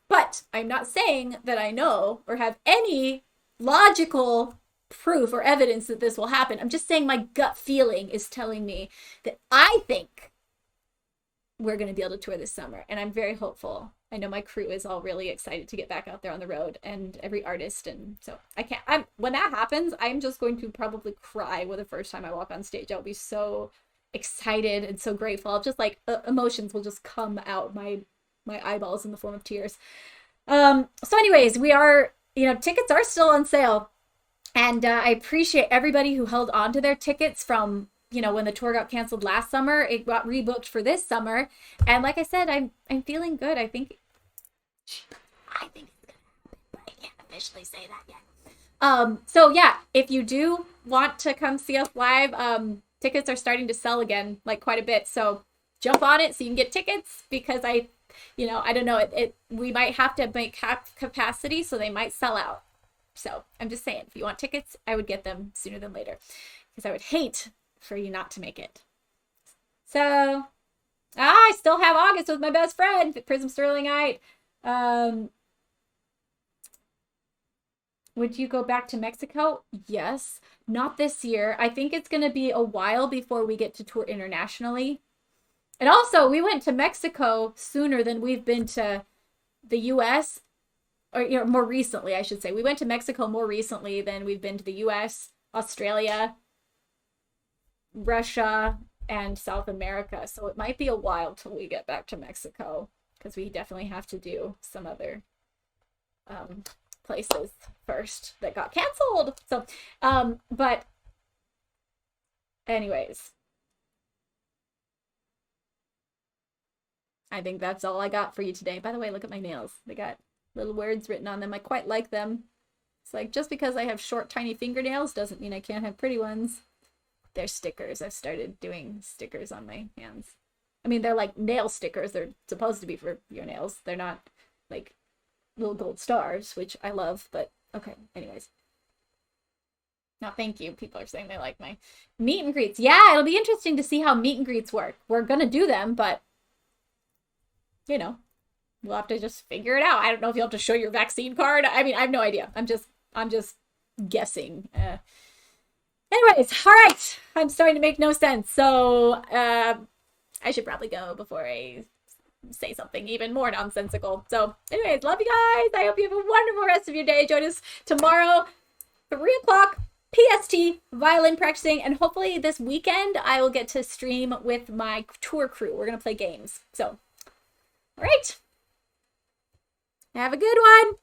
But I'm not saying that I know or have any logical proof or evidence that this will happen. I'm just saying my gut feeling is telling me that I think we're going to be able to tour this summer. And I'm very hopeful. I know my crew is all really excited to get back out there on the road, and every artist. And so when that happens, I'm just going to probably cry the first time I walk on stage. I'll be so excited and so grateful. I'll just like emotions will just come out my eyeballs in the form of tears. So anyways, we are, tickets are still on sale. And I appreciate everybody who held on to their tickets from, when the tour got canceled last summer. It got rebooked for this summer. And like I said, I'm feeling good. I think it's gonna happen, but I can't officially say that yet. So yeah, if you do want to come see us live, tickets are starting to sell again, like quite a bit. So jump on it so you can get tickets, because I don't know, we might have to make capacity, so they might sell out. So I'm just saying, if you want tickets, I would get them sooner than later, because I would hate for you not to make it. So I still have August with my best friend, Prism Sterlingite. Would you go back to Mexico? Yes. Not this year. I think it's going to be a while before we get to tour internationally. And also, we went to Mexico sooner than we've been to the US, or more recently, I should say. We went to Mexico more recently than we've been to the US, Australia, Russia, and South America. So it might be a while till we get back to Mexico, because we definitely have to do some other places first that got canceled. So, but anyways, I think that's all I got for you today. By the way, look at my nails. They got little words written on them. I quite like them. It's like, just because I have short, tiny fingernails doesn't mean I can't have pretty ones. They're stickers. I've started doing stickers on my hands. I mean, they're like nail stickers. They're supposed to be for your nails. They're not like little gold stars, which I love, but okay. Anyways. No, thank you. People are saying they like my meet and greets. Yeah, it'll be interesting to see how meet and greets work. We're going to do them, but we'll have to just figure it out. I don't know if you'll have to show your vaccine card. I mean, I have no idea. I'm just guessing. Anyways, all right. I'm starting to make no sense. So I should probably go before I say something even more nonsensical. So anyways, love you guys. I hope you have a wonderful rest of your day. Join us tomorrow, 3:00 PST, violin practicing. And hopefully this weekend I will get to stream with my tour crew. We're going to play games. So, all right. Have a good one.